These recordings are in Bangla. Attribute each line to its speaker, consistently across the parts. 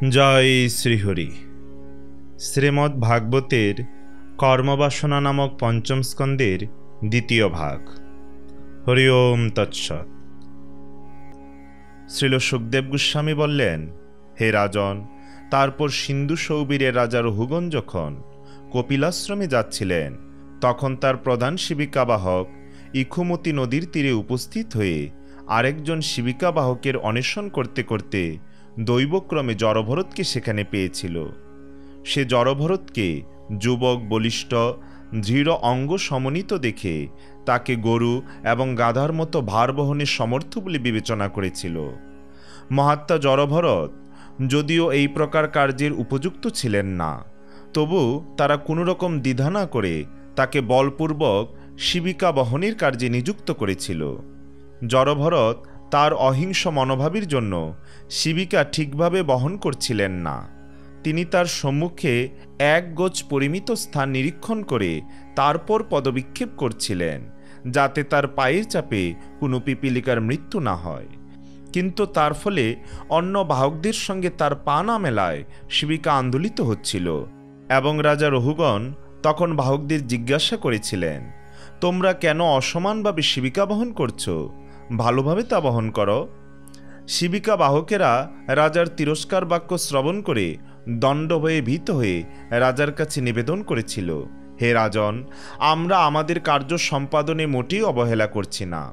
Speaker 1: জয় শ্রীহরি। শ্রীমদ্ ভাগবতের কর্মবাসনা নামক পঞ্চম স্কন্দের দ্বিতীয় ভাগ। হরি ওম তৎসৎ। শ্রীল সুখদেব গোস্বামী বললেন, হে রাজন, তারপর সিন্ধু সৌবীরের রাজা রহুগণ যখন কপিলাশ্রমে যাচ্ছিলেন, তখন তার প্রধান শিবিকাবাহক ইক্ষুমতি নদীর তীরে উপস্থিত হয়ে আরেকজন শিবিকাবাহকের অন্বেষণ করতে করতে দৈবক্রমে জড়ভরতকে সেখানে পেয়েছিল। সে জড়ভরতকে যুবক, বলিষ্ঠ, দৃঢ় অঙ্গ সমন্বিত দেখে তাকে গরু এবং গাধার মতো ভার বহনের সমর্থ বলে বিবেচনা করেছিল। মহাত্মা জড়ভরত যদিও এই প্রকার কার্যের উপযুক্ত ছিলেন না, তবু তারা কোনো রকম দ্বিধা না করে তাকে বলপূর্বক শিবিকা বহনের কার্যে নিযুক্ত করেছিল। জড়ভরত তার অহিংস মনোভাবের জন্য শিবিকা ঠিকভাবে বহন করছিলেন না। তিনি তার সম্মুখে এক গজ পরিমিত স্থান নিরীক্ষণ করে তারপর পদবিক্ষেপ করছিলেন, যাতে তার পায়ের চাপে কোনো পিপীলিকার মৃত্যু না হয়। কিন্তু তার ফলে অন্য বাহকদের সঙ্গে তার পা না মেলায় শিবিকা আন্দোলিত হচ্ছিল, এবং রাজা রহুগণ তখন বাহকদের জিজ্ঞাসা করেছিলেন, তোমরা কেন অসমানভাবে শিবিকা বহন করছো? ভালোভাবে তা বহন করো। শিবিকা বাহকেরা রাজার তিরস্কার বাক্য শ্রবণ করে দণ্ড হয়ে ভীত হয়ে রাজার কাছে নিবেদন করেছিল, হে রাজন, আমরা আমাদের কার্য সম্পাদনে মোটেই অবহেলা করছি না।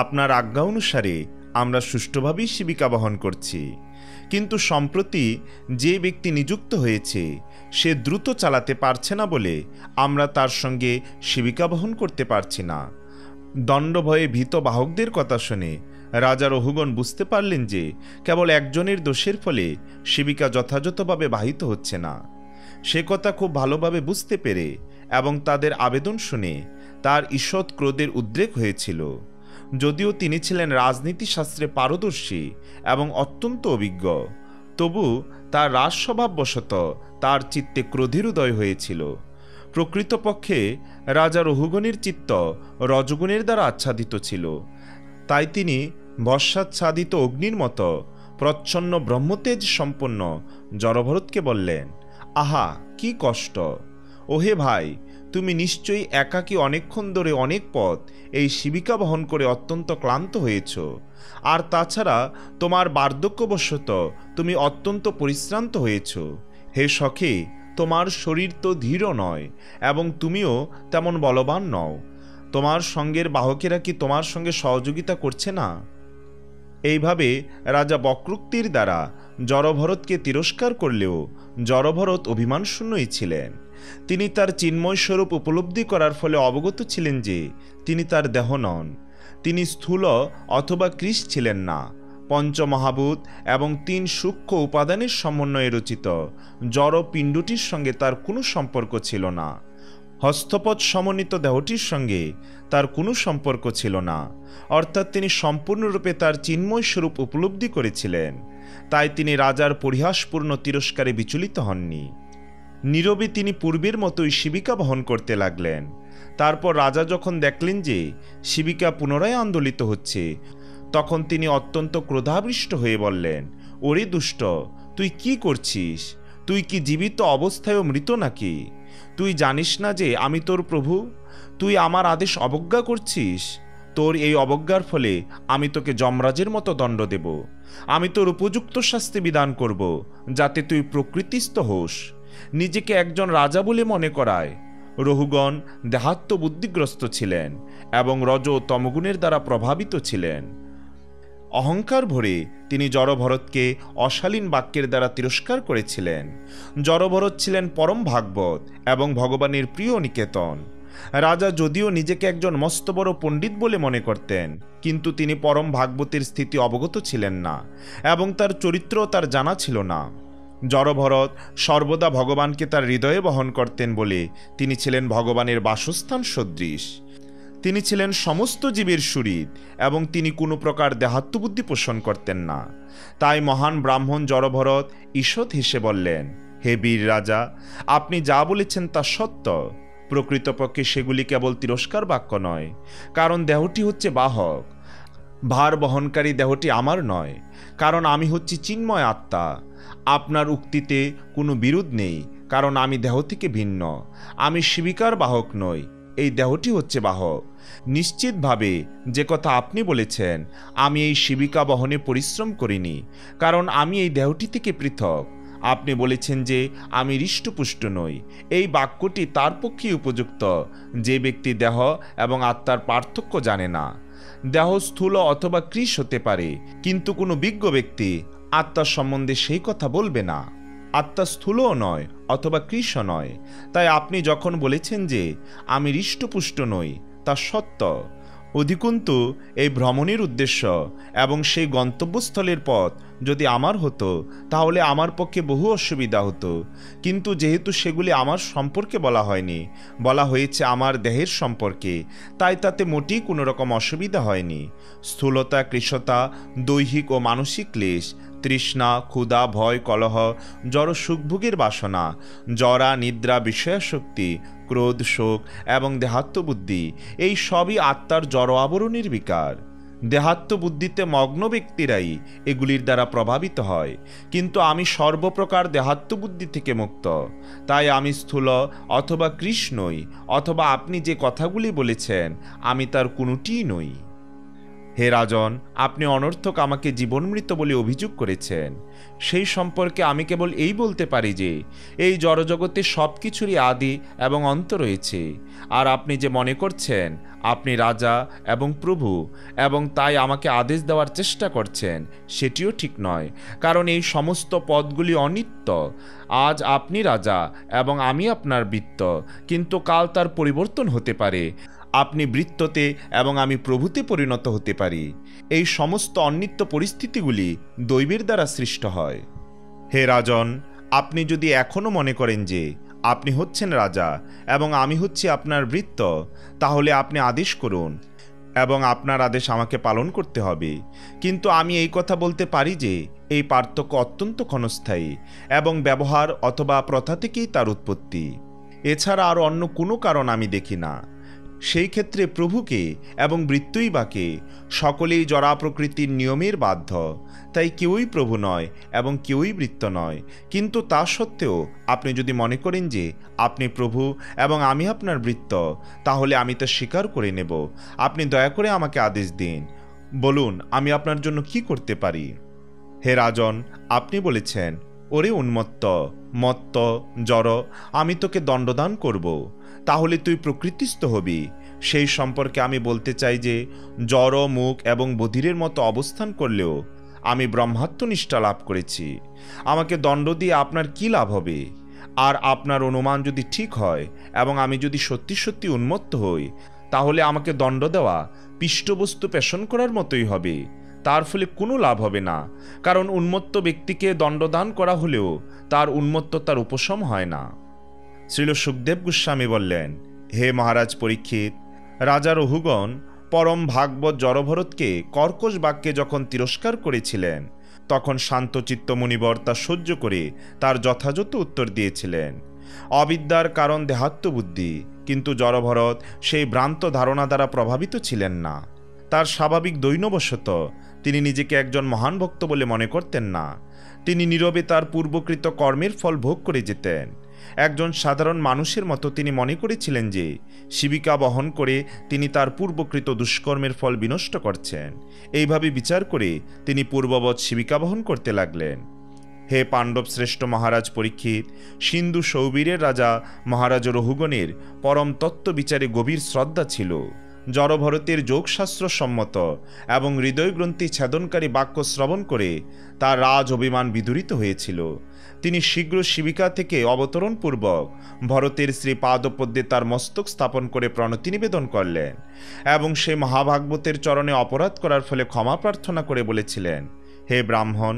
Speaker 1: আপনার আজ্ঞা অনুসারে আমরা সুষ্ঠুভাবেই শিবিকা বহন করছি। কিন্তু সম্প্রতি যে ব্যক্তি নিযুক্ত হয়েছে সে দ্রুত চালাতে পারছে না বলে আমরা তার সঙ্গে শিবিকা বহন করতে পারছি না। দণ্ড ভয়ে ভীত বাহকদের কথা শুনে রাজা রহুগণ বুঝতে পারলেন যে কেবল একজনের দোষের ফলে শিবিকা যথাযথভাবে বাহিত হচ্ছে না। সে কথা খুব ভালোভাবে বুঝতে পেরে এবং তাদের আবেদন শুনে তার ঈষৎ ক্রোধের উদ্রেক হয়েছিল। যদিও তিনি ছিলেন রাজনীতিশাস্ত্রে পারদর্শী এবং অত্যন্ত অভিজ্ঞ, তবু তার রাজস্বভাববশত তার চিত্তে ক্রোধের উদয় হয়েছিল। প্রকৃতপক্ষে রাজা রহুগণের চিত্ত রজগুণের দ্বারা আচ্ছাদিত ছিল, তাই তিনি বর্ষাচ্ছাদিত অগ্নির মতো প্রচ্ছন্ন ব্রহ্মতেজ সম্পন্ন জড়ভরতকে বললেন, আহা, কি কষ্ট! ওহে ভাই, তুমি নিশ্চয়ই একাকী অনেকক্ষণ ধরে অনেক পথ এই শিবিকা বহন করে অত্যন্ত ক্লান্ত হয়েছ, আর তাছাড়া তোমার বার্ধক্যবশত তুমি অত্যন্ত পরিশ্রান্ত হয়েছ। হে সখী, তোমার শরীর তো ধীর নয় এবং তুমিও তেমন বলবান নও। তোমার সঙ্গের বাহকেরা কি তোমার সঙ্গে সহযোগিতা করছে না? এইভাবে রাজা বক্রোক্তির দ্বারা জড়ভরতকে তিরস্কার করলেও জড়ভরত অভিমানশূন্যই ছিলেন। তিনি তার চিন্ময় স্বরূপ উপলব্ধি করার ফলে অবগত ছিলেন যে তিনি তার দেহ নন। তিনি স্থূল অথবা কৃশ ছিলেন না। পঞ্চমহাভূত এবং 3 সূক্ষ্ম উপাদানের সমন্বয়ে রচিত জড় পিণ্ডটির সঙ্গে তার কোনো সম্পর্ক ছিল না। হস্তপদ সমন্বিত দেহটির সঙ্গে তার কোনো সম্পর্ক ছিল না, অর্থাৎ তিনি সম্পূর্ণরূপে তার চিন্ময় স্বরূপ উপলব্ধি করেছিলেন। তাই তিনি রাজার পরিহাসপূর্ণ তিরস্কারে বিচলিত হননি। নীরবে তিনি পূর্বের মতোই শিবিকা বহন করতে লাগলেন। তারপর রাজা যখন দেখলেন যে শিবিকা পুনরায় আন্দোলিত হচ্ছে, তখন তিনি অত্যন্ত ক্রোধাবিষ্ট হয়ে বললেন, ওরে দুষ্ট, তুই কি করছিস? তুই কি জীবিত অবস্থায়ও মৃত নাকি? তুই জানিস না যে আমি তোর প্রভু? তুই আমার আদেশ অবজ্ঞা করছিস। তোর এই অবজ্ঞার ফলে আমি তোকে যমরাজের মতো দণ্ড দেব। আমি তোর উপযুক্ত শাস্তি বিধান করব, যাতে তুই প্রকৃতিস্থ হোস। নিজেকে একজন রাজা বলে মনে করায়। রহুগণ দেহাত্ম বুদ্ধিগ্রস্ত ছিলেন এবং রজ তমগুণের দ্বারা প্রভাবিত ছিলেন। অহংকার ভরে তিনি জড়ভরতকে অশালীন বাক্যের দ্বারা তিরস্কার করেছিলেন। জড়ভরত ছিলেন পরম ভাগবত এবং ভগবানের প্রিয় নিকেতন। রাজা যদিও নিজেকে একজন মস্ত বড় পণ্ডিত বলে মনে করতেন, কিন্তু তিনি পরম ভাগবতের স্থিতি অবগত ছিলেন না এবং তার চরিত্র তার জানা ছিল না। জড়ভরত সর্বদা ভগবানকে তার হৃদয়ে বহন করতেন বলে তিনি ছিলেন ভগবানের বাসস্থান সদৃশ। তিনি ছিলেন সমস্ত জীবের সুহৃদ এবং তিনি কোনো প্রকার দেহাত্মবুদ্ধি পোষণ করতেন না। তাই মহান ব্রাহ্মণ জড়ভরত ঈষৎ হেসে বললেন, হে বীর রাজা, আপনি যা বলেছেন তা সত্য। প্রকৃতপক্ষে সেগুলি কেবল তিরস্কার বাক্য নয়, কারণ দেহটি হচ্ছে বাহক। ভার বহনকারী দেহটি আমার নয়, কারণ আমি হচ্ছি চিন্ময় আত্মা। আপনার উক্তিতে কোনো বিরোধ নেই, কারণ আমি দেহ থেকে ভিন্ন। আমি শিবিকার বাহক নই, এই দেহটি হচ্ছে বাহক। নিশ্চিতভাবে যে কথা আপনি বলেছেন, আমি এই শিবিকা বহনে পরিশ্রম করিনি, কারণ আমি এই দেহটি থেকে পৃথক। আপনি বলেছেন যে আমি হৃষ্টপুষ্ট নই। এই বাক্যটি তার পক্ষেই উপযুক্ত যে ব্যক্তি দেহ এবং আত্মার পার্থক্য জানে না। দেহ স্থূল অথবা কৃশ হতে পারে, কিন্তু কোনো বিজ্ঞ ব্যক্তি আত্মার সম্বন্ধে সেই কথা বলবে না। আত্মা স্থূলও নয় অথবা কৃশও নয়। তাই আপনি যখন বলেছেন যে আমি হৃষ্টপুষ্ট নই, তা সত্য। অধিকন্তু এই ভ্রমণের উদ্দেশ্য এবং সেই গন্তব্যস্থলের পথ যদি আমার হতো, তাহলে আমার পক্ষে বহু অসুবিধা হতো। কিন্তু যেহেতু সেগুলি আমার সম্পর্কে বলা হয়নি, বলা হয়েছে আমার দেহের সম্পর্কে, তাই তাতে মোটেই কোনো রকম অসুবিধা হয়নি। স্থূলতা, কৃশতা, দৈহিক ও মানসিক ক্লেশ, তৃষ্ণা, ক্ষুধা, ভয়, কলহ, জড় সুখভোগের বাসনা, জরা, নিদ্রা, বিষয়াসক্তি, ক্রোধ, শোক এবং দেহাত্মবুদ্ধি, এই সবই আত্মার জড় আবরণের বিকার। দেহাত্মবুদ্ধিতে মগ্ন ব্যক্তিরাই এগুলির দ্বারা প্রভাবিত হয়, কিন্তু আমি সর্বপ্রকার দেহাত্মবুদ্ধি থেকে মুক্ত। তাই আমি স্থূল অথবা কৃশ নই, অথবা আপনি যে কথাগুলি বলেছেন আমি তার কোনোটিই নই। হে রাজন, আপনি অনর্থক আমাকে জীবনমৃত বলে অভিযোগ করেছেন। সেই সম্পর্কে আমি কেবল এই বলতে পারি যে এই জড়জগতে সব কিছুরই আদি এবং অন্ত রয়েছে। আর আপনি যে মনে করছেন আপনি রাজা এবং প্রভু এবং তাই আমাকে আদেশ দেওয়ার চেষ্টা করছেন, সেটিও ঠিক নয়, কারণ এই সমস্ত পদগুলি অনিত্য। আজ আপনি রাজা এবং আমি আপনার বৃত্ত, কিন্তু কাল তার পরিবর্তন হতে পারে। আপনি বৃত্ততে এবং আমি প্রভুতে পরিণত হতে পারি। এই সমস্ত অনিত্য পরিস্থিতিগুলি দৈবের দ্বারা সৃষ্ট হয়। হে রাজন, আপনি যদি এখনও মনে করেন যে আপনি হচ্ছেন রাজা এবং আমি হচ্ছি আপনার বৃত্ত, তাহলে আপনি আদেশ করুন এবং আপনার আদেশ আমাকে পালন করতে হবে। কিন্তু আমি এই কথা বলতে পারি যে এই পার্থক্য অত্যন্ত ক্ষণস্থায়ী এবং ব্যবহার অথবা প্রথা থেকেই তার উৎপত্তি। এছাড়া আর অন্য কোনো কারণ আমি দেখি না। সেই ক্ষেত্রে প্রভুকে এবং বৃত্তই বাকে, সকলেই জড়া প্রকৃতির নিয়মের বাধ্য। তাই কেউই প্রভু নয় এবং কেউই বৃত্ত নয়। কিন্তু তা সত্ত্বেও আপনি যদি মনে করেন যে আপনি প্রভু এবং আমি আপনার বৃত্ত, তাহলে আমি তা স্বীকার করে নেব। আপনি দয়া করে আমাকে আদেশ দিন, বলুন আমি আপনার জন্য কি করতে পারি। হে রাজন, আপনি বলেছেন, ওরে উন্মত্ত, মত্ত, জড়, আমি তোকে দণ্ডদান করব, তাহলে তুই প্রকৃতিস্থ হবি। সেই সম্পর্কে আমি বলতে চাই যে জড়, মুখ এবং বধিরের মতো অবস্থান করলেও আমি ব্রহ্মাত্মনিষ্ঠা লাভ করেছি। আমাকে দণ্ড দিয়ে আপনার কি লাভ হবে? আর আপনার অনুমান যদি ঠিক হয় এবং আমি যদি সত্যি সত্যি উন্মত্ত হই, তাহলে আমাকে দণ্ড দেওয়া পিষ্টবস্তু পেষণ করার মতোই হবে। তার ফলে কোনো লাভ হবে না, কারণ উন্মত্ত ব্যক্তিকে দণ্ডদান করা হলেও তার উন্মত্ততার উপশম হয় না। শ্রীল সুখদেব গোস্বামী বললেন, হে মহারাজ পরীক্ষিত, রাজা রহুগণ পরম ভাগবত জড়ভরতকে কর্কশ বাক্যে যখন তিরস্কার করেছিলেন, তখন শান্তচিত্ত মুনিবর তা সহ্য করে তার যথাযথ উত্তর দিয়েছিলেন। অবিদ্যার কারণ দেহাত্মবুদ্ধি, কিন্তু জড়ভরত সেই ভ্রান্ত ধারণা দ্বারা প্রভাবিত ছিলেন না। তার স্বাভাবিক দৈন্যবশত তিনি নিজেকে একজন মহান ভক্ত বলে মনে করতেন না। তিনি নীরবে তার পূর্বকৃত কর্মের ফল ভোগ করে যেতেন। একজন সাধারণ মানুষের মতো তিনি মনে করেছিলেন যে শিবিকা বহন করে তিনি তার পূর্বকৃত দুষ্কর্মের ফল বিনষ্ট করছেন। এইভাবে বিচার করে তিনি পূর্ববৎ শিবিকা বহন করতে লাগলেন। হে পাণ্ডব শ্রেষ্ঠ মহারাজ পরীক্ষিত, সিন্ধু সৌবীরের রাজা মহারাজ রহুগণের পরম তত্ত্ব বিচারে গভীর শ্রদ্ধা ছিল। জড়ভরতের যোগশাস্ত্র সম্মত এবং হৃদয়গ্রন্থি ছেদনকারী বাক্য শ্রবণ করে তার রাজ অভিমান বিদূরিত হয়েছিল। তিনি শীঘ্র শিবিকা থেকে অবতরণপূর্বক ভরতের শ্রী পাদপদ্মে তার মস্তক স্থাপন করে প্রণতি নিবেদন করলেন এবং সে মহাভাগবতের চরণে অপরাধ করার ফলে ক্ষমা প্রার্থনা করে বলেছিলেন, হে ব্রাহ্মণ,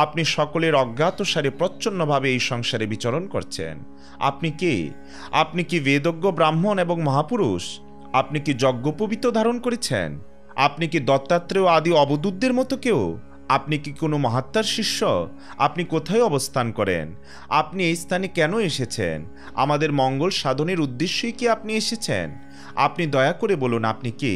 Speaker 1: আপনি সকলের অজ্ঞাতসারে প্রচ্ছন্নভাবে এই সংসারে বিচরণ করছেন। আপনি কে? আপনি কি বেদজ্ঞ ব্রাহ্মণ এবং মহাপুরুষ? আপনি কি যজ্ঞোপবীত ধারণ করেছেন? আপনি কি দত্তাত্রেয় আদি অবধূতদের মতো কেউ? আপনি কি কোনো মহাত্মার শিষ্য? আপনি কোথায় অবস্থান করেন? আপনি এই স্থানে কেন এসেছেন? আমাদের মঙ্গল সাধনের উদ্দেশ্যেই কি আপনি এসেছেন? আপনি দয়া করে বলুন আপনি কে?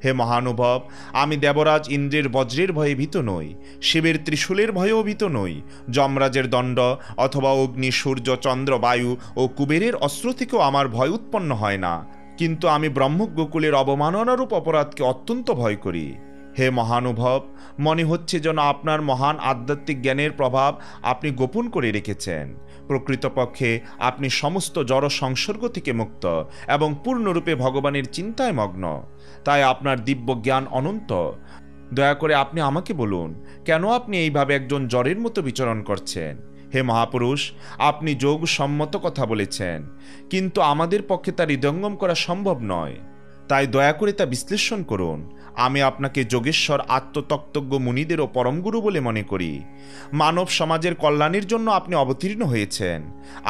Speaker 1: হে মহানুভব, আমি দেবরাজ ইন্দ্রের বজ্রের ভয়ে ভীত নই, শিবের ত্রিশূলের ভয়েও ভীত নই, যমরাজের দণ্ড অথবা অগ্নি, সূর্য, চন্দ্র, বায়ু ও কুবেরের অস্ত্র থেকেও আমার ভয় উৎপন্ন হয় না। কিন্তু আমি ব্রহ্মজ্ঞকুলের অবমাননারূপ অপরাধকে অত্যন্ত ভয় করি। হে মহানুভব, মনে হচ্ছে যেন আপনার মহান আধ্যাত্মিক জ্ঞানের প্রভাব আপনি গোপন করে রেখেছেন। প্রকৃতপক্ষে আপনি সমস্ত জড় সংসর্গ থেকে মুক্ত এবং পূর্ণরূপে ভগবানের চিন্তায় মগ্ন। তাই আপনার দিব্য জ্ঞান অনন্ত। দয়া করে আপনি আমাকে বলুন, কেন আপনি এইভাবে একজন জড়ের মতো বিচরণ করছেন? হে মহাপুরুষ, আপনি যোগ সম্মত কথা বলেছেন, কিন্তু আমাদের পক্ষে তা হৃদয়ঙ্গম করা সম্ভব নয়। তাই দয়া করে তা বিশ্লেষণ করুন। আমি আপনাকে যোগেশ্বর আত্মতত্ত্বজ্ঞ মুনিদেরও পরমগুরু বলে মনে করি। মানব সমাজের কল্যাণের জন্য আপনি অবতীর্ণ হয়েছেন।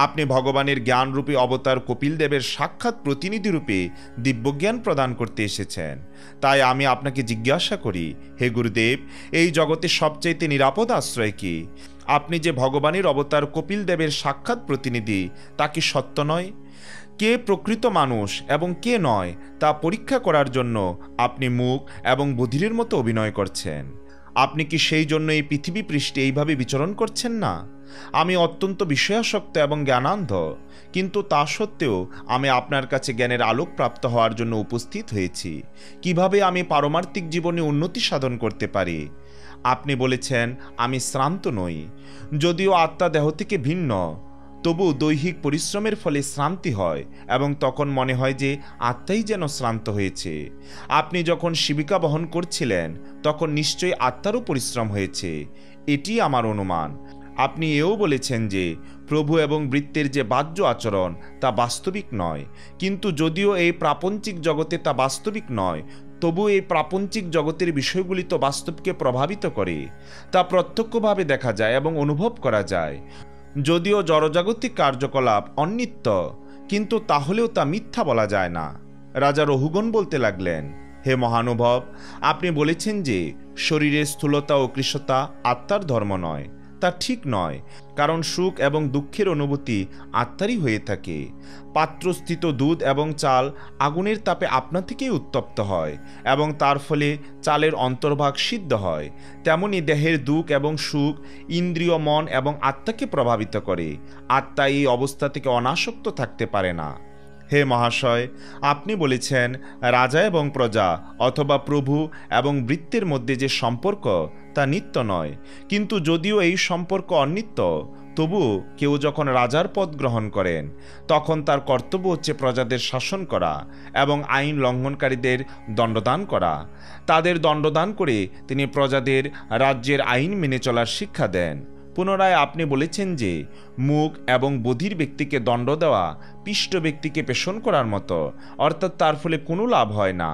Speaker 1: আপনি ভগবানের জ্ঞানরূপী অবতার কপিল দেবের সাক্ষাৎ প্রতিনিধিরূপে দিব্যজ্ঞান প্রদান করতে এসেছেন। তাই আমি আপনাকে জিজ্ঞাসা করি, হে গুরুদেব, এই জগতে সবচাইতে নিরাপদ আশ্রয় কি? আপনি যে ভগবানের অবতার কপিল দেবের সাক্ষাৎ প্রতিনিধি, তা কি সত্য নয়? কে প্রকৃত মানুষ এবং কে নয় তা পরীক্ষা করার জন্য আপনি মুখ এবং বধিরের মতো অভিনয় করছেন। আপনি কি সেই জন্য এই পৃথিবী পৃষ্ঠে এইভাবে বিচরণ করছেন না? আমি অত্যন্ত বিষয়াসক্ত এবং জ্ঞানান্ধ, কিন্তু তা সত্ত্বেও আমি আপনার কাছে জ্ঞানের আলোক প্রাপ্ত হওয়ার জন্য উপস্থিত হয়েছি। কিভাবে আমি পারমার্থিক জীবনে উন্নতি সাধন করতে পারি? আপনি বলেছেন আমি শ্রান্ত নই। যদিও আত্মা দেহ থেকে ভিন্ন, তবু দৈহিক পরিশ্রমের ফলে শ্রান্তি হয় এবং তখন মনে হয় যে আত্মাই যেন শ্রান্ত হয়েছে। আপনি যখন শিবিকা বহন করছিলেন তখন নিশ্চয়ই আত্মারও পরিশ্রম হয়েছে, এটি আমার অনুমান। আপনি এও বলেছেন যে প্রভু এবং বৃত্তের যে বাহ্য আচরণ তা বাস্তবিক নয়, কিন্তু যদিও এই প্রাপঞ্চিক জগতে তা বাস্তবিক নয়, তবু এই প্রাপঞ্চিক জগতের বিষয়গুলি তো বাস্তবকে প্রভাবিত করে। তা প্রত্যক্ষভাবে দেখা যায় এবং অনুভব করা যায়। যদিও জড়জাগতিক কার্যকলাপ অনিত্য, কিন্তু তাহলেও তা মিথ্যা বলা যায় না। রাজা রহুগণ বলতে লাগলেন, হে মহানুভব, আপনি বলেছেন যে শরীরের স্থূলতা ও কৃশতা আত্মার ধর্ম নয়। তা ঠিক নয়, কারণ সুখ এবং দুঃখের অনুভূতি আত্মারই হয়ে থাকে। পাত্রস্থিত দুধ এবং চাল আগুনের তাপে আপনা থেকেই উত্তপ্ত হয় এবং তার ফলে চালের অন্তর্ভাগ সিদ্ধ হয়। তেমনি দেহের দুঃখ এবং সুখ ইন্দ্রিয়, মন এবং আত্মাকে প্রভাবিত করে। আত্মা এই অবস্থা থেকে অনাসক্ত থাকতে পারে না। হে মহাশয়, আপনি বলেছেন রাজা এবং প্রজা অথবা প্রভু এবং বৃত্তের মধ্যে যে সম্পর্ক তা নিত্য নয়, কিন্তু যদিও এই সম্পর্ক অনিত্য, তবু কেউ যখন রাজার পদ গ্রহণ করেন তখন তার কর্তব্য হচ্ছে প্রজাদের শাসন করা এবং আইন লঙ্ঘনকারীদের দণ্ডদান করা। তাদের দণ্ডদান করে তিনি প্রজাদের রাজ্যের আইন মেনে চলার শিক্ষা দেন। পুনরায় আপনি বলেছেন যে মুখ এবং বধির ব্যক্তিকে দণ্ড দেওয়া পিষ্ট ব্যক্তিকে পেষণ করার মতো, অর্থাৎ তার ফলে কোনো লাভ হয় না।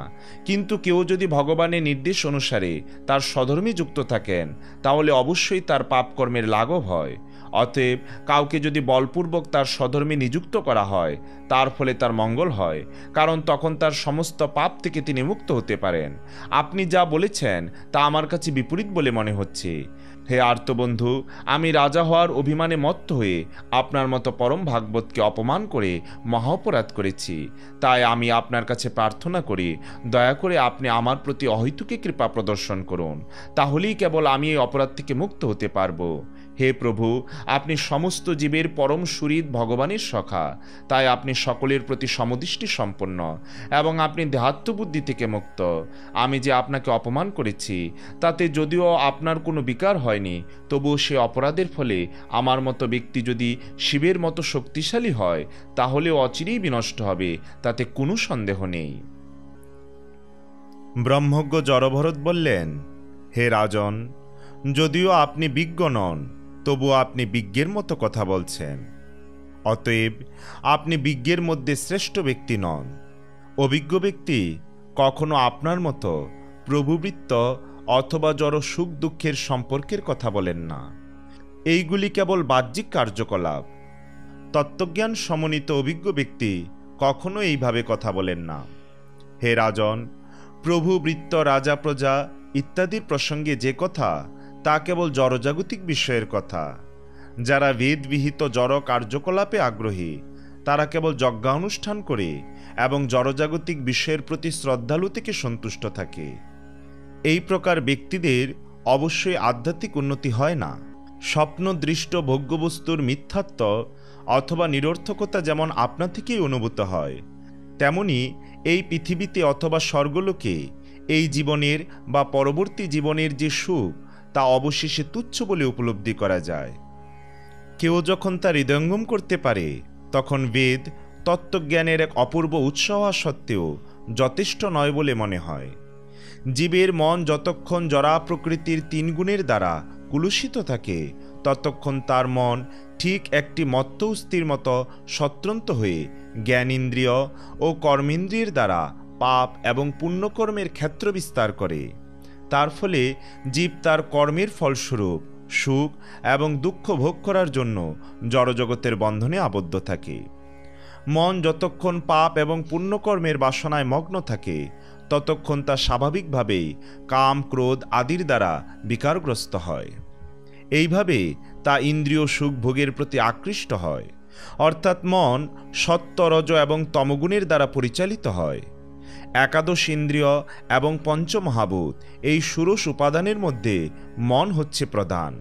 Speaker 1: কিন্তু কেউ যদি ভগবানের নির্দেশ অনুসারে তার সধর্মী যুক্ত থাকেন তাহলে অবশ্যই তার পাপকর্মের লাঘব হয়। অতএব কাউকে যদি বলপূর্বক তার সধর্মে নিযুক্ত করা হয় তার ফলে তার মঙ্গল হয়, কারণ তখন তার সমস্ত পাপ থেকে তিনি মুক্ত হতে পারেন। আপনি যা বলেছেন তা আমার কাছে বিপরীত বলে মনে হচ্ছে। হে আর্তবন্ধু, আমি রাজা হওয়ার অভিমানে মত্ত হয়ে আপনার মতো পরম ভাগবতকে অপমান করে মহা অপরাধ করেছি। তাই আমি আপনার কাছে প্রার্থনা করি, দয়া করে আপনি আমার প্রতি অহৈতুকী কৃপা প্রদর্শন করুন। তাহলেই কেবল আমি এই অপরাধ থেকে মুক্ত হতে পারব। হে প্রভু, আপনি সমস্ত জীবের পরম সুহৃদ ভগবানের সখা, তাই আপনি সকলের প্রতি সমদৃষ্টি সম্পন্ন এবং আপনি দেহাত্মবুদ্ধি থেকে মুক্ত। আমি যে আপনাকে অপমান করেছি তাতে যদিও আপনার কোনো বিকার হয়নি, তবুও সে অপরাধের ফলে আমার মতো ব্যক্তি যদি শিবের মতো শক্তিশালী হয় তাহলেও অচিরেই বিনষ্ট হবে, তাতে কোনো সন্দেহ নেই। ব্রহ্মজ্ঞ জড়ভরত বললেন, হে রাজন, যদিও আপনি বিজ্ঞ নন তবু আপনি বিজ্ঞের মতো কথা বলছেন। অতএব আপনি বিজ্ঞের মধ্যে শ্রেষ্ঠ ব্যক্তি নন। অভিজ্ঞ ব্যক্তি কখনো আপনার মতো প্রভুবৃত্ত অথবা জড় সুখ দুঃখের সম্পর্কের কথা বলেন না। এইগুলি কেবল বাহ্যিক কার্যকলাপ। তত্ত্বজ্ঞান সমন্বিত অভিজ্ঞ ব্যক্তি কখনো এইভাবে কথা বলেন না। হে রাজন, প্রভু, বৃত্ত, রাজা, প্রজা ইত্যাদির প্রসঙ্গে যে কথা তা কেবল জড়জাগতিক বিষয়ের কথা। যারা বেদবিহিত জড় কার্যকলাপে আগ্রহী তারা কেবল যজ্ঞানুষ্ঠান করে এবং জড়জাগতিক বিষয়ের প্রতি শ্রদ্ধালু থেকে সন্তুষ্ট থাকে। এই প্রকার ব্যক্তিদের অবশ্যই আধ্যাত্মিক উন্নতি হয় না। স্বপ্নদৃষ্ট ভোগ্যবস্তুর মিথ্যাত্ব অথবা নিরর্থকতা যেমন আপনা থেকেই অনুভূত হয়, তেমনি এই পৃথিবীতে অথবা স্বর্গলোকে এই জীবনের বা পরবর্তী জীবনের যে সুখ তা অবশেষে তুচ্ছ বলে উপলব্ধি করা যায়। কেউ যখন তা হৃদয়ঙ্গম করতে পারে তখন বেদ তত্ত্বজ্ঞানের এক অপূর্ব উৎস হওয়া সত্ত্বেও যথেষ্ট নয় বলে মনে হয়। জীবের মন যতক্ষণ জড়া প্রকৃতির 3 গুণের দ্বারা কুলুষিত থাকে ততক্ষণ তার মন ঠিক একটি মত্ত অস্থির মতো স্বতন্ত্র হয়ে জ্ঞানেন্দ্রিয় ও কর্মেন্দ্রিয়ের দ্বারা পাপ এবং পুণ্যকর্মের ক্ষেত্র বিস্তার করে। তার ফলে জীব তার কর্মের ফলস্বরূপ সুখ এবং দুঃখ ভোগ করার জন্য জড়জগতের বন্ধনে আবদ্ধ থাকে। মন যতক্ষণ পাপ এবং পুণ্যকর্মের বাসনায় মগ্ন থাকে ততক্ষণ তা স্বাভাবিকভাবেই কাম ক্রোধ আদির দ্বারা বিকারগ্রস্ত হয়। এইভাবে তা ইন্দ্রিয় সুখ ভোগের প্রতি আকৃষ্ট হয়, অর্থাৎ মন সত্য রজ এবং তমগুণের দ্বারা পরিচালিত হয়। একাদশ ইন্দ্রিয় এবং পঞ্চমহাভূত এই ষোড়শ উপাদানের মধ্যে মন হচ্ছে প্রধান।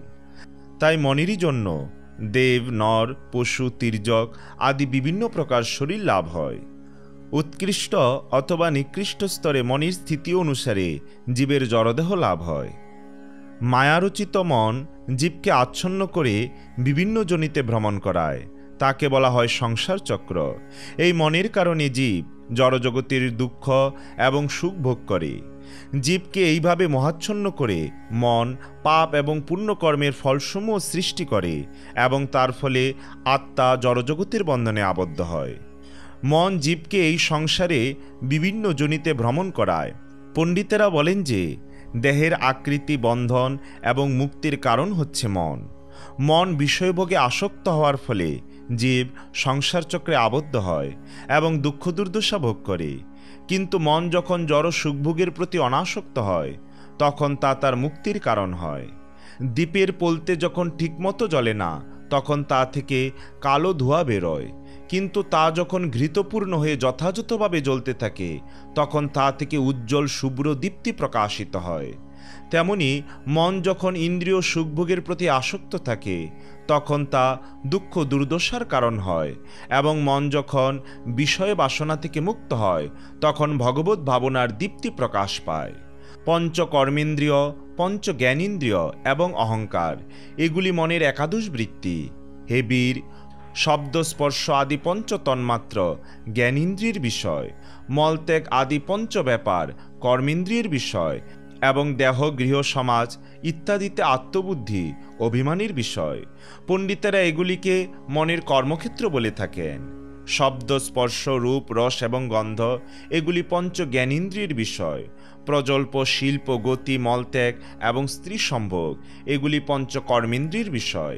Speaker 1: তাই মনেরই জন্য দেব নর পশু তির্যক আদি বিভিন্ন প্রকার শরীর লাভ হয়। উৎকৃষ্ট অথবা নিকৃষ্ট স্তরে মনের স্থিতি অনুসারে জীবের জড়দেহ লাভ হয়। মায়ারচিত মন জীবকে আচ্ছন্ন করে বিভিন্ন যোনিতে ভ্রমণ করায়, তাকে বলা হয় সংসার চক্র। এই মনের কারণে জীব জড়জগতের দুঃখ এবং সুখ ভোগ করে। জীবকে এইভাবে মোহাচ্ছন্ন করে মন পাপ এবং পুণ্যকর্মের ফলসমূহ সৃষ্টি করে এবং তার ফলে আত্মা জড়জগতের বন্ধনে আবদ্ধ হয়। মন জীবকে এই সংসারে বিভিন্ন যোনিতে ভ্রমণ করায়। পণ্ডিতেরা বলেন যে দেহের আকৃতি বন্ধন এবং মুক্তির কারণ হচ্ছে মন। মন বিষয়ভোগে আসক্ত হওয়ার ফলে জীব সংসার চক্রে আবদ্ধ হয় এবং দুঃখ দুর্দশা ভোগ করে। কিন্তু মন যখন জড় সুখভোগের প্রতি অনাসক্ত হয় তখন তা তার মুক্তির কারণ হয়। দ্বীপের পোলতে যখন ঠিকমতো জ্বলে না তখন তা থেকে কালো ধোঁয়া বেরোয়, কিন্তু তা যখন ঘৃতপূর্ণ হয়ে যথাযথভাবে জ্বলতে থাকে তখন তা থেকে উজ্জ্বল শুভ্র দীপ্তি প্রকাশিত হয়। তেমনি মন যখন ইন্দ্রিয় সুখভোগের প্রতি আসক্ত থাকে তখন তা দুঃখ দুর্দশার কারণ হয়, এবং মন যখন বিষয় বাসনা থেকে মুক্ত হয় তখন ভগবত ভাবনার দীপ্তি প্রকাশ পায়। পঞ্চ কর্মেন্দ্রিয়, পঞ্চ জ্ঞানেন্দ্রিয় এবং অহংকার এগুলি মনের একাদশ বৃত্তি। হে বীর, শব্দ স্পর্শ আদি পঞ্চ তন্মাত্র জ্ঞানেন্দ্রিয়ের বিষয়, মলত্যাগ আদি পঞ্চ ব্যাপার কর্মেন্দ্রিয়ের বিষয় এবং দেহ গৃহ সমাজ ইত্যাদিতে আত্মবুদ্ধি অভিমানের বিষয়। পণ্ডিতেরা এগুলিকে মনের কর্মক্ষেত্র বলে থাকেন। শব্দ স্পর্শ রূপ রস এবং গন্ধ এগুলি পঞ্চ জ্ঞানেন্দ্রিয়ের বিষয়। প্রজল্প শিল্প গতি মলত্যাগ এবং স্ত্রী সম্ভোগ এগুলি পঞ্চ কর্মেন্দ্রিয়ের বিষয়।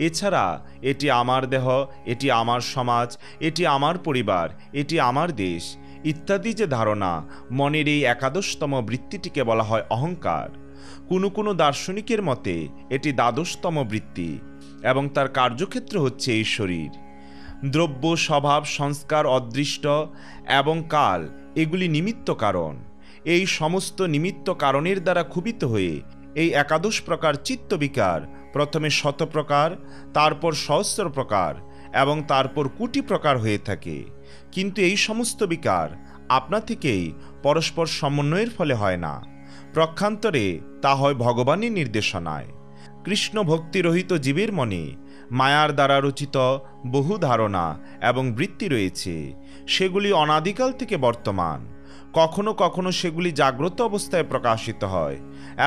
Speaker 1: এছাড়া এটি আমার দেহ, এটি আমার সমাজ, এটি আমার পরিবার, এটি আমার দেশ ইত্যাদি যে ধারণা, মনের এই একাদশতম বৃত্তিটিকে বলা হয় অহংকার। কোনো কোনো দার্শনিকের মতে এটি দ্বাদশতম বৃত্তি এবং তার কার্যক্ষেত্র হচ্ছে এই শরীর। দ্রব্য স্বভাব সংস্কার অদৃষ্ট এবং কাল এগুলি নিমিত্ত কারণ। এই সমস্ত নিমিত্ত কারণের দ্বারা ক্ষুবিত হয়ে এই একাদশ প্রকার চিত্তবিকার প্রথমে শত প্রকার, তারপর সহস্র প্রকার এবং তারপর কোটি প্রকার হয়ে থাকে। কিন্তু এই সমস্ত বিকার আপনা থেকেই পরস্পর সমন্বয়ের ফলে হয় না, প্রক্ষান্তরে তা হয় ভগবানের নির্দেশনায়। কৃষ্ণ ভক্তিরহিত জীবের মনে মায়ার দ্বারা রচিত বহু ধারণা এবং বৃত্তি রয়েছে। সেগুলি অনাদিকাল থেকে বর্তমান। কখনো কখনো সেগুলি জাগ্রত অবস্থায় প্রকাশিত হয়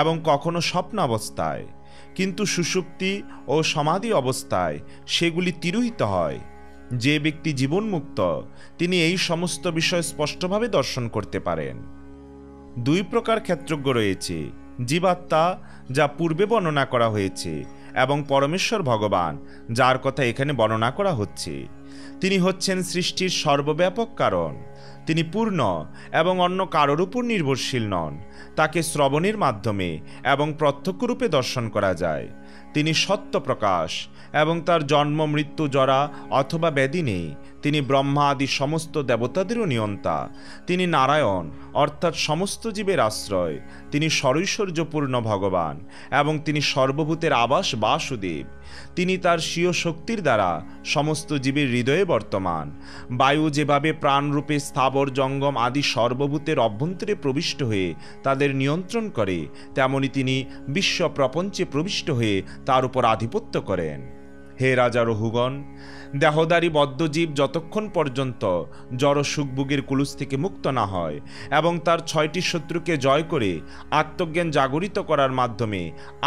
Speaker 1: এবং কখনো স্বপ্নাবস্থায়, কিন্তু সুষুপ্তি ও সমাধি অবস্থায় সেগুলি তিরোহিত হয়। যে ব্যক্তি জীবনমুক্ত তিনি এই সমস্ত বিষয় স্পষ্টভাবে দর্শন করতে পারেন। 2 প্রকার ক্ষেত্রজ্ঞ রয়েছে, জীবাত্মা যা পূর্বে বর্ণনা করা হয়েছে এবং পরমেশ্বর ভগবান যার কথা এখানে বর্ণনা করা হচ্ছে। তিনি হচ্ছেন সৃষ্টির সর্বব্যাপক কারণ। তিনি পূর্ণ এবং অন্য কারোর উপর নির্ভরশীল নন। তাকে শ্রবণের মাধ্যমে এবং প্রত্যক্ষরূপে দর্শন করা যায়। তিনি সত্য প্রকাশ এবং তার জন্ম মৃত্যু জরা অথবা ব্যাধি নেই। তিনি ব্রহ্মা আদি সমস্ত দেবতাদেরও নিয়ন্তা। তিনি নারায়ণ অর্থাৎ সমস্ত জীবের আশ্রয়। তিনি সরৈশ্বর্যপূর্ণ ভগবান এবং তিনি সর্বভূতের আবাস বাসুদেব। তিনি তার স্বীয় শক্তির দ্বারা সমস্ত জীবের হৃদয়ে বর্তমান। বায়ু যেভাবে প্রাণরূপে স্থাবর জঙ্গম আদি সর্বভূতের অভ্যন্তরে প্রবিষ্ট হয়ে তাদের নিয়ন্ত্রণ করে, তেমনি তিনি বিশ্ব প্রপঞ্চে প্রবিষ্ট হয়ে তার উপর আধিপত্য করেন। হে রাজা রহুগণ, দেহধারী বদ্ধজীব যতক্ষণ পর্যন্ত জড় সুখভোগের কুলুস থেকে মুক্ত না হয় এবং তার 6টি শত্রুকে জয় করে আত্মজ্ঞান জাগরিত করার মাধ্যমে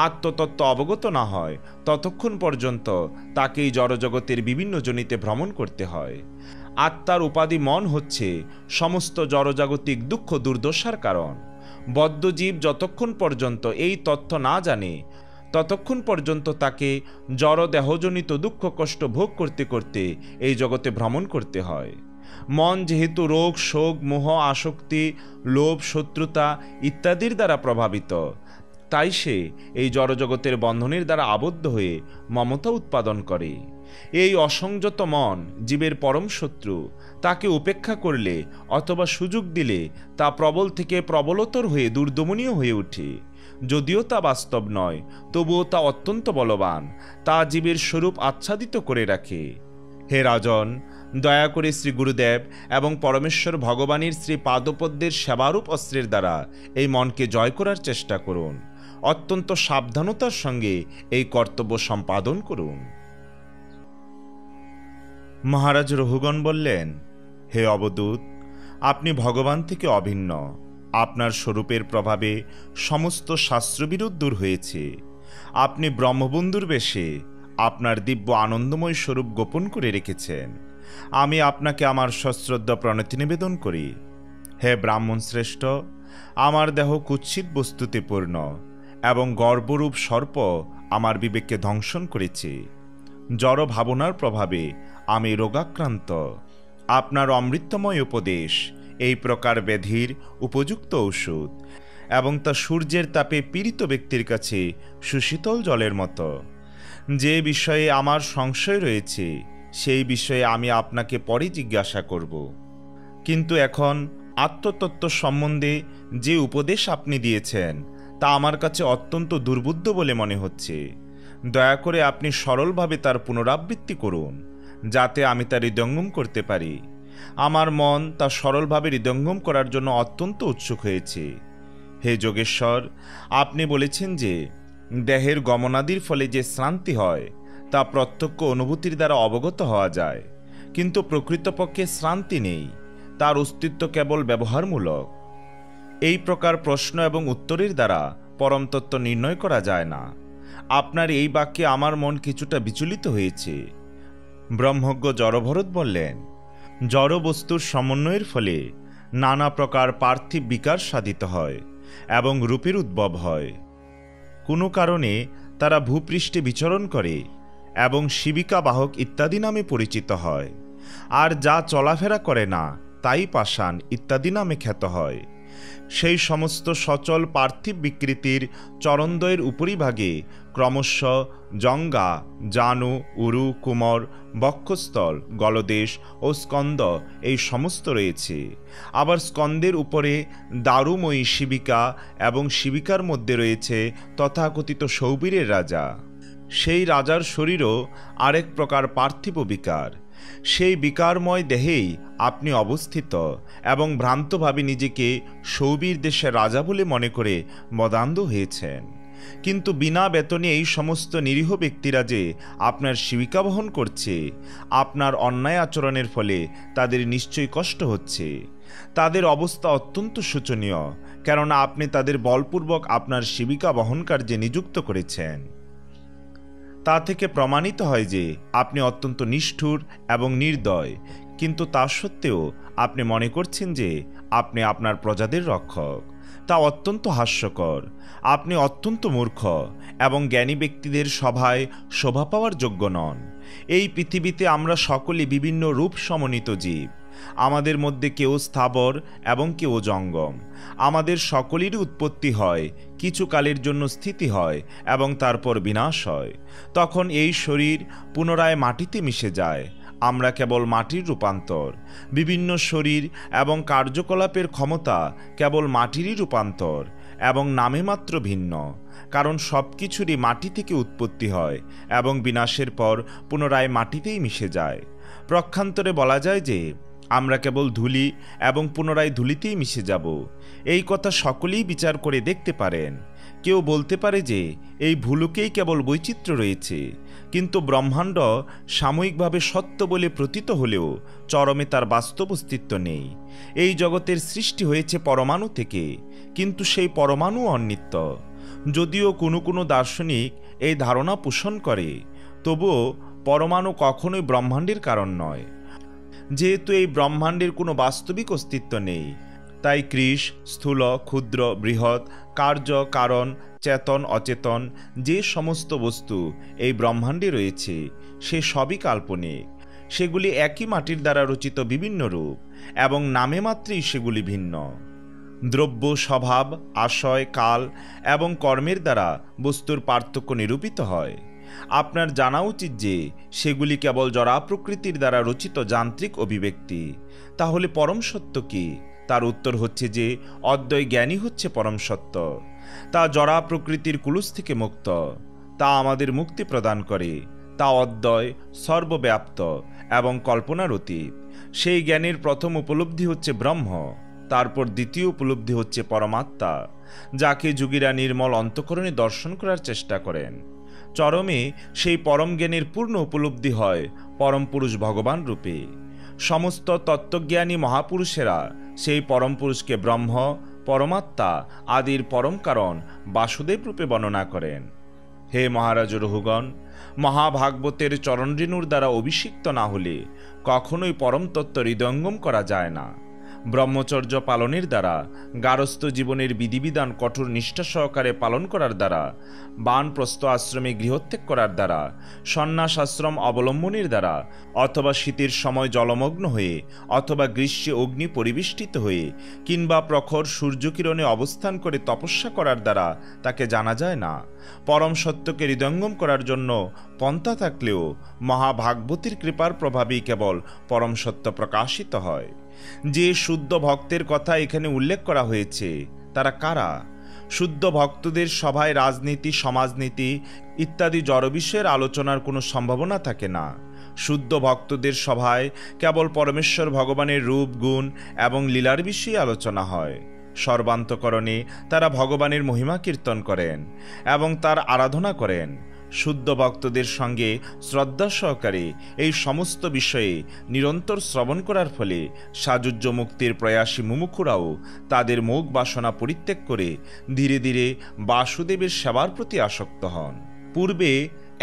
Speaker 1: আত্মতত্ত্ব অবগত না হয়, ততক্ষণ পর্যন্ত তাকেই জড়জগতের বিভিন্ন জনিতে ভ্রমণ করতে হয়। আত্মার উপাধি মন হচ্ছে সমস্ত জড়জাগতিক দুঃখ দুর্দশার কারণ। বদ্ধজীব যতক্ষণ পর্যন্ত এই তথ্য না জানে, ততক্ষণ পর্যন্ত তাকে জড় দেহজনিত দুঃখ কষ্ট ভোগ করতে করতে এই জগতে ভ্রমণ করতে হয়। মন যেহেতু রোগ শোক মোহ আসক্তি লোভ শত্রুতা ইত্যাদির দ্বারা প্রভাবিত, তাই সে এই জড়জগতের বন্ধনের দ্বারা আবদ্ধ হয়ে মমতা উৎপাদন করে। এই অসংযত মন জীবের পরম শত্রু। তাকে উপেক্ষা করলে অথবা সুযোগ দিলে তা প্রবল থেকে প্রবলতর হয়ে দুর্দমনীয় হয়ে ওঠে। যদিও তা বাস্তব নয়, তবুও তা অত্যন্ত বলবান। তা জীবের স্বরূপ আচ্ছাদিত করে রাখে। হে রাজন, দয়া করে শ্রী গুরুদেব এবং পরমেশ্বর ভগবানের শ্রী পাদপদ্মের সেবারূপ অস্ত্রের দ্বারা এই মনকে জয় করার চেষ্টা করুন। অত্যন্ত সাবধানতার সঙ্গে এই কর্তব্য সম্পাদন করুন। মহারাজ রহুগণ বললেন, হে অবধূত, আপনি ভগবান থেকে অভিন্ন। আপনার স্বরূপের প্রভাবে সমস্ত শাস্ত্রবিরোধ দূর হয়েছে। আপনি ব্রহ্মবন্ধুর বেশে আপনার দিব্য আনন্দময় স্বরূপ গোপন করে রেখেছেন। আমি আপনাকে আমার সশ্রদ্ধ প্রণতি নিবেদন করি। হে ব্রাহ্মণ শ্রেষ্ঠ, আমার দেহ কুৎসিত বস্তুতে পূর্ণ এবং গর্বরূপ সর্প আমার বিবেককে ধ্বংসন করেছে। জড় ভাবনার প্রভাবে আমি রোগাক্রান্ত। আপনার অমৃতময় উপদেশ এই প্রকার ব্যাধির উপযুক্ত ঔষধ এবং তা সূর্যের তাপে পীড়িত ব্যক্তির কাছে সুশীতল জলের মতো। যে বিষয়ে আমার সংশয় রয়েছে সেই বিষয়ে আমি আপনাকে পরে জিজ্ঞাসা করব, কিন্তু এখন আত্মতত্ত্ব সম্বন্ধে যে উপদেশ আপনি দিয়েছেন তা আমার কাছে অত্যন্ত দুর্বোধ্য বলে মনে হচ্ছে। দয়া করে আপনি সরলভাবে তার পুনরাবৃত্তি করুন, যাতে আমি তা হৃদয়ঙ্গম করতে পারি। আমার মন তা সরলভাবে হৃদয়ঙ্গম করার জন্য অত্যন্ত উৎসুক হয়েছে। হে যোগেশ্বর, আপনি বলেছেন যে দেহের গমনাদির ফলে যে শ্রান্তি হয় তা প্রত্যক্ষ অনুভূতির দ্বারা অবগত হওয়া যায়, কিন্তু প্রকৃতপক্ষে শ্রান্তি নেই, তার অস্তিত্ব কেবল ব্যবহারমূলক। এই প্রকার প্রশ্ন এবং উত্তরের দ্বারা পরম তত্ত্ব নির্ণয় করা যায় না। আপনার এই বাক্যে আমার মন কিছুটা বিচলিত হয়েছে। ব্রহ্মজ্ঞ জড়ভরত বললেন, জড় বস্তুর সমন্বয়ের ফলে নানা প্রকার পার্থিব বিকার সাধিত হয় এবং রূপের উদ্ভব হয়। কোনো কারণে তারা ভূপৃষ্ঠে বিচরণ করে এবং শিবিকা বাহক ইত্যাদি নামে পরিচিত হয়, আর যা চলাফেরা করে না তাই পাষাণ ইত্যাদি নামে খ্যাত হয়। সেই সমস্ত সচল পার্থিব বিকৃতির চরণদ্বয়ের উপরিভাগে ক্রমশ জঙ্গা জানু উরু কুমর বক্ষস্থল গলদেশ ও স্কন্দ এই সমস্ত রয়েছে। আবার স্কন্দের উপরে দারুময়ী শিবিকা এবং শিবিকার মধ্যে রয়েছে তথাকথিত সৌবীরের রাজা। সেই রাজার শরীরও আরেক প্রকার পার্থিব বিকার। সেই বিকারময় দেহেই আপনি অবস্থিত এবং ভ্রান্তভাবে নিজেকে সৌবীর দেশের রাজা বলে মনে করে মদান্ধ হয়েছেন। কিন্তু বিনা বেতনে এই সমস্ত নিরীহ ব্যক্তিরা যে আপনার শিবিকা বহন করছে, আপনার অন্যায় আচরণের ফলে তাদের নিশ্চয়ই কষ্ট হচ্ছে। তাদের অবস্থা অত্যন্ত শোচনীয়, কেননা আপনি তাদের বলপূর্বক আপনার শিবিকা বহন কার্যে নিযুক্ত করেছেন। তা থেকে প্রমাণিত হয় যে আপনি অত্যন্ত নিষ্ঠুর এবং নির্দয়, কিন্তু তা সত্ত্বেও আপনি মনে করছেন যে আপনি আপনার প্রজাদের রক্ষক। তা অত্যন্ত হাস্যকর। আপনি অত্যন্ত মূর্খ এবং জ্ঞানী ব্যক্তিদের সভায় শোভা পাওয়ার যোগ্য নন। এই পৃথিবীতে আমরা সকলে বিভিন্ন রূপ সমন্বিত জীব। আমাদের মধ্যে কেউ স্থাবর এবং কেউ জঙ্গম। আমাদের সকলেরই উৎপত্তি হয়, কিছু কালের জন্য স্থিতি হয় এবং তারপর বিনাশ হয়। তখন এই শরীর পুনরায় মাটিতে মিশে যায়, আমরা কেবল মাটির রূপান্তর, বিভিন্ন শরীর এবং কার্যকলাপের ক্ষমতা কেবল মাটিরই রূপান্তর এবং নামে মাত্র ভিন্ন, কারণ সব কিছুরই মাটি থেকে উৎপত্তি হয় এবং বিনাশের পর পুনরায় মাটিতেই মিশে যায়। প্রক্ষান্তরে বলা যায় যে আমরা কেবল ধূলি এবং পুনরায় ধূলিতেই মিশে যাব। এই কথা সকলেই বিচার করে দেখতে পারেন। কেউ বলতে পারে যে এই ভুলুকেই কেবল বৈচিত্র্য রয়েছে, কিন্তু ব্রহ্মাণ্ড সাময়িকভাবে সত্য বলে প্রতীত হলেও চরমে তার বাস্তব অস্তিত্ব নেই। এই জগতের সৃষ্টি হয়েছে পরমাণু থেকে, কিন্তু সেই পরমাণু অনিত্য। যদিও কোনো কোনো দার্শনিক এই ধারণা পোষণ করে, তবুও পরমাণু কখনোই ব্রহ্মাণ্ডের কারণ নয়। যেহেতু এই ব্রহ্মাণ্ডের কোনো বাস্তবিক অস্তিত্ব নেই, তাই কৃষ, স্থূল, ক্ষুদ্র, বৃহৎ, কার্য, কারণ, চেতন, অচেতন যে সমস্ত বস্তু এই ব্রহ্মাণ্ডে রয়েছে সে সবই কাল্পনিক। সেগুলি একই মাটির দ্বারা রচিত বিভিন্ন রূপ এবং নামে মাত্রেই সেগুলি ভিন্ন। দ্রব্য, স্বভাব, আশয়, কাল এবং কর্মের দ্বারা বস্তুর পার্থক্য নিরূপিত হয়। আপনার জানা উচিত যে সেগুলি কেবল জড়া প্রকৃতির দ্বারা রচিত যান্ত্রিক অভিব্যক্তি। তাহলে পরম সত্য কি? তার উত্তর হচ্ছে যে অদ্বয় জ্ঞানই হচ্ছে পরম সত্য। তা জড়া প্রকৃতির কুলুস থেকে মুক্ত, তা আমাদের মুক্তি প্রদান করে, তা অদ্বয়, সর্বব্যাপ্ত এবং কল্পনার অতীত। সেই জ্ঞানের প্রথম উপলব্ধি হচ্ছে ব্রহ্ম, তারপর দ্বিতীয় উপলব্ধি হচ্ছে পরমাত্মা, যাকে যোগীরা নির্মল অন্তঃকরণে দর্শন করার চেষ্টা করেন। চরমে সেই পরম জ্ঞানের পূর্ণ উপলব্ধি হয় পরম পুরুষ ভগবান রূপে। সমস্ত তত্ত্বজ্ঞানী মহাপুরুষেরা সেই পরম পুরুষকে ব্রহ্ম, পরমাত্মা আদির পরম কারণ বাসুদেব রূপে বর্ণনা করেন। হে মহারাজ রহুগণ, মহাভাগবতের চরণরেণুর দ্বারা অভিষিক্ত না হলে কখনোই পরম তত্ত্ব হৃদয়ঙ্গম করা যায় না। ব্রহ্মচর্য পালনের দ্বারা, গারস্থ জীবনের বিধিবিধান কঠোর নিষ্ঠা সহকারে পালন করার দ্বারা, বানপ্রস্থ আশ্রমে গৃহত্যাগ করার দ্বারা, সন্ন্যাস আশ্রম অবলম্বনের দ্বারা, অথবা শীতের সময় জলমগ্ন হয়ে, অথবা গ্রীষ্মে অগ্নি পরিবেষ্টিত হয়ে, কিংবা প্রখর সূর্যকিরণে অবস্থান করে তপস্যা করার দ্বারা তাকে জানা যায় না। পরম সত্যকে হৃদয়ঙ্গম করার জন্য পন্থা থাকলেও মহাভাগবতীর কৃপার প্রভাবেই কেবল পরম সত্য প্রকাশিত হয়। যে শুদ্ধ ভক্তের কথা এখানে উল্লেখ করা হয়েছে তারা কারা? শুদ্ধ ভক্তদের সভায় রাজনীতি, সমাজনীতি ইত্যাদি জড় বিষয়ের আলোচনার কোনো সম্ভাবনা থাকে না। শুদ্ধ ভক্তদের সভায় কেবল পরমেশ্বর ভগবানের রূপ, গুণ এবং লীলার বিষয়ে আলোচনা হয়। সর্বান্তকরণে তারা ভগবানের মহিমা কীর্তন করেন এবং তার আরাধনা করেন। শুদ্ধ ভক্তদের সঙ্গে শ্রদ্ধা সহকারে এই সমস্ত বিষয়ে নিরন্তর শ্রবণ করার ফলে সাযুজ্য মুক্তির প্রয়াসী মুমুক্ষুরাও তাদের মোগ বাসনা পরিত্যাগ করে ধীরে ধীরে বাসুদেবের সেবার প্রতি আসক্ত হন। পূর্বে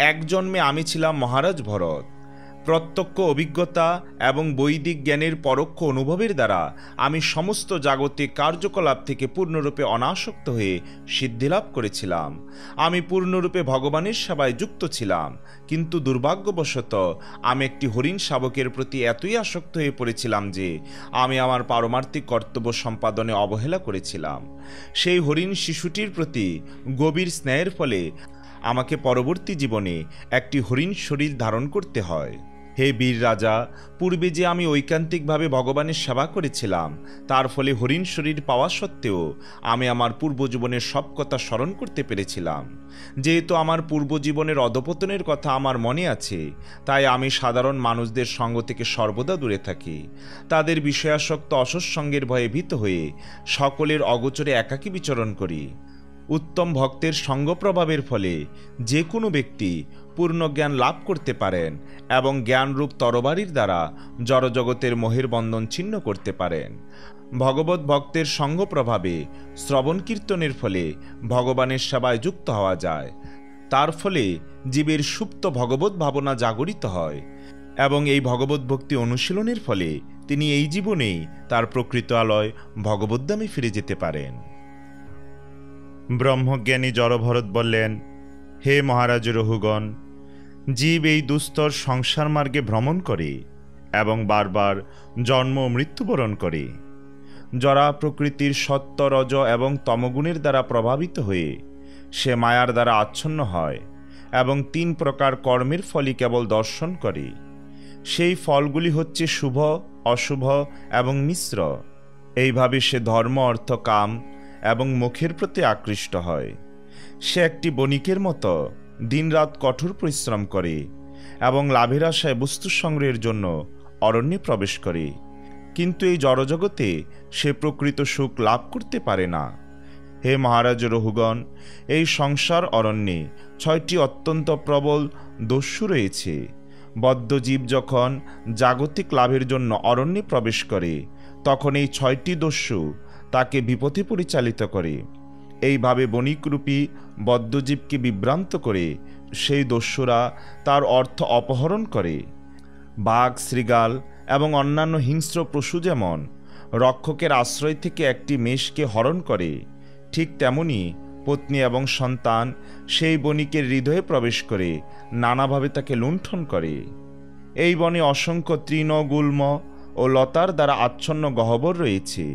Speaker 1: এক জন্মে আমি ছিলাম মহারাজ ভরত। প্রত্যক্ষ অভিজ্ঞতা এবং বৈদিক জ্ঞানের পরোক্ষ অনুভবের দ্বারা আমি সমস্ত জাগতিক কার্যকলাপ থেকে পূর্ণরূপে অনাসক্ত হয়ে সিদ্ধিলাভ করেছিলাম। আমি পূর্ণরূপে ভগবানের সেবায় যুক্ত ছিলাম, কিন্তু দুর্ভাগ্যবশত আমি একটি হরিণ শাবকের প্রতি এতই আসক্ত হয়ে পড়েছিলাম যে আমি আমার পারমার্থিক কর্তব্য সম্পাদনে অবহেলা করেছিলাম। সেই হরিণ শিশুটির প্রতি গভীর স্নেহের ফলে আমাকে পরবর্তী জীবনে একটি হরিণ শরীর ধারণ করতে হয়। হে বীর রাজা, পূর্বে যে আমি ঐকান্তিকভাবে ভগবানের সেবা করেছিলাম তার ফলে হরিণ শরীর পাওয়া সত্ত্বেও আমি আমার পূর্বজীবনের সব কথা স্মরণ করতে পেরেছিলাম। যেহেতু আমার পূর্বজীবনের অধপতনের কথা আমার মনে আছে, তাই আমি সাধারণ মানুষদের সঙ্গ থেকে সর্বদা দূরে থাকি। তাদের বিষয়াসক্ত অসৎসঙ্গের ভয়ে ভীত হয়ে সকলের অগোচরে একাকী বিচরণ করি। উত্তম ভক্তের সঙ্গপ্রভাবের ফলে যে কোনো ব্যক্তি পূর্ণ জ্ঞান লাভ করতে পারেন এবং জ্ঞানরূপ তরবারির দ্বারা জড়জগতের মোহের বন্ধন ছিন্ন করতে পারেন। ভগবত ভক্তের সঙ্গপ্রভাবে শ্রবণ কীর্তনের ফলে ভগবানের সেবায় যুক্ত হওয়া যায়। তার ফলে জীবের সুপ্ত ভগবত ভাবনা জাগরিত হয় এবং এই ভগবত ভক্তি অনুশীলনের ফলে তিনি এই জীবনেই তার প্রকৃত আলয় ভগবদ্ধামে ফিরে যেতে পারেন। ব্রহ্মজ্ঞানী জড়ভরত বললেন, হে মহারাজ রহুগণ, জীব এই দুস্তর সংসার মার্গে ভ্রমণ করে এবং বারবার জন্ম মৃত্যুবরণ করে। জরা প্রকৃতির সত্য, রজ এবং তমগুণের দ্বারা প্রভাবিত হয়ে সে মায়ার দ্বারা আচ্ছন্ন হয় এবং 3 প্রকার কর্মের ফলই কেবল দর্শন করে। সেই ফলগুলি হচ্ছে শুভ, অশুভ এবং মিশ্র। এইভাবে সে ধর্ম, অর্থ, কাম এবং মোক্ষের প্রতি আকৃষ্ট হয়। সে একটি বণিকের মতো দিনরাত কঠোর পরিশ্রম করে এবং লাভের আশায় বস্তু সংগ্রহের জন্য অরণ্যে প্রবেশ করে, কিন্তু এই জড়জগতে সে প্রকৃত সুখ লাভ করতে পারে না। হে মহারাজ রহুগণ, এই সংসার অরণ্যে 6টি অত্যন্ত প্রবল দস্যু রয়েছে। বদ্ধজীব যখন জাগতিক লাভের জন্য অরণ্যে প্রবেশ করে, তখন এই 6টি দস্যু তাকে বিপথে পরিচালিত করে। এইভাবে বণিকরূপী বদ্ধজীবকে বিভ্রান্ত করে সেই দস্যুরা তার অর্থ অপহরণ করে। বাঘ, শৃগাল এবং অন্যান্য হিংস্র পশু যেমন রক্ষকের আশ্রয় থেকে একটি মেষকে হরণ করে, ঠিক তেমনি পত্নী এবং সন্তান সেই বণিকের হৃদয়ে প্রবেশ করে নানাভাবে তাকে লুণ্ঠন করে। এই বনে অসংখ্য তৃণ, গুল্ম ও লতার দ্বারা আচ্ছন্ন গহ্বর রয়েছে।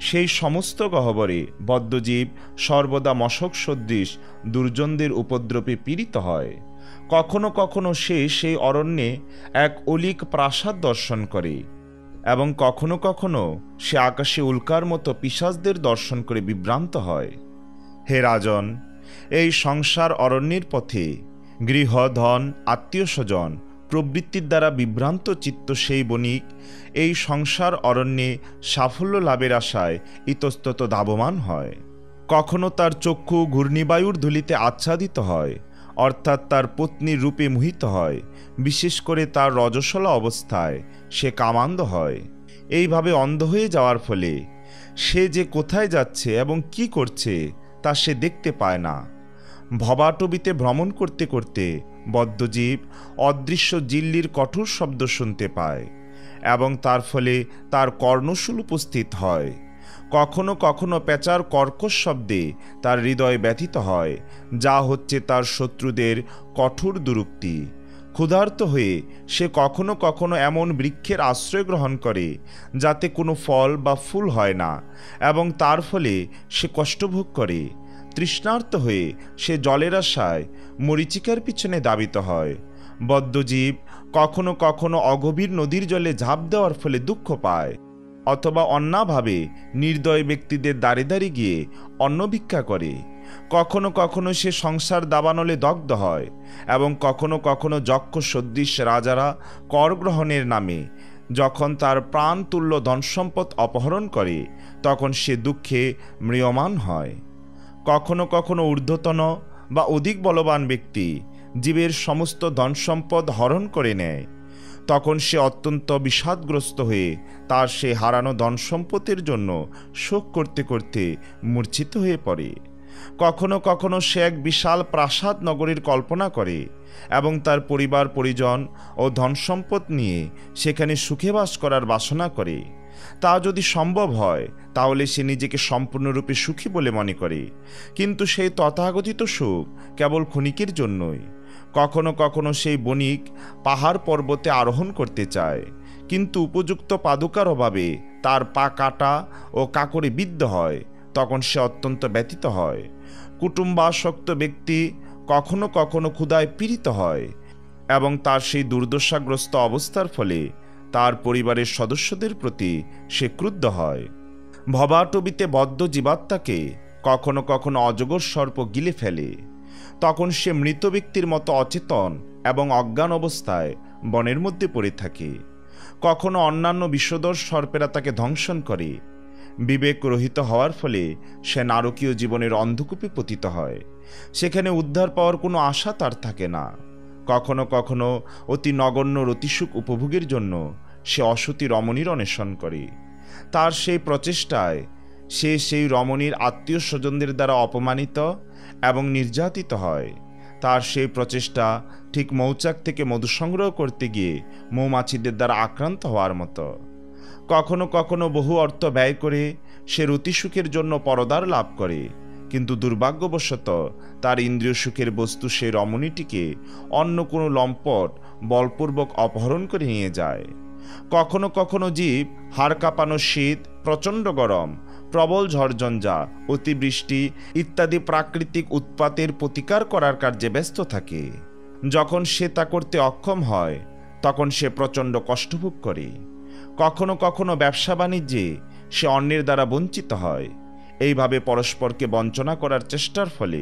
Speaker 1: সেই সমস্ত গহ্বরে বদ্ধজীব সর্বদা মশক সদৃশ দুর্জনদের উপদ্রবে পীড়িত হয়। কখনো কখনো সে সেই অরণ্যে এক অলিক প্রাসাদ দর্শন করে এবং কখনো কখনো সে আকাশে উল্কার মতো পিশাচদের দর্শন করে বিভ্রান্ত হয়। হে রাজন, এই সংসার অরণ্যের পথে গৃহ, ধন, আত্মীয় স্বজন প্রবৃত্তির দ্বারা বিভ্রান্ত চিত্ত সেই বণিক এই সংসার অরণ্যে সাফল্য লাভের আশায় ইতস্তত ধাবমান হয়। কখনো তার চক্ষু ঘূর্ণিবায়ুর ধূলিতে আচ্ছাদিত হয়, অর্থাৎ তার পত্নীর রূপে মোহিত হয়। বিশেষ করে তার রজস্বলা অবস্থায় সে কামান্ধ হয়। এইভাবে অন্ধ হয়ে যাওয়ার ফলে সে যে কোথায় যাচ্ছে এবং কি করছে তা সে দেখতে পায় না। ভবাটবিতে ভ্রমণ করতে করতে বদ্ধজীব অদৃশ্য জিল্লির কঠোর শব্দ শুনতে পায় এবং তার ফলে তার কর্ণশূল উপস্থিত হয়। কখনো কখনো পেঁচার কর্কশ শব্দে তার হৃদয় ব্যথিত হয়, যা হচ্ছে তার শত্রুদের কঠোর দুরুক্তি। ক্ষুধার্ত হয়ে সে কখনো কখনো এমন বৃক্ষের আশ্রয় গ্রহণ করে যাতে কোনো ফল বা ফুল হয় না এবং তার ফলে সে কষ্টভোগ করে। তৃষ্ণার্ত হয়ে সে জলের আশায় মরীচিকার পিছনে ধাবিত হয়। বদ্ধজীব কখনো কখনো অগভীর নদীর জলে ঝাঁপ দেওয়ার ফলে দুঃখ পায়, অথবা অন্যভাবে নির্দয় ব্যক্তিদের দ্বারে দ্বারে গিয়ে অন্ন ভিক্ষা করে। কখনো কখনো সে সংসার দাবানলে দগ্ধ হয় এবং কখনো কখনো যক্ষ সদৃশ রাজারা কর গ্রহণের নামে যখন তার প্রাণ তুল্য ধনসম্পদ অপহরণ করে, তখন সে দুঃখে ম্রিয়মাণ হয়। কখনো কখনো ঊর্ধ্বতন বা অধিক বলবান ব্যক্তি জীবের সমস্ত ধনসম্পদ হরণ করে নেয়, তখন সে অত্যন্ত বিষাদগ্রস্ত হয়ে তার সে হারানো ধনসম্পদের জন্য শোক করতে করতে মূর্ছিত হয়ে পড়ে। কখনো কখনো সে এক বিশাল প্রাসাদ নগরীর কল্পনা করে এবং তার পরিবার পরিজন ও ধনসম্পদ নিয়ে সেখানে সুখে বাস করার বাসনা করে। তা যদি সম্ভব হয় তাহলে সে নিজেকে সম্পূর্ণরূপে সুখী বলে মনে করে, কিন্তু সেই তথাকথিত সুখ কেবল ক্ষণিকের জন্যই। কখনো কখনো সেই বণিক পাহাড় পর্বতে আরোহণ করতে চায়, কিন্তু উপযুক্ত পাদুকার অভাবে তার পা কাটা ও কাকরে বিদ্ধ হয়, তখন সে অত্যন্ত ব্যথিত হয়। কুটুম্বাসক্ত ব্যক্তি কখনো কখনো ক্ষুধায় পীড়িত হয় এবং তার সেই দুর্দশাগ্রস্ত অবস্থার ফলে তার পরিবারের সদস্যদের প্রতি সে ক্রুদ্ধ হয়। ভবাটবিতে বদ্ধ জীবাত্মাকে কখনো কখনো অজগর সর্প গিলে ফেলে, তখন সে মৃত ব্যক্তির মতো অচেতন এবং অজ্ঞান অবস্থায় বনের মধ্যে পড়ে থাকে। কখনো অন্যান্য বিষধর সর্পেরা তাকে ধ্বংসন করে। বিবেক রহিত হওয়ার ফলে সে নারকীয় জীবনের অন্ধকূপে পতিত হয়। সেখানে উদ্ধার পাওয়ার কোনো আশা তার থাকে না। কখনো কখনো অতি নগণ্য রতিসুখ উপভোগের জন্য সে অসতী রমণীর অন্বেষণ করে। তার সেই প্রচেষ্টায় সে সেই রমণীর আত্মীয় স্বজনদের দ্বারা অপমানিত এবং নির্যাতিত হয়। তার সেই প্রচেষ্টা ঠিক মৌচাক থেকে মধু সংগ্রহ করতে গিয়ে মৌমাছিদের দ্বারা আক্রান্ত হওয়ার মতো। কখনো কখনো বহু অর্থ ব্যয় করে সে রতিসুখের জন্য পরদার লাভ করে, কিন্তু দুর্ভাগ্যবশত তার ইন্দ্রিয় সুখের বস্তু সেই রমণীটিকে অন্য কোনো লম্পট বলপূর্বক অপহরণ করে নিয়ে যায়। কখনো কখনো জীব হাড় কাঁপানো শীত, প্রচণ্ড গরম, প্রবল ঝড়ঝঞ্ঝা, অতিবৃষ্টি ইত্যাদি প্রাকৃতিক উৎপাতের প্রতিকার করার কার্যে ব্যস্ত থাকে। যখন সে তা করতে অক্ষম হয়, তখন সে প্রচণ্ড কষ্টভোগ করে। কখনো কখনো ব্যবসা বাণিজ্যে সে অন্যের দ্বারা বঞ্চিত হয়। এইভাবে পরস্পরকে বঞ্চনা করার চেষ্টার ফলে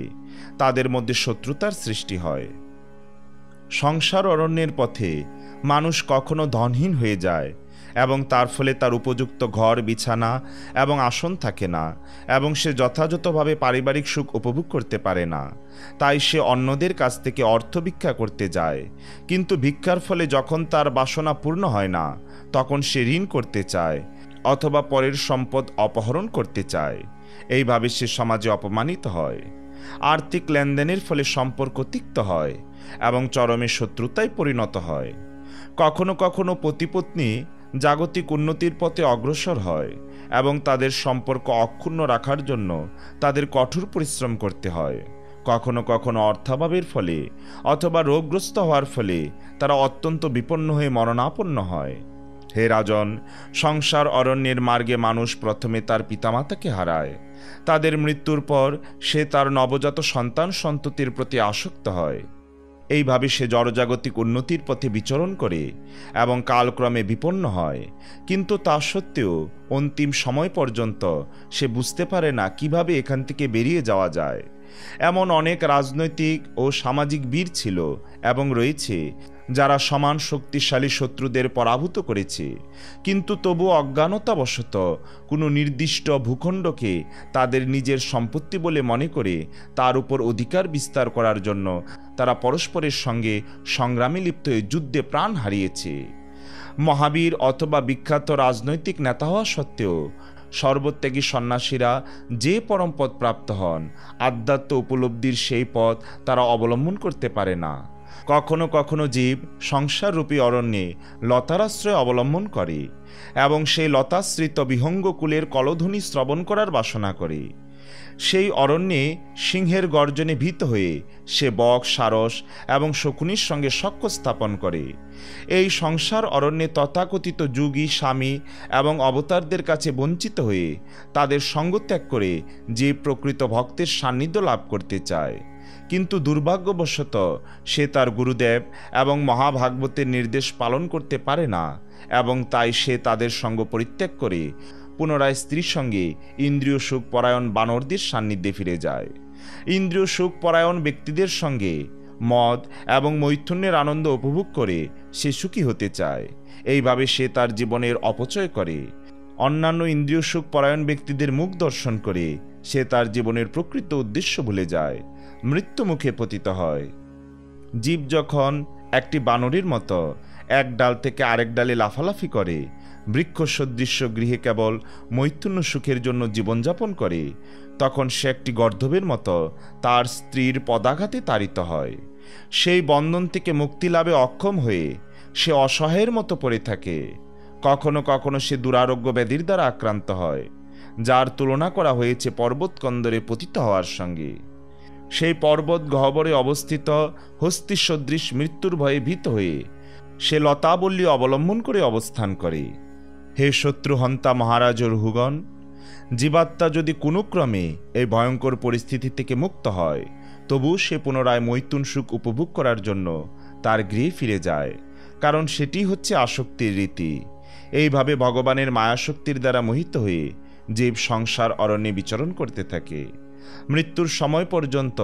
Speaker 1: তাদের মধ্যে শত্রুতার সৃষ্টি হয়। সংসার অরণ্যের পথে মানুষ কখনো ধনহীন হয়ে যায় এবং তার ফলে তার উপযুক্ত ঘর, বিছানা এবং আসন থাকে না, এবং সে যথাযথভাবে পারিবারিক সুখ উপভোগ করতে পারে না। তাই সে অন্যদের কাছ থেকে অর্থ ভিক্ষা করতে যায়, কিন্তু ভিক্ষার ফলে যখন তার বাসনা পূর্ণ হয় না, তখন সে ঋণ করতে চায় অথবা পরের সম্পদ অপহরণ করতে চায়। এইভাবে সে সমাজে অপমানিত হয়। আর্থিক লেনদেনের ফলে সম্পর্ক তিক্ত হয় এবং চরমে শত্রুতায় পরিণত হয়। কখনো কখনো পতিপত্নী জাগতিক উন্নতির পথে অগ্রসর হয় এবং তাদের সম্পর্ক অক্ষুণ্ণ রাখার জন্য তাদের কঠোর পরিশ্রম করতে হয়। কখনো কখনো অর্থাভাবের ফলে অথবা রোগগ্রস্ত হওয়ার ফলে তারা অত্যন্ত বিপন্ন হয়ে মরণাপন্ন হয়। হে রাজন, সংসার অরণ্যের মার্গে মানুষ প্রথমে তার পিতামাতাকে হারায়। তাদের মৃত্যুর পর সে তার নবজাত সন্তান সন্ততির প্রতি আসক্ত হয়। এইভাবে সে জড়জাগতিক উন্নতির পথে বিচরণ করে এবং কালক্রমে বিপন্ন হয়, কিন্তু তা সত্ত্বেও অন্তিম সময় পর্যন্ত সে বুঝতে পারে না কিভাবে এখান থেকে বেরিয়ে যাওয়া যায়। এমন অনেক রাজনৈতিক ও সামাজিক বীর ছিল এবং রয়েছে যারা সমান শক্তিশালী শত্রুদের পরাভূত করেছে, কিন্তু তবু অজ্ঞানতাবশত কোনো নির্দিষ্ট ভূখণ্ডকে তাদের নিজের সম্পত্তি বলে মনে করে তার উপর অধিকার বিস্তার করার জন্য তারা পরস্পরের সঙ্গে সংগ্রামে লিপ্ত হয়ে যুদ্ধে প্রাণ হারিয়েছে। মহাবীর অথবা বিখ্যাত রাজনৈতিক নেতা হওয়া সত্ত্বেও সর্বত্যাগী সন্ন্যাসীরা যে পরম পদ প্রাপ্ত হন, আধ্যাত্ম উপলব্ধির সেই পথ তারা অবলম্বন করতে পারে না। কখনো কখনো জীব সংসাররূপী অরণ্যে লতারাশ্রয় অবলম্বন করে এবং সেই লতাশ্রিত বিহঙ্গকুলের কলধ্বনি শ্রবণ করার বাসনা করে। সেই অরণ্যে সিংহের গর্জনে ভীত হয়ে সে বক, সারস এবং শকুনির সঙ্গে সখ্য স্থাপন করে। এই সংসার অরণ্যে তথাকথিত যোগী, স্বামী এবং অবতারদের কাছে বঞ্চিত হয়ে তাদের সঙ্গ ত্যাগ করে যে প্রকৃত ভক্তের সান্নিধ্য লাভ করতে চায়, কিন্তু দুর্ভাগ্যবশত সে তার গুরুদেব এবং মহাভাগবতের নির্দেশ পালন করতে পারে না, এবং তাই সে তাদের সঙ্গ পরিত্যাগ করে পুনরায় স্ত্রীর সঙ্গে ইন্দ্রিয় সুখ পরায়ণ বানরদের সান্নিধ্যে ফিরে যায়। ইন্দ্রিয় সুখ পরায়ণ ব্যক্তিদের সঙ্গে মদ এবং মৈথুন্যের আনন্দ উপভোগ করে সে সুখী হতে চায়। এইভাবে সে তার জীবনের অপচয় করে। অন্যান্য ইন্দ্রিয় সুখ পরায়ণ ব্যক্তিদের মুখ দর্শন করে সে তার জীবনের প্রকৃত উদ্দেশ্য ভুলে যায়, মৃত্যুমুখে পতিত হয়। জীব যখন একটি বানরের মতো এক ডাল থেকে আরেক ডালে লাফালাফি করে, বৃক্ষ সদৃশ্য গৃহে কেবল মৈথুন্য সুখের জন্য জীবনযাপন করে, তখন সে একটি গর্দভের মতো তার স্ত্রীর পদাঘাতে তাড়িত হয়। সেই বন্ধন থেকে মুক্তি লাভে অক্ষম হয়ে সে অসহায়ের মতো পড়ে থাকে। কখনো কখনো সে দুরারোগ্য ব্যাধির দ্বারা আক্রান্ত হয়, যার তুলনা করা হয়েছে পর্বতকন্দরে পতিত হওয়ার সঙ্গে। সেই পর্বত গহ্বরে অবস্থিত হস্তি সদৃশ মৃত্যুর ভয়ে ভীত হয়ে সে লতাবল্লী অবলম্বন করে অবস্থান করে। হে শত্রুহন্তা মহারাজ রঘুগণ, জীবাত্মা যদি কোনো ক্রমে এই ভয়ঙ্কর পরিস্থিতি থেকে মুক্ত হয়, তবু সে পুনরায় মৈথুন সুখ উপভোগ করার জন্য তার গৃহে ফিরে যায়, কারণ সেটি হচ্ছে আসক্তির রীতি। এইভাবে ভগবানের মায়াশক্তির দ্বারা মোহিত হয়ে জীব সংসার অরণ্যে বিচরণ করতে থাকে। মৃত্যুর সময় পর্যন্ত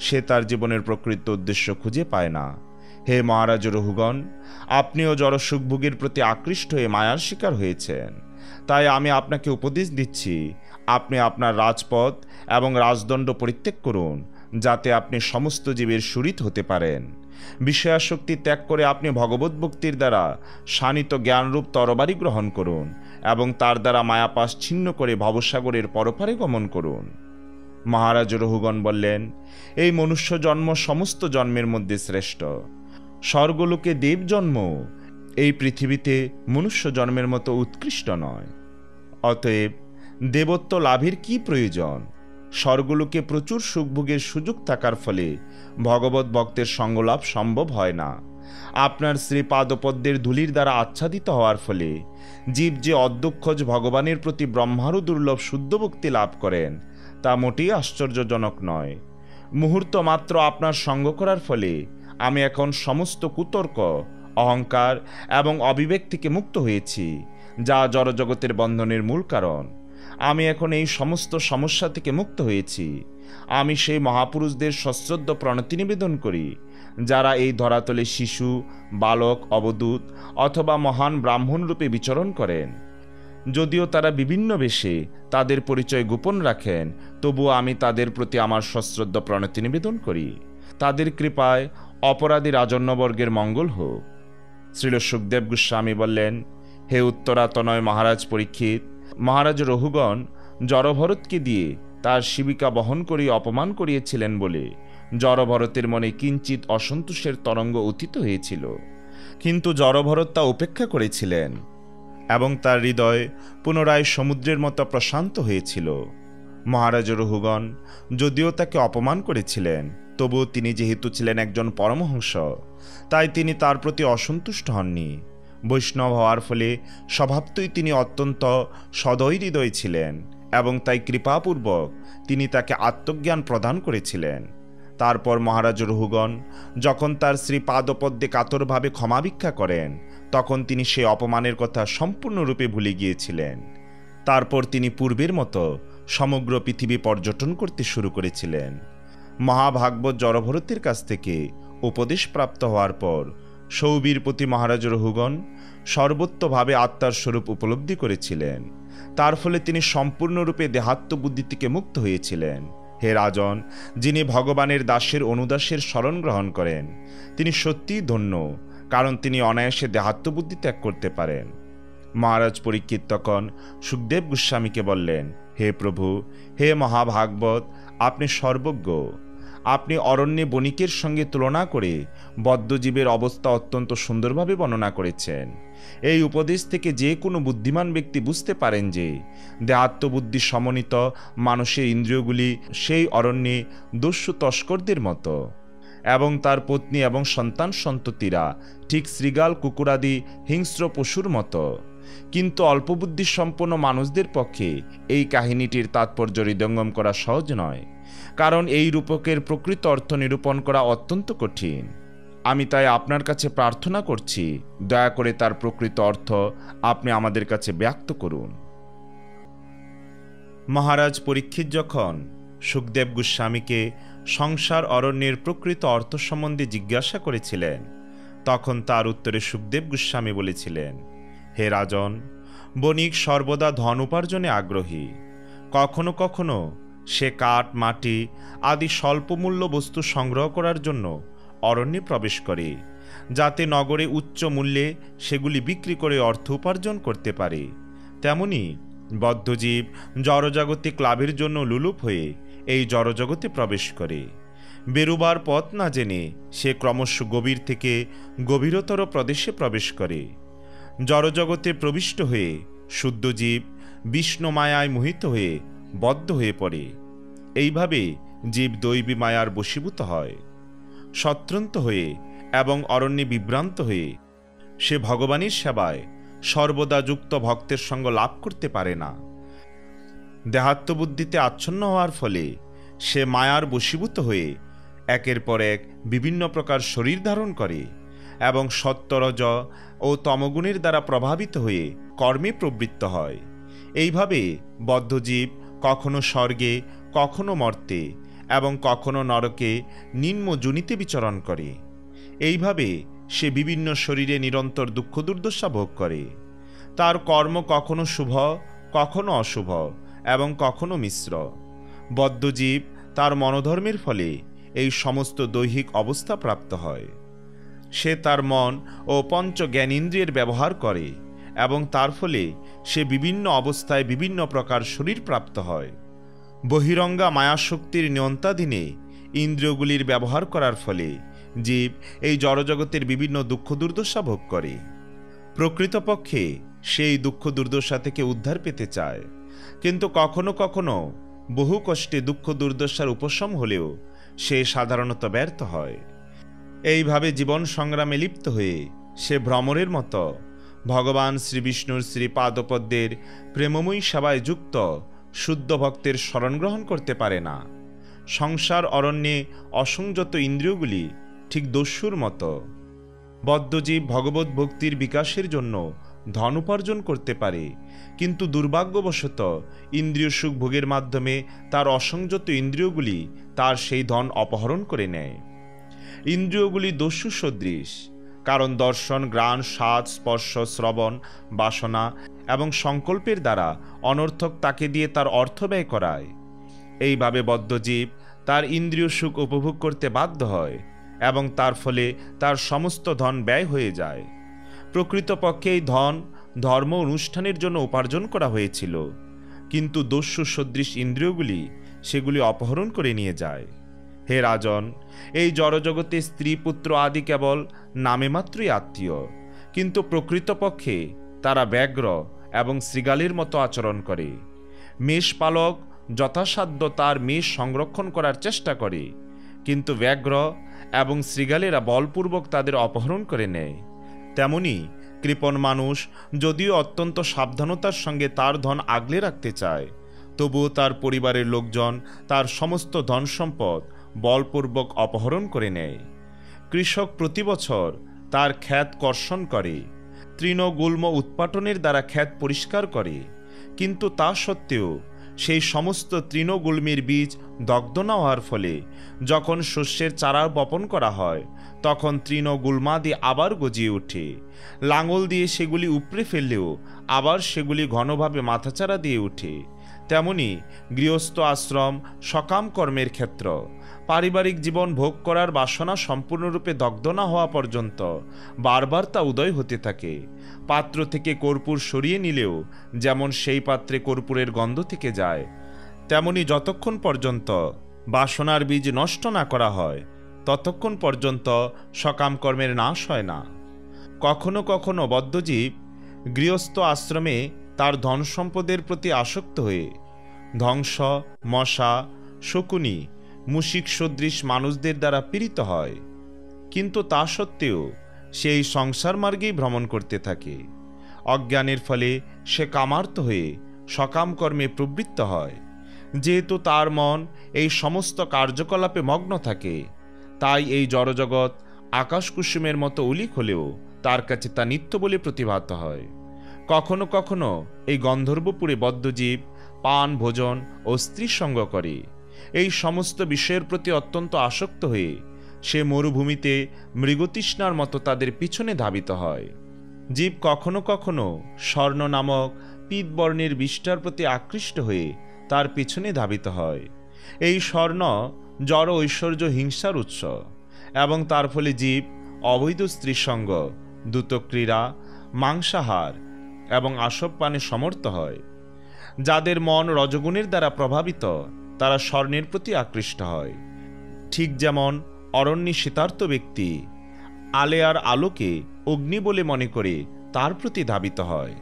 Speaker 1: সে তার জীবনের প্রকৃত উদ্দেশ্য খুঁজে পায় না। হে মহারাজ রঘুগণ, আপনিও জড় সুখভোগের প্রতি আকৃষ্ট হয়ে মায়ার শিকার হয়েছেন। তাই আমি আপনাকে উপদেশ দিচ্ছি, আপনি আপনার রাজপথ এবং রাজদণ্ড পরিত্যাগ করুন, যাতে আপনি সমস্ত জীবের সুরিত হতে পারেন। বিষয়াসক্তি ত্যাগ করে আপনি ভগবত ভক্তির দ্বারা শানিত জ্ঞানরূপ তরবারি গ্রহণ করুন এবং তার দ্বারা মায়াপাশ ছিন্ন করে ভবসাগরের পরপারে গমন করুন। মহারাজ রঘুগণ বললেন, এই মনুষ্য জন্ম সমস্ত জন্মের মধ্যে শ্রেষ্ঠ। স্বর্গলোকে দেব জন্ম এই পৃথিবীতে মনুষ্য জন্মের মতো উৎকৃষ্ট নয়। অতএব দেবত্ব লাভের কি প্রয়োজন? স্বর্গলোকে প্রচুর সুখভোগের সুযোগ থাকার ফলে ভগবত ভক্তের সঙ্গলাভ সম্ভব হয় না। আপনার শ্রীপাদপদ্মের ধূলির দ্বারা আচ্ছাদিত হওয়ার ফলে জীব যে অধ্যক্ষজ ভগবানের প্রতি ব্রহ্মারও দুর্লভ শুদ্ধ ভক্তি লাভ করেন, তা মোটেই আশ্চর্যজনক নয়। মুহূর্ত মাত্র আপনার সঙ্গ করার ফলে আমি এখন সমস্ত কুতর্ক অহংকার এবং অবিবেক থেকে মুক্ত হয়েছি, যা জড়জগতের বন্ধনের মূল কারণ। আমি এখন এই সমস্ত সমস্যা থেকে মুক্ত হয়েছি। আমি সেই মহাপুরুষদের সশ্রদ্ধ প্রণতি নিবেদন করি, যারা এই ধরাতলে শিশু, বালক, অবধূত অথবা মহান ব্রাহ্মণ রূপে বিচরণ করেন। যদিও তারা বিভিন্ন বেশে তাদের পরিচয় গোপন রাখেন, তবুও আমি তাদের প্রতি আমার সশ্রদ্ধ প্রণতি নিবেদন করি। তাদের কৃপায় অপরাধী রাজন্যবর্গের মঙ্গল হোক। শ্রীল সুখদেব গোস্বামী বললেন, হে উত্তরাতনয় মহারাজ পরীক্ষিত, মহারাজ রঘুগণ জড়ভরতকে দিয়ে তার শিবিকা বহন করিয়ে অপমান করিয়েছিলেন বলে জড়ভরতের মনে কিঞ্চিত অসন্তোষের তরঙ্গ উত্থিত হয়েছিল, কিন্তু জড়ভরত তা উপেক্ষা করেছিলেন এবং তার হৃদয় পুনরায় সমুদ্রের মতো প্রশান্ত হয়েছিল। মহারাজ রঘুগণ যদিও তাকে অপমান করেছিলেন, তবুও তিনি যেহেতু ছিলেন একজন পরমহংস, তাই তিনি তার প্রতি অসন্তুষ্ট হননি। বৈষ্ণব হওয়ার ফলে স্বভাবতই তিনি অত্যন্ত সদয় হৃদয় ছিলেন এবং তাই কৃপাপূর্বক তিনি তাকে আত্মজ্ঞান প্রদান করেছিলেন। তারপর মহারাজ রঘুগণ যখন তার শ্রীপাদপদ্মে কাতরভাবে ক্ষমা ভিক্ষা করেন, তখন তিনি সে অপমানের কথা সম্পূর্ণরূপে ভুলে গিয়েছিলেন। তারপর তিনি পূর্বের মতো সমগ্র পৃথিবী পর্যটন করতে শুরু করেছিলেন। মহাভাগবত জড়ভরতের কাছ থেকে উপদেশ প্রাপ্ত হওয়ার পর সৌবীর প্রতি মহারাজ রঘুগণ সর্বত্রভাবে আত্মার স্বরূপ উপলব্ধি করেছিলেন। তার ফলে তিনি সম্পূর্ণরূপে দেহাত্মবুদ্ধি থেকে মুক্ত হয়েছিলেন। হে রাজন, যিনি ভগবানের দাসের অনুদাসের শরণ গ্রহণ করেন, তিনি সত্যিই ধন্য, কারণ তিনি অনায়াসে দেহাত্মবুদ্ধি ত্যাগ করতে পারেন। মহারাজ পরীক্ষিত তখন সুখদেব গোস্বামীকে বললেন, হে প্রভু, হে মহাভাগবত, আপনি সর্বজ্ঞ। আপনি অরণ্যে বণিকের সঙ্গে তুলনা করে বদ্ধজীবের অবস্থা অত্যন্ত সুন্দরভাবে বর্ণনা করেছেন। এই উপদেশ থেকে যে কোনো বুদ্ধিমান ব্যক্তি বুঝতে পারেন যে দেহাত্মবুদ্ধি সমন্বিত মানুষের ইন্দ্রিয়গুলি সেই অরণ্যে দস্যু তস্করদের মতো, এবং তার পত্নী এবং সন্তান সন্ততিরা ঠিক শৃগাল, কুকুরাদি হিংস্র পশুর মতো। কিন্তু অল্পবুদ্ধি সম্পন্ন মানুষদের পক্ষে এই কাহিনীটির তাৎপর্য হৃদয়ঙ্গম করা সহজ নয়, কারণ এই রূপকের প্রকৃত অর্থ নিরূপণ করা অত্যন্ত কঠিন। আমি তাই আপনার কাছে প্রার্থনা করছি, দয়া করে তার প্রকৃত অর্থ আপনি আমাদের কাছে ব্যক্ত করুন। মহারাজ পরীক্ষিত যখন সুখদেব গোস্বামীকে সংসার অরণ্যের প্রকৃত অর্থ সম্বন্ধে জিজ্ঞাসা করেছিলেন, তখন তার উত্তরে সুখদেব গোস্বামী বলেছিলেন, হে রাজন, বণিক সর্বদা ধন উপার্জনে আগ্রহী। কখনো কখনো সে কাঠ, মাটি আদি স্বল্পমূল্য বস্তু সংগ্রহ করার জন্য অরণ্যে প্রবেশ করে, যাতে নগরে উচ্চ মূল্যে সেগুলি বিক্রি করে অর্থ উপার্জন করতে পারে। তেমনি বদ্ধজীব জড়জাগতিক লাভের জন্য লুলুপ হয়ে এই জড়জগতে প্রবেশ করে। বেরুবার পথ না জেনে সে ক্রমশ গভীর থেকে গভীরতর প্রদেশে প্রবেশ করে। জড়জগতে প্রবিষ্ট হয়ে শুদ্ধজীব বিষ্ণু মায়ায় মোহিত হয়ে বদ্ধ হয়ে পড়ে। এইভাবে জীব দৈবী মায়ার বশীভূত হয়। সত্রন্ত হয়ে এবং অরণ্যে বিভ্রান্ত হয়ে সে ভগবানের সেবায় সর্বদা যুক্ত ভক্তের সঙ্গ লাভ করতে পারে না। দেহাত্মবুদ্ধিতে আচ্ছন্ন হওয়ার ফলে সে মায়ার বশীভূত হয়ে একের পর এক বিভিন্ন প্রকার শরীর ধারণ করে এবং সত্ত্বরজ ও তমগুণের দ্বারা প্রভাবিত হয়ে কর্মে প্রবৃত্ত হয়। এইভাবে বদ্ধজীব কখনো স্বর্গে, কখনো মর্তে এবং কখনো নরকে নিম্ন যোনিতে বিচরণ করে। এইভাবে সে বিভিন্ন শরীরে নিরন্তর দুঃখ দুর্দশা ভোগ করে। তার কর্ম কখনো শুভ, কখনো অশুভ এবং কখনো মিশ্র। বদ্ধজীব তার মনোধর্মের ফলে এই সমস্ত দৈহিক অবস্থা প্রাপ্ত হয়। সে তার মন ও পঞ্চ জ্ঞানেন্দ্রিয়ের ব্যবহার করে এবং তার ফলে সে বিভিন্ন অবস্থায় বিভিন্ন প্রকার শরীর প্রাপ্ত হয়। বহিরঙ্গা মায়াশক্তির নিয়ন্ত্রণাধীনে ইন্দ্রিয়গুলির ব্যবহার করার ফলে জীব এই জড়জগতের বিভিন্ন দুঃখ দুর্দশা ভোগ করে। প্রকৃতপক্ষে সেই দুঃখ দুর্দশা থেকে উদ্ধার পেতে চায়, কিন্তু কখনো কখনো বহু কষ্টে দুঃখ দুর্দশার উপশম হলেও সে সাধারণত ব্যর্থ হয়। এইভাবে জীবন সংগ্রামে লিপ্ত হয়ে সে ভ্রমরের মতো ভগবান শ্রীবিষ্ণুর শ্রীপাদপদ্মের প্রেমময়ী সেবায় যুক্ত শুদ্ধ ভক্তের শরণ গ্রহণ করতে পারে না। সংসার অরণ্যে অসংযত ইন্দ্রিয়গুলি ঠিক দস্যুর মতো। বদ্ধজীব ভগবত ভক্তির বিকাশের জন্য ধন উপার্জন করতে পারে, কিন্তু দুর্ভাগ্যবশত ইন্দ্রিয় সুখ ভোগের মাধ্যমে তার অসংযত ইন্দ্রিয়গুলি তার সেই ধন অপহরণ করে নেয়। ইন্দ্রিয়গুলি দস্যু সদৃশ, কারণ দর্শন, ঘ্রাণ, স্বাদ, স্পর্শ, শ্রবণ, বাসনা এবং সংকল্পের দ্বারা অনর্থক তাকে দিয়ে তার অর্থ ব্যয় করায়। এইভাবে বদ্ধজীব তার ইন্দ্রিয় সুখ উপভোগ করতে বাধ্য হয় এবং তার ফলে তার সমস্ত ধন ব্যয় হয়ে যায়। প্রকৃতপক্ষে এই ধন ধর্ম অনুষ্ঠানের জন্য উপার্জন করা হয়েছিল, কিন্তু দস্যু সদৃশ ইন্দ্রিয়গুলি সেগুলি অপহরণ করে নিয়ে যায়। হে রাজন, এই জড়জগতে স্ত্রী, পুত্র আদি কেবল নামে মাত্রই আত্মীয়, কিন্তু প্রকৃতপক্ষে তারা ব্যাঘ্র এবং শৃগালের মতো আচরণ করে। মেষপালক যথাসাধ্য তার মেষ সংরক্ষণ করার চেষ্টা করে, কিন্তু ব্যাঘ্র এবং শৃগালেরা বলপূর্বক তাদের অপহরণ করে নেয়। তেমনি কৃপণ মানুষ যদিও অত্যন্ত সাবধানতার সঙ্গে তার ধন আগলে রাখতে চায়, তবুও তার পরিবারের লোকজন তার সমস্ত ধন সম্পদ বলপূর্বক অপহরণ করে নেয়। কৃষক প্রতি বছর তার ক্ষেত কর্ষণ করে, তৃণগুল্ম উৎপাটনের দ্বারা ক্ষেত পরিষ্কার করে, কিন্তু তা সত্ত্বেও সেই সমস্ত তৃণগুল্মের বীজ দগ্ধ না হওয়ার ফলে যখন শস্যের চারা বপন করা হয় তখন তৃণগুল্মাদি আবার গজিয়ে ওঠে। লাঙল দিয়ে সেগুলি উপড়ে ফেললেও আবার সেগুলি ঘনভাবে মাথাচাড়া দিয়ে ওঠে। তেমনি গৃহস্থ আশ্রম, সকাম কর্মের ক্ষেত্র, পারিবারিক জীবন ভোগ করার বাসনা সম্পূর্ণরূপে দগ্ধ না হওয়া পর্যন্ত বারবার তা উদয় হতে থাকে। পাত্র থেকে কর্পূর সরিয়ে নিলেও যেমন সেই পাত্রে কর্পূরের গন্ধ থেকে যায়, তেমনি যতক্ষণ পর্যন্ত বাসনার বীজ নষ্ট না করা হয় ততক্ষণ পর্যন্ত সকাম কর্মের নাশ হয় না। কখনো কখনো বদ্ধজীব গৃহস্থ আশ্রমে তার ধন সম্পদের প্রতি আসক্ত হয়ে ধ্বংস, মশা, শকুনি, মুশিক সদৃশ মানুষদের দ্বারা পীড়িত হয়, কিন্তু তা সত্ত্বেও সেই সংসার মার্গেই ভ্রমণ করতে থাকে। অজ্ঞানের ফলে সে কামার্ত হয়ে সকাম কর্মে প্রবৃত্ত হয়। যেহেতু তার মন এই সমস্ত কার্যকলাপে মগ্ন থাকে, তাই এই জড়জগৎ আকাশকুসুমের মতো উলিক হলেও তার কাছে তা নিত্য বলে প্রতিভাত হয়। কখনো কখনো এই গন্ধর্বপুরে বদ্ধজীব পান, ভোজন ও স্ত্রী সঙ্গ করে। এই সমস্ত বিষয়ের প্রতি অত্যন্ত আসক্ত হয়ে সে মরুভূমিতে মৃগতৃষ্ণার মতো তাদের পিছনে ধাবিত হয়। জীব কখনো কখনো স্বর্ণ নামক পীতবর্ণের বিষ্ঠার প্রতি আকৃষ্ট হয়ে তার পিছনে ধাবিত হয়। এই স্বর্ণ জড় ঐশ্বর্য হিংসার উৎস, এবং তার ফলে জীব অবৈধ স্ত্রীসঙ্গ, দ্রুতক্রীড়া, মাংসাহার এবং আসব পানে সমর্থ হয়। যাদের মন রজগুণের দ্বারা প্রভাবিত তারা স্বর্ণের প্রতি আকৃষ্ট হয়। ঠিক যেমন অরণ্যে শীতার্ত ব্যক্তি আলেয়ার আলোকে অগ্নি বলে মনে করে তার প্রতি ধাবিত হয়।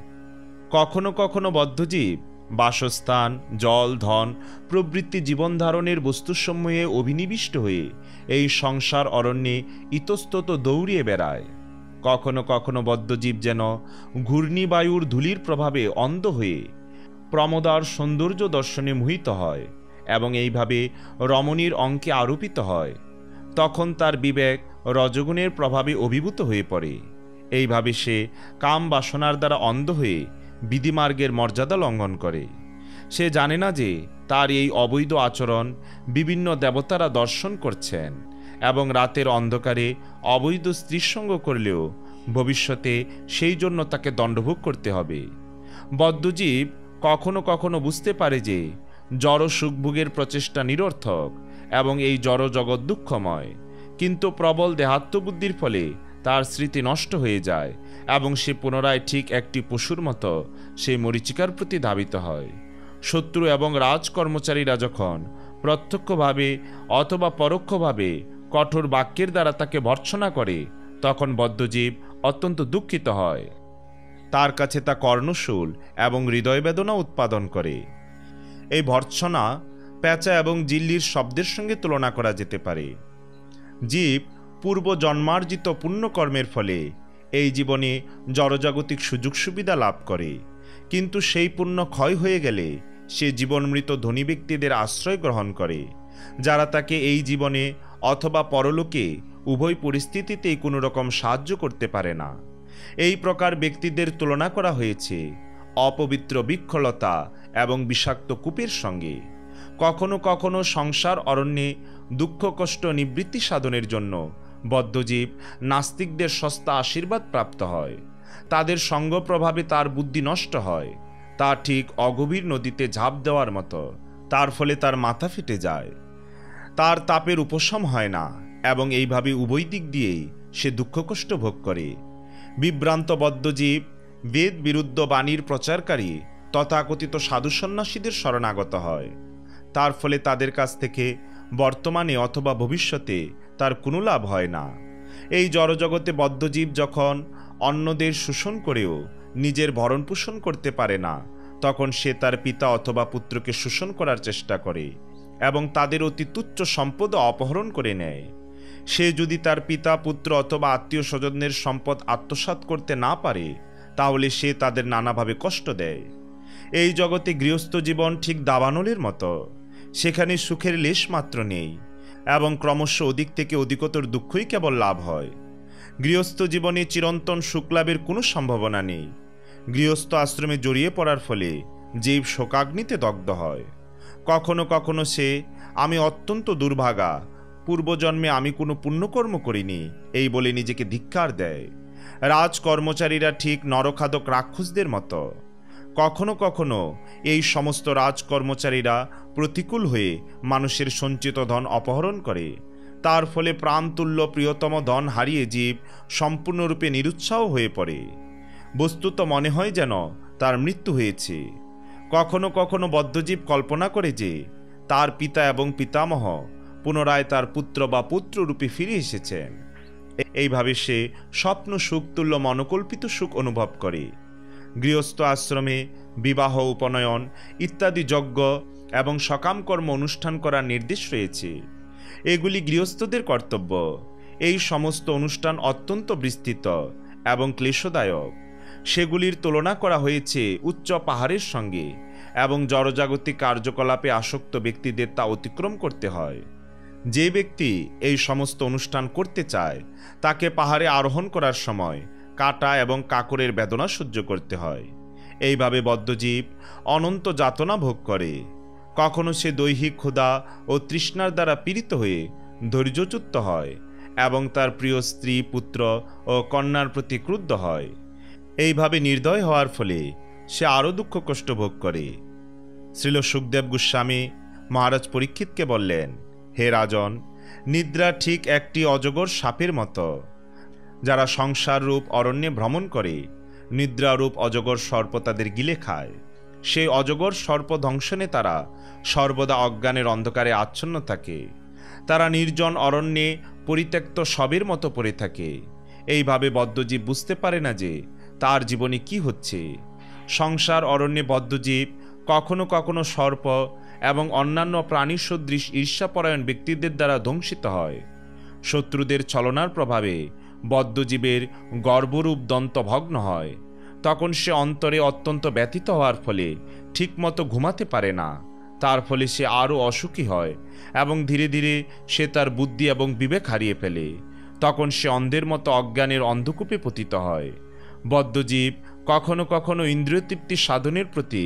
Speaker 1: কখনো কখনো বদ্ধজীব বাসস্থান, জল, ধন প্রভৃতি জীবন ধারণের বস্তুসমূহে অভিনিবিষ্ট হয়ে এই সংসার অরণ্যে ইতস্তত দৌড়িয়ে বেড়ায়। কখনো কখনো বদ্ধজীব যেন ঘূর্ণিবায়ুর ধূলির প্রভাবে অন্ধ হয়ে প্রমদার সৌন্দর্য দর্শনে মোহিত হয় এবং এইভাবে রমণীর অঙ্কে আরোপিত হয়। তখন তার বিবেক রজগুণের প্রভাবে অভিভূত হয়ে পড়ে। এইভাবে সে কাম বাসনার দ্বারা অন্ধ হয়ে বিধিমার্গের মর্যাদা লঙ্ঘন করে। সে জানে না যে তার এই অবৈধ আচরণ বিভিন্ন দেবতারা দর্শন করছেন এবং রাতের অন্ধকারে অবৈধ স্ত্রীর সঙ্গ করলেও ভবিষ্যতে সেই জন্য তাকে দণ্ডভোগ করতে হবে। বদ্ধজীব কখনো কখনো বুঝতে পারে যে জড় সুখভোগের প্রচেষ্টা নিরর্থক এবং এই জড় জগৎ দুঃখময়, কিন্তু প্রবল দেহাত্মবুদ্ধির ফলে তার স্মৃতি নষ্ট হয়ে যায় এবং সে পুনরায় ঠিক একটি পশুর মতো সেই মরীচিকার প্রতি ধাবিত হয়। শত্রু এবং রাজকর্মচারীরা যখন প্রত্যক্ষভাবে অথবা পরোক্ষভাবে কঠোর বাক্যের দ্বারা তাকে ভর্ৎসনা করে তখন বদ্ধজীব অত্যন্ত দুঃখিত হয়। তার কাছে তা কর্ণশূল এবং হৃদয়বেদনা উৎপাদন করে। এই ভর্ৎসনা পেঁচা এবং জিল্লির শব্দের সঙ্গে তুলনা করা যেতে পারে। জীব পূর্ব জন্মার্জিত পুণ্যকর্মের ফলে এই জীবনে জড়জাগতিক সুযোগ সুবিধা লাভ করে, কিন্তু সেই পুণ্য ক্ষয় হয়ে গেলে সে জীবনমৃত ধনী ব্যক্তিদের আশ্রয় গ্রহণ করে যারা তাকে এই জীবনে অথবা পরলোকে উভয় পরিস্থিতিতেই কোনো রকম সাহায্য করতে পারে না। এই প্রকার ব্যক্তিদের তুলনা করা হয়েছে অপবিত্র বৃক্ষলতা এবং বিষাক্ত কূপের সঙ্গে। কখনো কখনো সংসার অরণ্যে দুঃখ কষ্ট নিবৃত্তি সাধনের জন্য বদ্ধজীব নাস্তিকদের সস্তা আশীর্বাদ প্রাপ্ত হয়। তাদের সঙ্গ প্রভাবে তার বুদ্ধি নষ্ট হয়। তা ঠিক অগভীর নদীতে ঝাঁপ দেওয়ার মতো। তার ফলে তার মাথা ফেটে যায়, তার তাপের উপশম হয় না এবং এইভাবে উভয় দিক দিয়েই সে দুঃখ কষ্ট ভোগ করে। বিভ্রান্ত বদ্ধজীব বেদ বিরুদ্ধ বাণীর প্রচারকারী তথাকথিত সাধু সন্ন্যাসীদের শরণাগত হয়। তার ফলে তাদের কাছ থেকে বর্তমানে অথবা ভবিষ্যতে তার কোনো লাভ হয় না। এই জড়জগতে বদ্ধজীব যখন অন্যদের শোষণ করেও নিজের ভরণ পোষণ করতে পারে না, তখন সে তার পিতা অথবা পুত্রকে শোষণ করার চেষ্টা করে এবং তাদের অতি তুচ্ছ সম্পদ অপহরণ করে নেয়। সে যদি তার পিতা পুত্র অথবা আত্মীয় স্বজনের সম্পদ আত্মসাৎ করতে না পারে, তাহলে সে তাদের নানাভাবে কষ্ট দেয়। এই জগতে গৃহস্থ জীবন ঠিক দাবানলের মতো। সেখানে সুখের লেশ মাত্র নেই এবং ক্রমশ অধিক থেকে অধিকতর দুঃখই কেবল লাভ হয়। গৃহস্থ জীবনে চিরন্তন সুখ লাভের কোনো সম্ভাবনা নেই। গৃহস্থ আশ্রমে জড়িয়ে পড়ার ফলে জীব শোকাগ্নিতে দগ্ধ হয়। কখনো কখনো সে আমি অত্যন্ত দুর্ভাগা, পূর্বজন্মে আমি কোনো পুণ্যকর্ম করিনি এই বলে নিজেকে ধিক্কার দেয়। রাজকর্মচারীরা ঠিক নরখাদক রাক্ষসদের মতো। কখনো কখনো এই সমস্ত রাজকর্মচারীরা প্রতিকূল হয়ে মানুষের সঞ্চিত ধন অপহরণ করে। তার ফলে প্রাণতুল্য প্রিয়তম ধন হারিয়ে জীব সম্পূর্ণরূপে নিরুৎসাহ হয়ে পড়ে। বস্তুত মনে হয় যেন তার মৃত্যু হয়েছে। কখনো কখনো বদ্ধজীব কল্পনা করে যে তার পিতা এবং পিতামহ পুনরায় তার পুত্র বা পুত্ররূপে ফিরে এসেছেন। এইভাবে সে স্বপ্ন সুখ তুল্য মনোকল্পিত সুখ অনুভব করে। গৃহস্থ আশ্রমে বিবাহ উপনয়ন ইত্যাদি যজ্ঞ এবং সকাম কর্ম অনুষ্ঠান করার নির্দেশ রয়েছে। এগুলি গৃহস্থদের কর্তব্য। এই সমস্ত অনুষ্ঠান অত্যন্ত বিস্তৃত এবং ক্লেশদায়ক। সেগুলির তুলনা করা হয়েছে উচ্চ পাহাড়ের সঙ্গে এবং জড়জাগতিক কার্যকলাপে আসক্ত ব্যক্তিদের তা অতিক্রম করতে হয়। যে ব্যক্তি এই সমস্ত অনুষ্ঠান করতে চায় তাকে পাহাড়ে আরোহণ করার সময় কাটা এবং কাকরের বেদনা সহ্য করতে হয়। এইভাবে বদ্ধজীব অনন্ত যাতনা ভোগ করে। কখনো সে দৈহিক ক্ষুধা ও তৃষ্ণার দ্বারা পীড়িত হয়ে ধৈর্যচ্যুত হয় এবং তার প্রিয় স্ত্রী পুত্র ও কন্যার প্রতি ক্রুদ্ধ হয়। এইভাবে নির্দয় হওয়ার ফলে সে আরও দুঃখ কষ্ট ভোগ করে। শ্রীল সুখদেব গোস্বামী মহারাজ পরীক্ষিতকে বললেন, হে রাজন, নিদ্রা ঠিক একটি অজগর সাপের মতো। যারা সংসার রূপ অরণ্যে ভ্রমণ করে, নিদ্রারূপ অজগর সর্প তাদের গিলে খায়। সেই অজগর সর্প দংশনে তারা সর্বদা অজ্ঞানের অন্ধকারে আচ্ছন্ন থাকে। তারা নির্জন অরণ্যে পরিত্যক্ত শবের মতো পড়ে থাকে। এইভাবে বদ্ধজীব বুঝতে পারে না যে তার জীবনে কি হচ্ছে। সংসার অরণ্যে বদ্ধজীব কখনো কখনো সর্প এবং অন্যান্য প্রাণী সদৃশ ঈর্ষাপরায়ণ ব্যক্তিদের দ্বারা ধ্বংসিত হয়। শত্রুদের ছলনার প্রভাবে বদ্ধজীবের গর্ভরূপ দন্ত ভগ্ন হয়। তখন সে অন্তরে অত্যন্ত ব্যথিত হওয়ার ফলে ঠিকমতো ঘুমাতে পারে না। তার ফলে সে আরও অসুখী হয় এবং ধীরে ধীরে সে তার বুদ্ধি এবং বিবেক হারিয়ে ফেলে। তখন সে অন্ধের মতো অজ্ঞানের অন্ধকূপে পতিত হয়। বদ্ধজীব কখনো কখনো ইন্দ্রিয় তৃপ্তি সাধনের প্রতি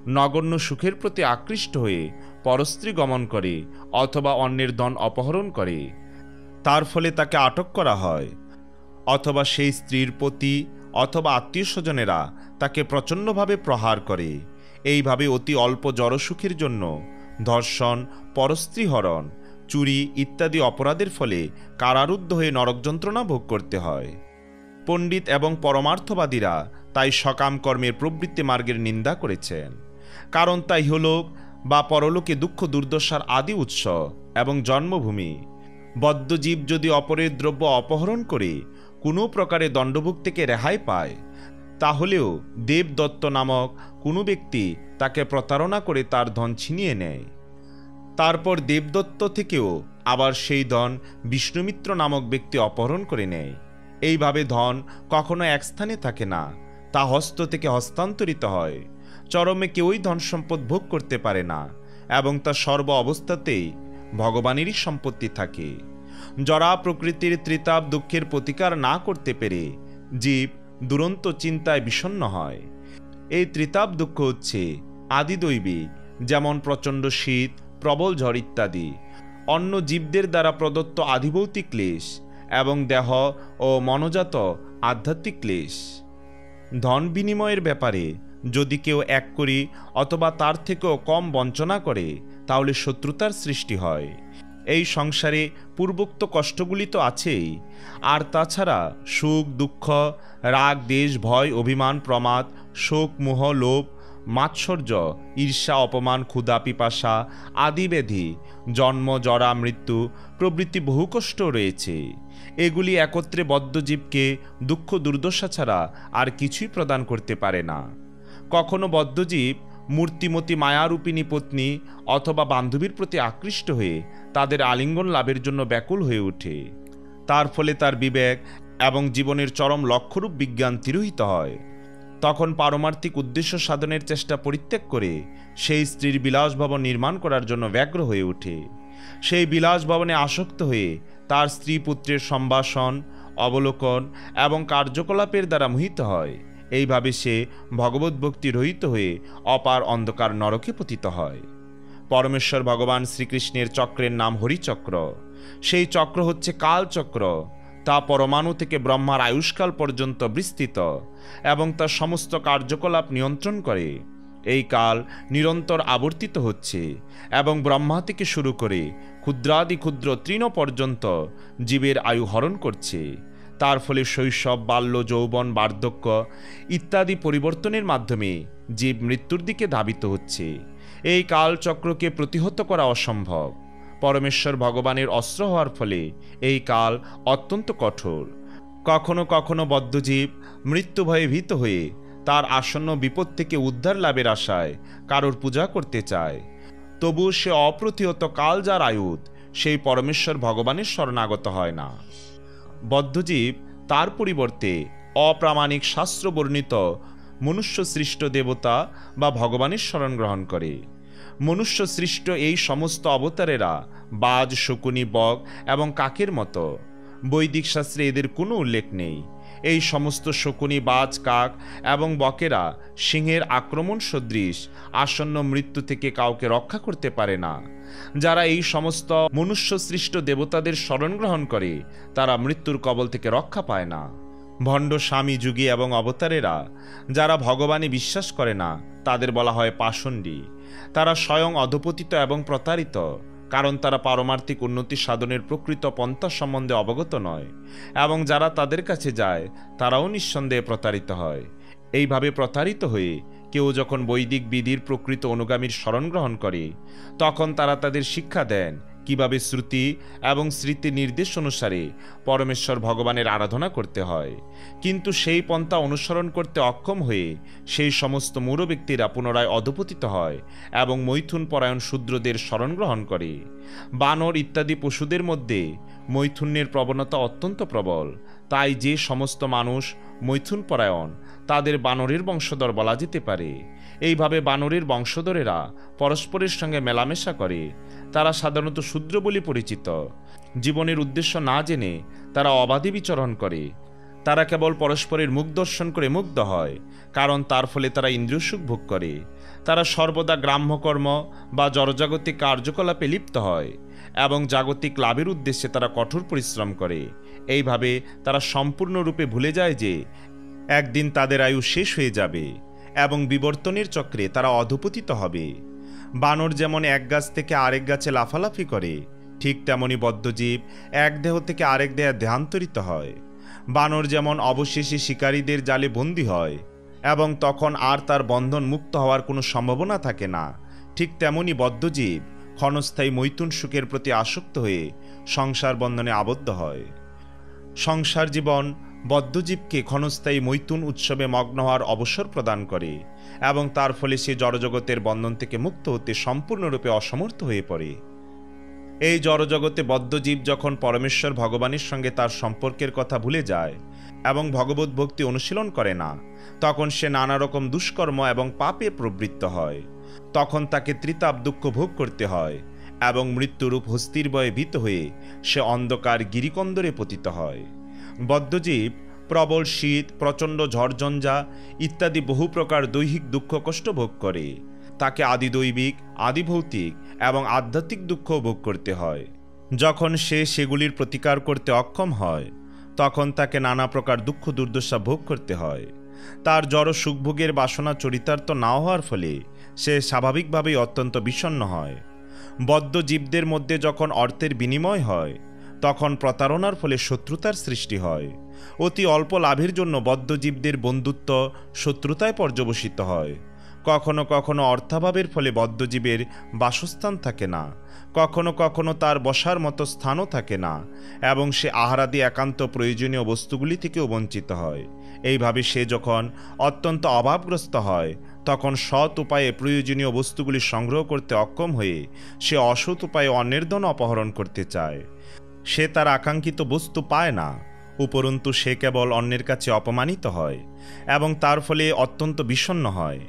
Speaker 1: নগণ্য সুখের প্রতি আকৃষ্ট হয়ে পরস্ত্রী গমন করে অথবা অন্যের ধন অপহরণ করে। তার ফলে তাকে আটক করা হয় অথবা সেই স্ত্রীর প্রতি অথবা আত্মীয় স্বজনেরা তাকে প্রচণ্ডভাবে প্রহার করে। এইভাবে অতি অল্প জড়সুখের জন্য ধর্ষণ, পরস্ত্রীহরণ, চুরি ইত্যাদি অপরাধের ফলে কারারুদ্ধ হয়ে নরক যন্ত্রণা ভোগ করতে হয়। পণ্ডিত এবং পরমার্থবাদীরা তাই সকাম কর্মের প্রবৃত্তি মার্গের নিন্দা করেছেন, কারণ তা ইহলোক বা পরলোকে দুঃখ দুর্দশার আদি উৎস এবং জন্মভূমি। বদ্ধজীব যদি অপরের দ্রব্য অপহরণ করে কোনো প্রকারে দণ্ডভোগ থেকে রেহাই পায়, তাহলেও দেবদত্ত নামক কোনো ব্যক্তি তাকে প্রতারণা করে তার ধন ছিনিয়ে নেয়। তারপর দেবদত্ত থেকেও আবার সেই ধন বিষ্ণুমিত্র নামক ব্যক্তি অপহরণ করে নেয়। এইভাবে ধন কখনো এক স্থানে থাকে না, তা হস্ত থেকে হস্তান্তরিত হয়। চরমে কেউই ধন সম্পদ ভোগ করতে পারে না এবং তা সর্ব অবস্থাতেই ভগবানেরই সম্পত্তি থাকে। জরা প্রকৃতির ত্রিতাপ দুঃখের প্রতিকার না করতে পেরে জীব দুরন্ত চিন্তায় বিষণ্ণ হয়। এই ত্রিতাপ দুঃখ হচ্ছে আদিদৈবিক, যেমন প্রচণ্ড শীত, প্রবল ঝড় ইত্যাদি, অন্য জীবদের দ্বারা প্রদত্ত আধিভৌতিক ক্লেশ এবং দেহ ও মনোজাত আধ্যাত্মিক ক্লেশ। ধন বিনিময়ের ব্যাপারে যদি কেউ এক করি অথবা তার থেকেও কম বঞ্চনা করে তাহলে শত্রুতার সৃষ্টি হয়। এই সংসারে পূর্বোক্ত কষ্টগুলি তো আছেই, আর তাছাড়া সুখ দুঃখ, রাগ দেশ ভয় অভিমান প্রমাদ, শোক মোহ লোভ মাৎসর্য ঈর্ষা অপমান ক্ষুধা পিপাসা আদি ব্যাধি, জন্ম জরা মৃত্যু প্রভৃতি বহু কষ্ট রয়েছে। এগুলি একত্রে বদ্ধজীবকে দুঃখ দুর্দশা ছাড়া আর কিছুই প্রদান করতে পারে না। কখনো বদ্ধজীব মূর্তিমতী মায়ারূপিণী পত্নী অথবা বান্ধবীর প্রতি আকৃষ্ট হয়ে তাদের আলিঙ্গন লাভের জন্য ব্যাকুল হয়ে ওঠে। তার ফলে তার বিবেক এবং জীবনের চরম লক্ষ্যরূপ বিজ্ঞান তিরোহিত হয়। তখন পারমার্থিক উদ্দেশ্য সাধনের চেষ্টা পরিত্যাগ করে সেই স্ত্রীর বিলাস ভবন নির্মাণ করার জন্য ব্যগ্র হয়ে ওঠে। সেই বিলাস ভবনে আসক্ত হয়ে তার স্ত্রী পুত্রের সম্ভাষণ অবলোকন এবং কার্যকলাপের দ্বারা মোহিত হয়। এইভাবে সে ভগবত ভক্তি রহিত হয়ে অপার অন্ধকার নরকে পতিত হয়। পরমেশ্বর ভগবান শ্রীকৃষ্ণের চক্রের নাম হরিচক্র। সেই চক্র হচ্ছে কালচক্র। তা পরমাণু থেকে ব্রহ্মার আয়ুষ্কাল পর্যন্ত বিস্তৃত এবং তার সমস্ত কার্যকলাপ নিয়ন্ত্রণ করে। এই কাল নিরন্তর আবর্তিত হচ্ছে এবং ব্রহ্মা থেকে শুরু করে ক্ষুদ্রাদি ক্ষুদ্র তৃণ পর্যন্ত জীবের আয়ু হরণ করছে। তার ফলে শৈশব বাল্য যৌবন বার্ধক্য ইত্যাদি পরিবর্তনের মাধ্যমে জীব মৃত্যুর দিকে ধাবিত হচ্ছে। এই কালচক্রকে প্রতিহত করা অসম্ভব। পরমেশ্বর ভগবানের অস্ত্র হওয়ার ফলে এই কাল অত্যন্ত কঠোর। কখনো কখনো বদ্ধজীব মৃত্যু ভয়ে ভীত হয়ে তার আসন্ন বিপদ থেকে উদ্ধার লাভের আশায় কারোর পূজা করতে চায়। তবুও সে অপ্রতিহত কাল যার আয়ুধ, সেই পরমেশ্বর ভগবানের শরণাগত হয় না। বদ্ধজীব তার পরিবর্তে অপ্রামাণিক শাস্ত্র বর্ণিত মনুষ্য সৃষ্ট দেবতা বা ভগবানের শরণ গ্রহণ করে। মনুষ্য সৃষ্ট এই সমস্ত অবতারেরা বাজ শকুনি বক এবং কাকের মতো। বৈদিক শাস্ত্রে এদের কোনো উল্লেখ নেই। এই সমস্ত শকুনি বাজ কাক এবং বকেরা সিংহের আক্রমণ সদৃশ আসন্ন মৃত্যু থেকে কাউকে রক্ষা করতে পারে না। যারা এই সমস্ত মনুষ্য সৃষ্ট দেবতাদের শরণ গ্রহণ করে তারা মৃত্যুর কবল থেকে রক্ষা পায় না। ভণ্ড স্বামী যুগী এবং অবতারেরা যারা ভগবানে বিশ্বাস করে না তাদের বলা হয় পাষণ্ডী। তারা স্বয়ং অধপতিত এবং প্রতারিত, কারণ তারা পারমার্থিক উন্নতি সাধনের প্রকৃত পন্থা সম্বন্ধে অবগত নয় এবং যারা তাদের কাছে যায় তারাও নিঃসন্দেহে প্রতারিত হয়। এইভাবে প্রতারিত হয়ে কেউ যখন বৈদিক বিধির প্রকৃত অনুগামীর শরণ গ্রহণ করে তখন তারা তাদের শিক্ষা দেন কিভাবে শ্রুতি এবং স্মৃতি নির্দেশ অনুসারে পরমেশ্বর ভগবানের আরাধনা করতে হয়। কিন্তু সেই পন্থা অনুসরণ করতে অক্ষম হয়ে সেই সমস্ত মূঢ় ব্যক্তিরা পুনরায় অধপতিত হয় এবং মৈথুন পরায়ণ শূদ্রদের শরণ গ্রহণ করে। বানর ইত্যাদি পশুদের মধ্যে মৈথুনের প্রবণতা অত্যন্ত প্রবল। তাই যে সমস্ত মানুষ মৈথুন পরায়ণ তাদের বানরের বংশধর বলা যেতে পারে। এইভাবে বানরের বংশধরেরা পরস্পরের সঙ্গে মেলামেশা করে। তারা সাধারণত শূদ্র বলে পরিচিত। জীবনের উদ্দেশ্য না জেনে তারা অবাধে বিচরণ করে। তারা কেবল পরস্পরের মুখ দর্শন করে মুগ্ধ হয়, কারণ তার ফলে তারা ইন্দ্রিয় সুখ ভোগ করে। তারা সর্বদা গ্রাম্যকর্ম বা জড়জাগতিক কার্যকলাপে লিপ্ত হয় এবং জাগতিক লাভের উদ্দেশ্যে তারা কঠোর পরিশ্রম করে। এইভাবে তারা সম্পূর্ণরূপে ভুলে যায় যে একদিন তাদের আয়ু শেষ হয়ে যাবে এবং বিবর্তনের চক্রে তারা অধপতিত হবে। বানর যেমন এক গাছ থেকে আরেক গাছে লাফালাফি করে, ঠিক তেমনি বদ্ধজীব এক দেহ থেকে আরেক দেহে দেহান্তরিত হয়। বানর যেমন অবশেষে শিকারীদের জালে বন্দী হয় এবং তখন আর তার বন্ধন মুক্ত হওয়ার কোনো সম্ভাবনা থাকে না, ঠিক তেমনি বদ্ধজীব ক্ষণস্থায়ী মৈথুন সুখের প্রতি আসক্ত হয়ে সংসার বন্ধনে আবদ্ধ হয়। সংসার জীবন বদ্ধজীবকে ক্ষণস্থায়ী মৈথুন উৎসবে মগ্ন হওয়ার অবসর প্রদান করে এবং তার ফলে সে জড়জগতের বন্ধন থেকে মুক্ত হতে সম্পূর্ণরূপে অসমর্থ হয়ে পড়ে। এই জড়জগতে বদ্ধজীব যখন পরমেশ্বর ভগবানের সঙ্গে তার সম্পর্কের কথা ভুলে যায় এবং ভগবত ভক্তি অনুশীলন করে না, তখন সে নানা রকম দুষ্কর্ম এবং পাপে প্রবৃত্ত হয়। তখন তাকে ত্রিতাপ দুঃখ ভোগ করতে হয় এবং মৃত্যুরূপ হস্তির ভয়ে ভীত হয়ে সে অন্ধকার গিরিকন্দরে পতিত হয়। বদ্ধজীব প্রবল শীত, প্রচণ্ড ঝড়ঝঞ্ঝা ইত্যাদি বহু প্রকার দৈহিক দুঃখ কষ্ট ভোগ করে। তাকে আদিদৈবিক, আদিভৌতিক এবং আধ্যাত্মিক দুঃখ ভোগ করতে হয়। যখন সে সেগুলির প্রতিকার করতে অক্ষম হয় তখন তাকে নানা প্রকার দুঃখ দুর্দশা ভোগ করতে হয়। তার জড় সুখভোগের বাসনা চরিতার্থ না হওয়ার ফলে সে স্বাভাবিকভাবেই অত্যন্ত বিষণ্ণ হয়। বদ্ধ জীবদের মধ্যে যখন অর্থের বিনিময় হয় তখন প্রতারণার ফলে শত্রুতার সৃষ্টি হয়। অতি অল্প লাভের জন্য বদ্ধ জীবদের বন্ধুত্ব শত্রুতায় পর্যবসিত হয়। কখনো কখনো অর্থাভাবের ফলে বদ্ধজীবের বাসস্থান থাকে না, কখনো কখনো তার বসার মতো স্থানও থাকে না এবং সে আহারাদি একান্ত প্রয়োজনীয় বস্তুগুলি থেকেও বঞ্চিত হয়। এইভাবে সে যখন অত্যন্ত অভাবগ্রস্ত হয় তখন সৎ উপায়ে প্রয়োজনীয় বস্তুগুলি সংগ্রহ করতে অক্ষম হয়ে সে অসৎ উপায়ে অন্যের ধন অপহরণ করতে চায়। সে তার আকাঙ্ক্ষিত বস্তু পায় না, উপরন্তু সে কেবল অন্যের কাছে অপমানিত হয় এবং তার ফলে অত্যন্ত বিষণ্ণ হয়।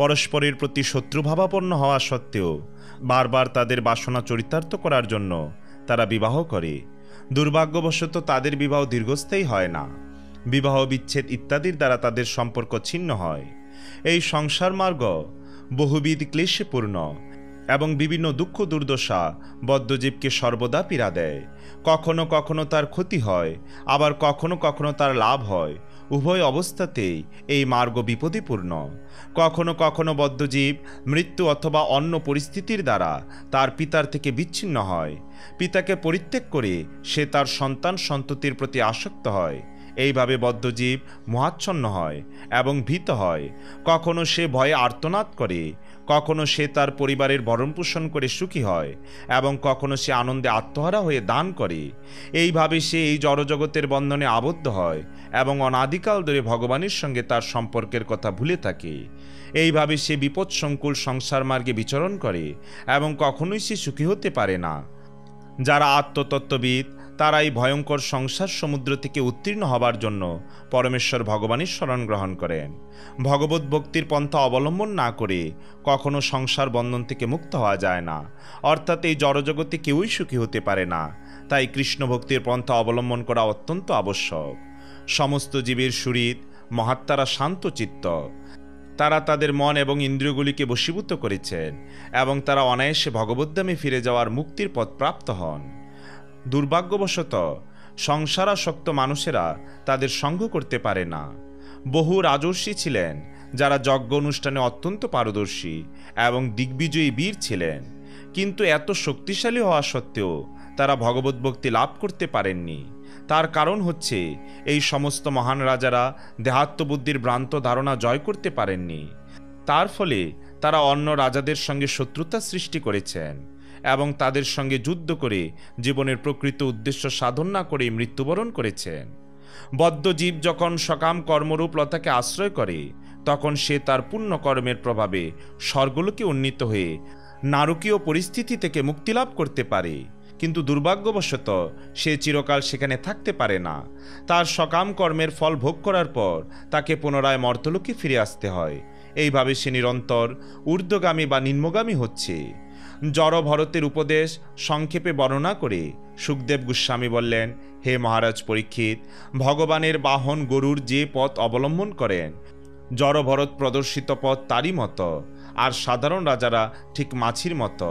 Speaker 1: পরস্পরের প্রতি শত্রুভাবাপন্ন হওয়া সত্ত্বেও বারবার তাদের বাসনা চরিতার্থ করার জন্য তারা বিবাহ করে। দুর্ভাগ্যবশত তাদের বিবাহ দীর্ঘস্থায়ী হয় না। বিবাহ বিচ্ছেদ ইত্যাদির দ্বারা তাদের সম্পর্ক ছিন্ন হয়। এই সংসার মার্গ বহুবিধ ক্লেশে পূর্ণ এবং বিভিন্ন দুঃখ দুর্দশা বদ্ধজীবকে সর্বদা পীড়া দেয়। কখনো কখনো তার ক্ষতি হয়, আবার কখনো কখনো তার লাভ হয়। উভয় অবস্থাতেই এই মার্গ বিপদীপূর্ণ। কখনো কখনো বদ্ধজীব মৃত্যু অথবা অন্য পরিস্থিতির দ্বারা তার পিতার থেকে বিচ্ছিন্ন হয়। পিতাকে পরিত্যাগ করে সে তার সন্তান সন্ততির প্রতি আসক্ত হয়। এইভাবে বদ্ধজীব মোহাচ্ছন্ন হয় এবং ভীত হয়। কখনো সে ভয়ে আর্তনাদ করে, কখনো সে তার পরিবারের ভরণপোষণ করে সুখী হয় এবং কখনো সে আনন্দে আত্মহারা হয়ে দান করে। এইভাবে সে এই জড়জগতের বন্ধনে আবদ্ধ হয় এবং অনাদিকাল ধরে ভগবানের সঙ্গে তার সম্পর্কের কথা ভুলে থাকে। এইভাবে সে বিপদসংকুল সংসার মার্গে বিচরণ করে এবং কখনোই সে সুখী হতে পারে না। যারা আত্মতত্ত্ববিদ তারা এই ভয়ঙ্কর সংসার সমুদ্র থেকে উত্তীর্ণ হবার জন্য পরমেশ্বর ভগবানের শরণ গ্রহণ করেন। ভগবত ভক্তির পন্থা অবলম্বন না করে কখনো সংসার বন্ধন থেকে মুক্ত হওয়া যায় না, অর্থাৎ এই জড়জগতে কেউই সুখী হতে পারে না। তাই কৃষ্ণ ভক্তির পন্থা অবলম্বন করা অত্যন্ত আবশ্যক। সমস্ত জীবের সুহৃদ মহাত্মারা শান্তচিত্ত। তারা তাদের মন এবং ইন্দ্রিয়গুলিকে বশীভূত করেছেন এবং তারা অনায়াসে ভগবদ্ধামে ফিরে যাওয়ার মুক্তির পথ প্রাপ্ত হন। দুর্ভাগ্যবশত সংসারাসক্ত মানুষেরা তাদের সঙ্গ করতে পারে না। বহু রাজর্ষি ছিলেন যারা যজ্ঞ অনুষ্ঠানে অত্যন্ত পারদর্শী এবং দিগ্বিজয়ী বীর ছিলেন, কিন্তু এত শক্তিশালী হওয়া সত্ত্বেও তারা ভগবত ভক্তি লাভ করতে পারেননি। তার কারণ হচ্ছে এই সমস্ত মহান রাজারা দেহাত্মবুদ্ধির ভ্রান্ত ধারণা জয় করতে পারেননি। তার ফলে তারা অন্য রাজাদের সঙ্গে শত্রুতা সৃষ্টি করেছেন এবং তাদের সঙ্গে যুদ্ধ করে জীবনের প্রকৃত উদ্দেশ্য সাধন না করে মৃত্যুবরণ করেছেন। বদ্ধজীব যখন সকাম কর্মরূপ লতাকে আশ্রয় করে তখন সে তার পুণ্য কর্মের প্রভাবে স্বর্গলোকে উন্নীত হয়ে নারকীয় পরিস্থিতি থেকে মুক্তিলাভ করতে পারে, কিন্তু দুর্ভাগ্যবশত সে চিরকাল সেখানে থাকতে পারে না। তার সকাম কর্মের ফল ভোগ করার পর তাকে পুনরায় মর্তলোকে ফিরে আসতে হয়। এইভাবে সে নিরন্তর ঊর্ধ্বগামী বা নিম্নগামী হচ্ছে। জড় ভরতের উপদেশ সংক্ষেপে বর্ণনা করে সুখদেব গোস্বামী বললেন, হে মহারাজ পরীক্ষিত, ভগবানের বাহন গরুর যে পথ অবলম্বন করেন জড় ভরত প্রদর্শিত পথ তারই মতো, আর সাধারণ রাজারা ঠিক মাছির মতো।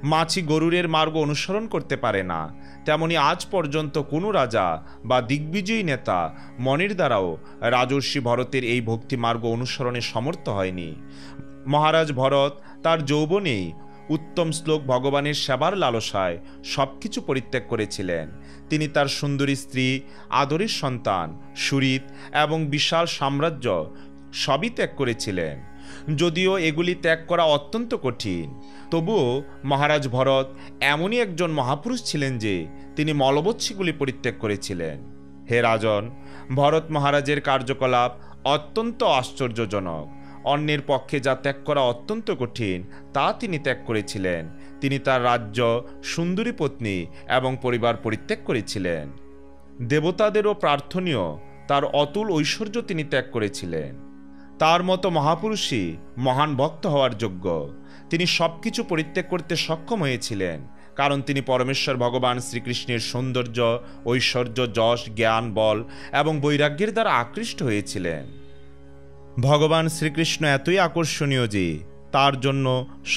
Speaker 1: মাছি গরুরের মার্গ অনুসরণ করতে পারে না, তেমনি আজ পর্যন্ত কোনো রাজা বা দিগ্বিজয়ী নেতা মনের দ্বারাও রাজর্ষি ভরতের এই ভক্তি মার্গ অনুসরণে সমর্থ হয়নি। মহারাজ ভরত তার যৌবনেই উত্তম শ্লোক ভগবানের সেবার লালসায় সবকিছু পরিত্যাগ করেছিলেন। তিনি তার সুন্দরী স্ত্রী, আদরের সন্তান, সুহৃদ এবং বিশাল সাম্রাজ্য সবই ত্যাগ করেছিলেন। যদিও এগুলি ত্যাগ করা অত্যন্ত কঠিন, তবুও মহারাজ ভরত এমনই একজন মহাপুরুষ ছিলেন যে তিনি মলবৎসীগুলি পরিত্যাগ করেছিলেন। হে রাজন, ভরত মহারাজের কার্যকলাপ অত্যন্ত আশ্চর্যজনক। অন্যের পক্ষে যা ত্যাগ করা অত্যন্ত কঠিন তা তিনি ত্যাগ করেছিলেন। তিনি তার রাজ্য, সুন্দরী পত্নী এবং পরিবার পরিত্যাগ করেছিলেন। দেবতাদেরও প্রার্থনীয় তার অতুল ঐশ্বর্য তিনি ত্যাগ করেছিলেন। তার মতো মহাপুরুষই মহান ভক্ত হওয়ার যোগ্য। তিনি সবকিছু পরিত্যাগ করতে সক্ষম হয়েছিলেন, কারণ তিনি পরমেশ্বর ভগবান শ্রীকৃষ্ণের সৌন্দর্য, ঐশ্বর্য, যশ, জ্ঞান, বল এবং বৈরাগ্যের দ্বারা আকৃষ্ট হয়েছিলেন। ভগবান শ্রীকৃষ্ণ এতই আকর্ষণীয় যে তার জন্য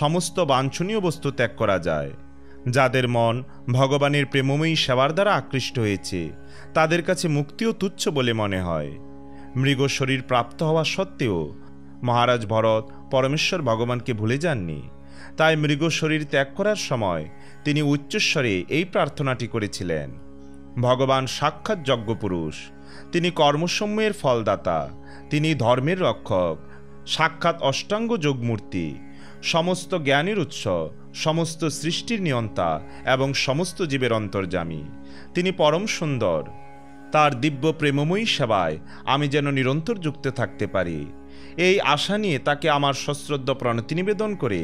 Speaker 1: সমস্ত বাঞ্ছনীয় বস্তু ত্যাগ করা যায়। যাদের মন ভগবানের প্রেমময়ী সেবার দ্বারা আকৃষ্ট হয়েছে, তাদের কাছে মুক্তিও তুচ্ছ বলে মনে হয়। মৃগ শরীর প্রাপ্ত হওয়া সত্ত্বেও মহারাজ ভরত পরমেশ্বর ভগবানকে ভুলে যাননি। তাই মৃগ শরীর ত্যাগ করার সময় তিনি উচ্চস্বরে এই প্রার্থনাটি করেছিলেন: ভগবান সাক্ষাৎ যজ্ঞপুরুষ, তিনি কর্মসমূহের ফলদাতা, তিনি ধর্মের রক্ষক, সাক্ষাৎ অষ্টাঙ্গ যোগমূর্তি, সমস্ত জ্ঞানের উৎস, সমস্ত সৃষ্টির নিয়ন্তা এবং সমস্ত জীবের অন্তর্যামী। তিনি পরম সুন্দর। তার দিব্য প্রেমময়ী সেবায় আমি যেন নিরন্তর যুক্ত থাকতে পারি, এই আশা নিয়ে তাকে আমার সশ্রদ্ধ প্রণতি নিবেদন করে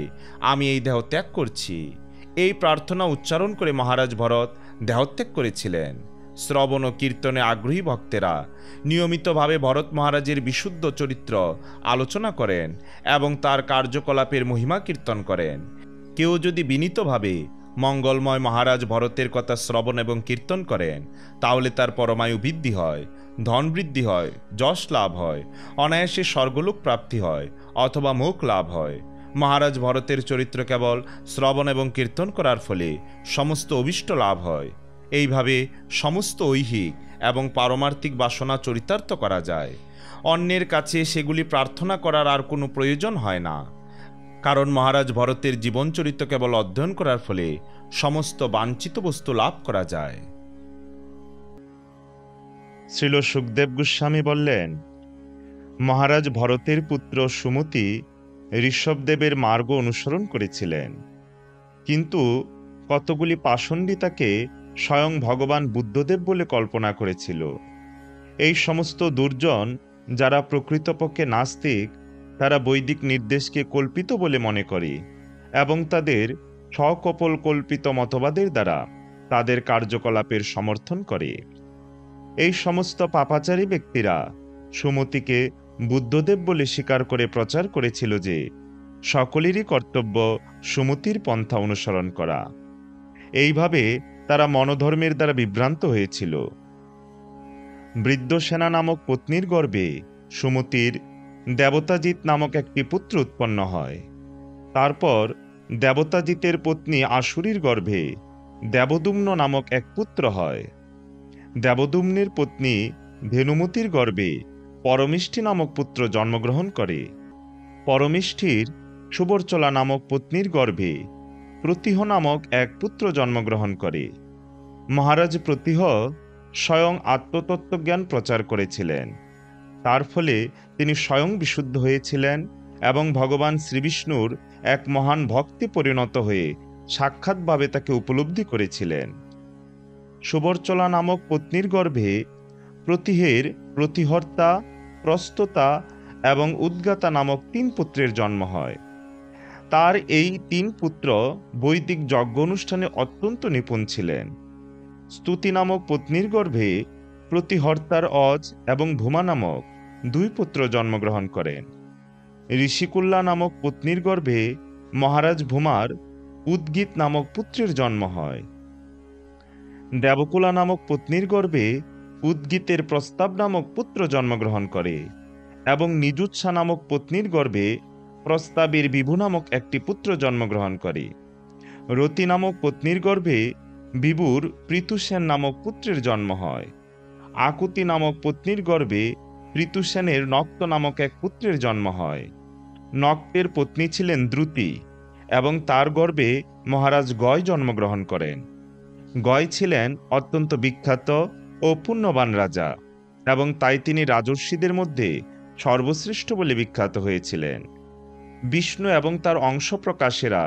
Speaker 1: আমি এই দেহ ত্যাগ করছি। এই প্রার্থনা উচ্চারণ করে মহারাজ ভরত দেহত্যাগ করেছিলেন। শ্রবণ ও কীর্তনে আগ্রহী ভক্তেরা নিয়মিতভাবে ভরত মহারাজের বিশুদ্ধ চরিত্র আলোচনা করেন এবং তার কার্যকলাপের মহিমা কীর্তন করেন। কেউ যদি বিনীতভাবে মঙ্গলময় মহারাজ ভরতের কথা শ্রবণ এবং কীর্তন করেন, তাহলে তার পরমায়ু বৃদ্ধি হয়, ধন বৃদ্ধি হয়, যশ লাভ হয়, অনায়াসে স্বর্গলোক প্রাপ্তি হয় অথবা মোক্ষ লাভ হয়। মহারাজ ভরতের চরিত্র কেবল শ্রবণ এবং কীর্তন করার ফলে সমস্ত অভীষ্ট লাভ হয়। এইভাবে সমস্ত ঐহিক এবং পারমার্থিক বাসনা চরিতার্থ করা যায়। অন্যের কাছে সেগুলি প্রার্থনা করার আর কোনো প্রয়োজন হয় না, কারণ মহারাজ ভরতের জীবনচরিত্র কেবল অধ্যয়ন করার ফলে সমস্ত বাঞ্ছিত বস্তু লাভ করা যায়। শ্রীল সুখদেব গোস্বামী বললেন, মহারাজ ভরতের পুত্র সুমতি ঋষভদেবের মার্গ অনুসরণ করেছিলেন, কিন্তু কতগুলি পাষণ্ডী তাকে স্বয়ং ভগবান বুদ্ধদেব বলে কল্পনা করেছিল। এই সমস্ত দুর্জন, যারা প্রকৃতপক্ষে নাস্তিক, তারা বৈদিক নির্দেশকে কল্পিত বলে মনে করে এবং তাদের সকপল কল্পিত মতবাদের দ্বারা তাদের কার্যকলাপের সমর্থন করে। এই সমস্ত পাপাচারী ব্যক্তিরা সুমতিকে বুদ্ধদেব বলে স্বীকার করে প্রচার করেছিল যে সকলেরই কর্তব্য সুমতির পন্থা অনুসরণ করা। এইভাবে তারা মনোধর্মের দ্বারা বিভ্রান্ত হয়েছিল। বৃদ্ধসেনা নামক পত্নীর গর্ভে সুমতির দেবতাজিৎ নামক একটি পুত্র উৎপন্ন হয়। তারপর দেবতাজিতের পত্নী আশুরীর গর্ভে দেবদুম্ন নামক এক পুত্র হয়। দেবদুম্নের পত্নী ভেনুমতির গর্ভে পরমিষ্ঠি নামক পুত্র জন্মগ্রহণ করে। পরমিষ্ঠির সুবর্চলা নামক পত্নীর গর্ভে প্রতিহ নামক এক পুত্র জন্মগ্রহণ করে। মহারাজ প্রতিহ স্বয়ং আত্মতত্ত্বজ্ঞান প্রচার করেছিলেন। তার ফলে তিনি স্বয়ং বিশুদ্ধ হয়েছিলেন এবং ভগবান শ্রীবিষ্ণুর এক মহান ভক্তে পরিণত হয়ে সাক্ষাৎভাবে তাকে উপলব্ধি করেছিলেন। সুবর্চলা নামক পত্নীর গর্ভে প্রতিহের প্রতিহর্তা, প্রস্ততা এবং উদ্গাতা নামক 3 পুত্রের জন্ম হয়। তার এই 3 পুত্র বৈদিক যজ্ঞ অনুষ্ঠানে অত্যন্ত নিপুণ ছিলেন। স্তুতি নামক পত্নীর গর্ভে প্রতিহর্তার অজ এবং ভূমা নামক 2 পুত্র জন্মগ্রহণ করেন। ঋষিকুল্লা নামক পত্নীর গর্ভে মহারাজ ভূমার উদ্গীত নামক পুত্রের জন্ম হয়। দেবকুলা নামক পত্নীর গর্ভে উদ্গীতের প্রস্তাব নামক পুত্র জন্মগ্রহণ করে এবং নিজুৎসা নামক পত্নীর গর্ভে প্রস্তাবের বিভু নামক একটি পুত্র জন্মগ্রহণ করে। রতি নামক পত্নীর গর্ভে বিভুর পৃথুসেন নামক পুত্রের জন্ম হয়। আকুতি নামক পত্নীর গর্ভে পৃথুসেনের নক্ত নামক এক পুত্রের জন্ম হয়। নক্তের পত্নী ছিলেন দ্রুতি এবং তার গর্ভে মহারাজ গয় জন্মগ্রহণ করেন। গয় ছিলেন অত্যন্ত বিখ্যাত ও পুণ্যবান রাজা এবং তাই তিনি রাজর্ষিদের মধ্যে সর্বশ্রেষ্ঠ বলে বিখ্যাত হয়েছিলেন। বিষ্ণু এবং তার অংশ প্রকাশেরা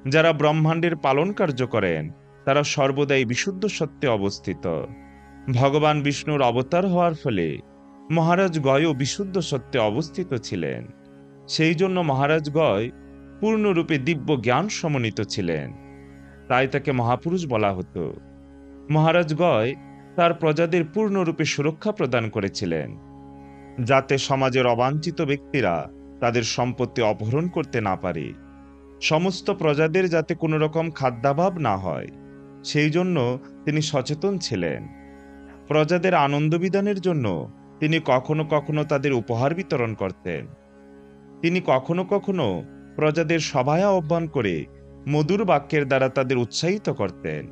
Speaker 1: যারা ব্রহ্মাণ্ডের পালন কার্য করেন, তারা সর্বদাই বিশুদ্ধ সত্যে অবস্থিত। ভগবান বিষ্ণুর অবতার হওয়ার ফলে মহারাজ গয়ও বিশুদ্ধ সত্যে অবস্থিত ছিলেন। সেই জন্য মহারাজ গয় পূর্ণরূপে দিব্য জ্ঞান সমন্বিত ছিলেন, তাই তাকে মহাপুরুষ বলা হতো। মহারাজ গয় তার প্রজাদের পূর্ণরূপে সুরক্ষা প্রদান করেছিলেন। যাতে সমাজের অবাঞ্ছিত ব্যক্তিরা তাদের সম্পত্তি অপহরণ করতে না পারে, সমস্ত প্রজাদের যাতে কোনো রকম খাদ্যাভাব না হয়, সেই জন্য তিনি সচেতন ছিলেন। প্রজাদের আনন্দ বিধানের জন্য তিনি কখনো কখনো তাদের উপহার বিতরণ করতেন। তিনি কখনো কখনো প্রজাদের সভায় আহ্বান করে মধুর বাক্যের দ্বারা তাদের উৎসাহিত করতেন।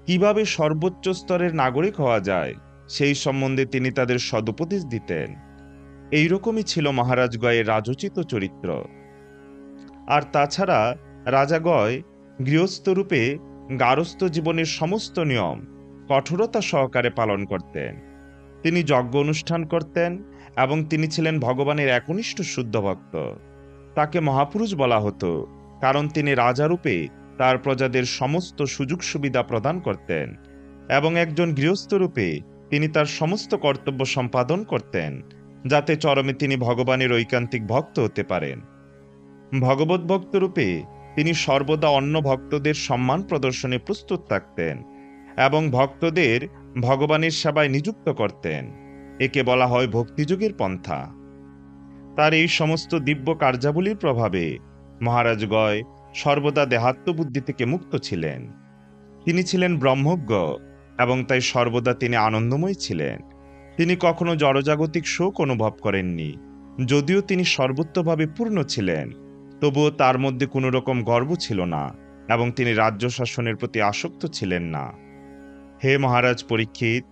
Speaker 1: কিভাবে সর্বোচ্চ স্তরের নাগরিক হওয়া যায় সেই সম্বন্ধে তিনি তাদের সদুপদেশ দিতেন। এইরকমই ছিল মহারাজ গয়ের রাজোচিত চরিত্র। আর তাছাড়া রাজা গয় গৃহস্থরূপে গারস্থ জীবনের সমস্ত নিয়ম কঠোরতা সহকারে পালন করতেন। তিনি যজ্ঞ অনুষ্ঠান করতেন এবং তিনি ছিলেন ভগবানের একনিষ্ঠ শুদ্ধ ভক্ত। তাকে মহাপুরুষ বলা হতো কারণ তিনি রাজারূপে তার প্রজাদের সমস্ত সুযোগ সুবিধা প্রদান করতেন এবং একজন গৃহস্থরূপে তিনি তার সমস্ত কর্তব্য সম্পাদন করতেন, যাতে চরমে তিনি ভগবানের ঐকান্তিক ভক্ত হতে পারেন। ভগবত ভক্তরূপে তিনি সর্বদা অন্য ভক্তদের সম্মান প্রদর্শনে প্রস্তুত থাকতেন এবং ভক্তদের ভগবানের সেবায় নিযুক্ত করতেন। একে বলা হয় ভক্তিযোগের পন্থা। তার এই সমস্ত দিব্য কার্যাবলীর প্রভাবে মহারাজ গয় সর্বদা দেহাত্মবুদ্ধি থেকে মুক্ত ছিলেন। তিনি ছিলেন ব্রহ্মজ্ঞ এবং তাই সর্বদা তিনি আনন্দময় ছিলেন। তিনি কখনো জড়জাগতিক শোক অনুভব করেননি। যদিও তিনি সর্বোত্তভাবে পূর্ণ ছিলেন, তবুও তার মধ্যে কোনো রকম গর্ব ছিল না এবং তিনি রাজ্য শাসনের প্রতি আসক্ত ছিলেন না। হে মহারাজ পরীক্ষিত,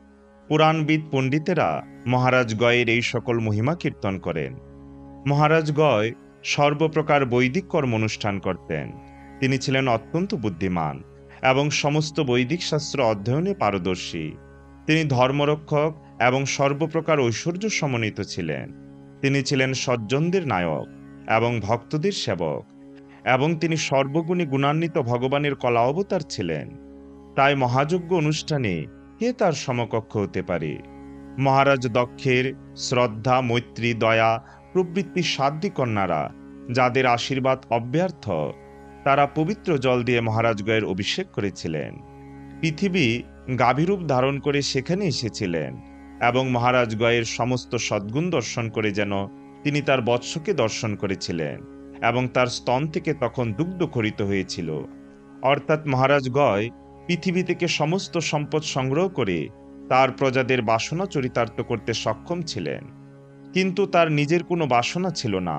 Speaker 1: পুরাণবিদ পণ্ডিতেরা মহারাজ গয়ের এই সকল মহিমা কীর্তন করেন। মহারাজ গয় সর্বপ্রকার বৈদিক কর্ম অনুষ্ঠান করতেন। তিনি ছিলেন অত্যন্ত বুদ্ধিমান এবং সমস্ত বৈদিক শাস্ত্র অধ্যয়নে পারদর্শী। তিনি ধর্মরক্ষক এবং সর্বপ্রকার ঐশ্বর্য সমন্বিত ছিলেন। তিনি ছিলেন সজ্জনদের নায়ক এবং ভক্তদের সেবক, এবং তিনি সর্বগুণী গুণান্বিত ভগবানের কলা অবতার ছিলেন। তাই মহাযজ্ঞ অনুষ্ঠানে কে তার সমকক্ষ হতে পারে? মহারাজ দক্ষের শ্রদ্ধা, মৈত্রী, দয়া প্রবৃত্তি সাধ্বী কন্যারা, যাদের আশীর্বাদ অব্যর্থ, তারা পবিত্র জল দিয়ে মহারাজ গয়ের অভিষেক করেছিলেন। পৃথিবী গাভীরূপ ধারণ করে সেখানে এসেছিলেন এবং মহারাজ গয়ের সমস্ত সদ্গুণ দর্শন করে যেন তিনি তার বৎসকে দর্শন করেছিলেন এবং তার স্তন থেকে তখন দুগ্ধ খরিত হয়েছিল। অর্থাৎ মহারাজ গয় পৃথিবী থেকে সমস্ত সম্পদ সংগ্রহ করে তার প্রজাদের বাসনা চরিতার্থ করতে সক্ষম ছিলেন, কিন্তু তার নিজের কোনো বাসনা ছিল না।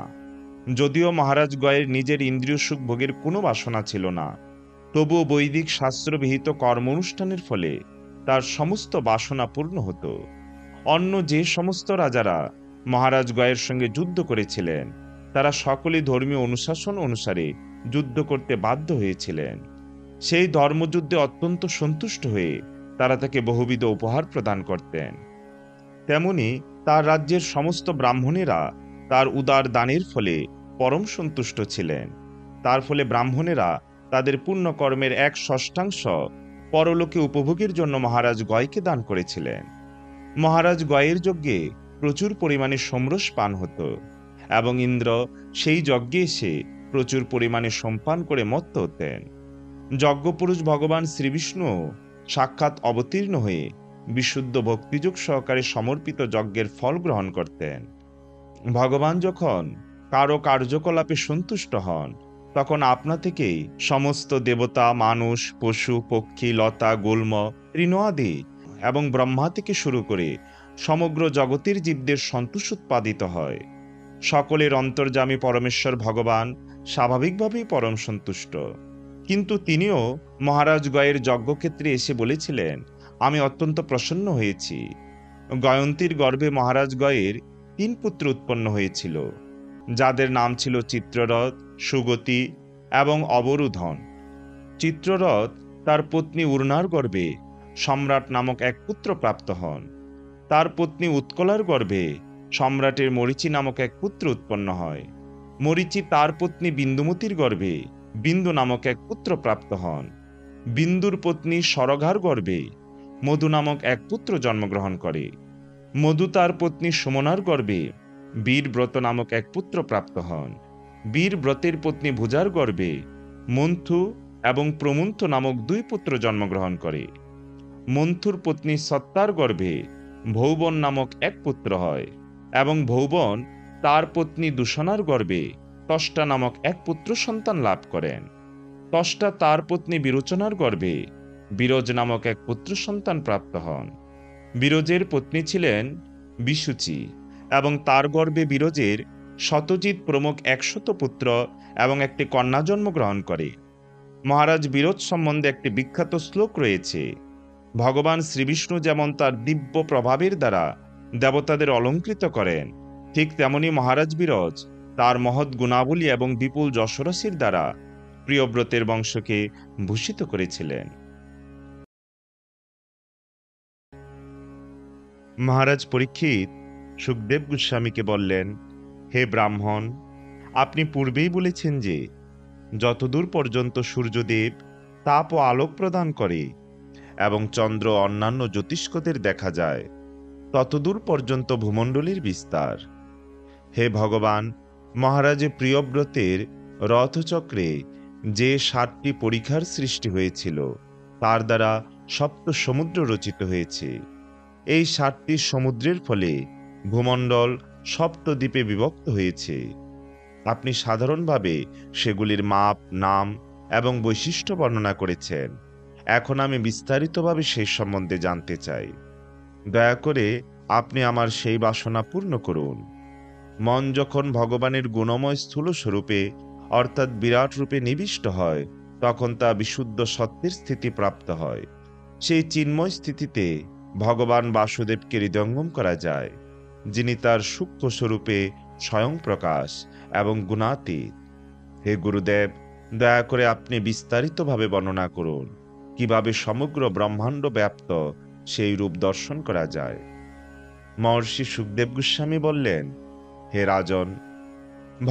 Speaker 1: যদিও মহারাজ গয়ের নিজের ইন্দ্রিয় সুখ ভোগের কোনো বাসনা ছিল না, তবুও বৈদিক শাস্ত্রবিহিত কর্ম অনুষ্ঠানের ফলে তার সমস্ত বাসনা পূর্ণ হতো। অন্য যে সমস্ত রাজারা মহারাজ গয়ের সঙ্গে যুদ্ধ করেছিলেন, তারা সকলে ধর্মীয় অনুশাসন অনুসারে যুদ্ধ করতে বাধ্য হয়েছিলেন। সেই ধর্মযুদ্ধে অত্যন্ত সন্তুষ্ট হয়ে তারা তাকে বহুবিধ উপহার প্রদান করতেন। তেমনি তার রাজ্যের সমস্ত ব্রাহ্মণেরা তার উদার দানের ফলে পরম সন্তুষ্ট ছিলেন। তার ফলে ব্রাহ্মণেরা তাদের পুণ্যকর্মের 1/6 পরলোকে উপভোগের জন্য মহারাজ গয়কে দান করেছিলেন। মহারাজ গয়ের যজ্ঞে প্রচুর পরিমাণে সোমরস পান হতো এবং ইন্দ্র সেই যজ্ঞে এসে প্রচুর পরিমাণে সোমপান করে মত্ত হতেন। যজ্ঞপুরুষ ভগবান শ্রীবিষ্ণু সাক্ষাৎ অবতীর্ণ হয়ে বিশুদ্ধ ভক্তিযোগ সহকারে সমর্পিত যজ্ঞের ফল গ্রহণ করতেন। ভগবান যখন কারো কার্যকলাপে সন্তুষ্ট হন, তখন আপনা থেকেই সমস্ত দেবতা, মানুষ, পশু, পক্ষী, লতা, গুল্ম, তৃণ আদি এবং ব্রহ্মা থেকে শুরু করে সমগ্র জগতের জীবদের সন্তোষ উৎপাদিত হয়। সকলের অন্তর্যামী পরমেশ্বর ভগবান স্বাভাবিকভাবেই পরম সন্তুষ্ট, কিন্তু তিনিও মহারাজ গয়ের যজ্ঞক্ষেত্রে এসে বলেছিলেন, আমি অত্যন্ত প্রসন্ন হয়েছি। গয়ন্তীর গর্ভে মহারাজ গয়ের 3 পুত্র উৎপন্ন হয়েছিল, যাদের নাম ছিল চিত্ররথ, সুগতি এবং অবরুধন। চিত্ররথ তার পত্নী উর্নার গর্ভে সম্রাট নামক এক পুত্র প্রাপ্ত হন। তার পত্নী উৎকলার গর্ভে সম্রাটের মরীচি নামক এক পুত্র উৎপন্ন হয়। মরীচি তার পত্নী বিন্দুমতির গর্ভে বিন্দু নামক এক পুত্র প্রাপ্ত হন। বিন্দুর পত্নী সরঘার গর্ভে মধু নামক এক পুত্র জন্মগ্রহণ করে। মধু তার পত্নী সুমনার গর্ভে বীরব্রত নামক এক পুত্র প্রাপ্ত হন। বীরব্রতের পত্নী ভুজার গর্ভে মন্থু এবং প্রমুন্থ নামক 2 পুত্র জন্মগ্রহণ করে। মন্থুর পত্নী সত্তার গর্ভে ভৌবন নামক এক পুত্র হয়। এবং ভৌবন তার পত্নী দূষণার গর্ভে ত্বষ্টা নামক এক পুত্র সন্তান লাভ করেন। ত্বষ্টা তার পত্নী বিরোচনার গর্ভে বিরোজ নামক এক পুত্র সন্তান প্রাপ্ত হন। বিরোজের পত্নী ছিলেন বিশুচি এবং তার গর্ভে বিরোজের শতজিৎ প্রমুখ 100 পুত্র এবং একটি কন্যা জন্মগ্রহণ করে। মহারাজ বিরোজ সম্বন্ধে একটি বিখ্যাত শ্লোক রয়েছে। ভগবান শ্রীবিষ্ণু যেমন তার দিব্য প্রভাবের দ্বারা দেবতাদের অলঙ্কৃত করেন, ঠিক তেমনি মহারাজ বিরোজ তার মহৎ গুণাবলী এবং বিপুল যশরাশির দ্বারা প্রিয়ব্রতের বংশকে ভূষিত করেছিলেন। মহারাজ পরীক্ষিত সুখদেব গোস্বামীকে বললেন, হে ব্রাহ্মণ, আপনি পূর্বেই বলেছেন যে যতদূর পর্যন্ত সূর্যদেব তাপ ও আলোক প্রদান করে এবং চন্দ্র অন্যান্য জ্যোতিষ্কদের দেখা যায়, ততদূর পর্যন্ত ভূমণ্ডলীর বিস্তার। হে ভগবান, মহারাজ প্রিয়ব্রতের রথচক্রে যে 7টি পরিখার সৃষ্টি হয়েছিল তার দ্বারা সপ্ত সমুদ্র রচিত হয়েছে। এই 7টি সমুদ্রের ফলে ভূমণ্ডল সপ্তদ্বীপে বিভক্ত হয়েছে। আপনি সাধারণভাবে সেগুলির মাপ, নাম এবং বৈশিষ্ট্য বর্ণনা করেছেন। এখন আমি বিস্তারিতভাবে সেই সম্বন্ধে জানতে চাই। দয়া করে আপনি আমার সেই বাসনা পূর্ণ করুন। মন যখন ভগবানের গুণময় স্থূল স্বরূপে অর্থাৎ বিরাট রূপে নিবিষ্ট হয়, তখন তা বিশুদ্ধ সত্যের স্থিতি প্রাপ্ত হয়। সেই চিন্ময় স্থিতিতে ভগবান বাসুদেবকে হৃদয়ঙ্গম করা যায়, যিনি তার সূক্ষ্ম স্বরূপে স্বয়ং প্রকাশ এবং গুণাতীত। হে গুরুদেব, দয়া করে আপনি বিস্তারিতভাবে বর্ণনা করুন কিভাবে সমগ্র ব্রহ্মাণ্ড ব্যাপ্ত সেই রূপ দর্শন করা যায়। মহর্ষি সুখদেব গোস্বামী বললেন, হে রাজন,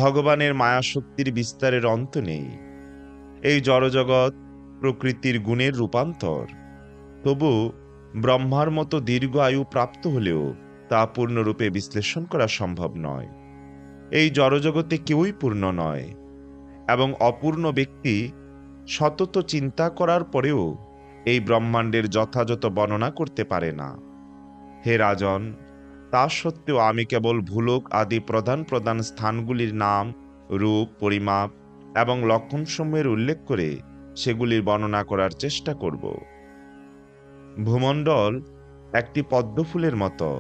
Speaker 1: ভগবানের মায়াশক্তির বিস্তারের অন্ত নেই। এই জড়জগৎ প্রকৃতির গুণের রূপান্তর। তবু ব্রহ্মার মতো দীর্ঘ আয়ু প্রাপ্ত হলেও তা পূর্ণরূপে বিশ্লেষণ করা সম্ভব নয়। এই জড়জগতে কেউই পূর্ণ নয় এবং অপূর্ণ ব্যক্তি সতত চিন্তা করার পরেও এই ব্রহ্মাণ্ডের যথাযথ বর্ণনা করতে পারে না। হে রাজন, তা সত্ত্বেও আমি কেবল ভূলোক আদি প্রধান প্রধান স্থানগুলির নাম, রূপ, পরিমাপ এবং লক্ষণসমূহের উল্লেখ করে সেগুলির বর্ণনা করার চেষ্টা করব। ভূমণ্ডল একটি পদ্ম ফুলের মতো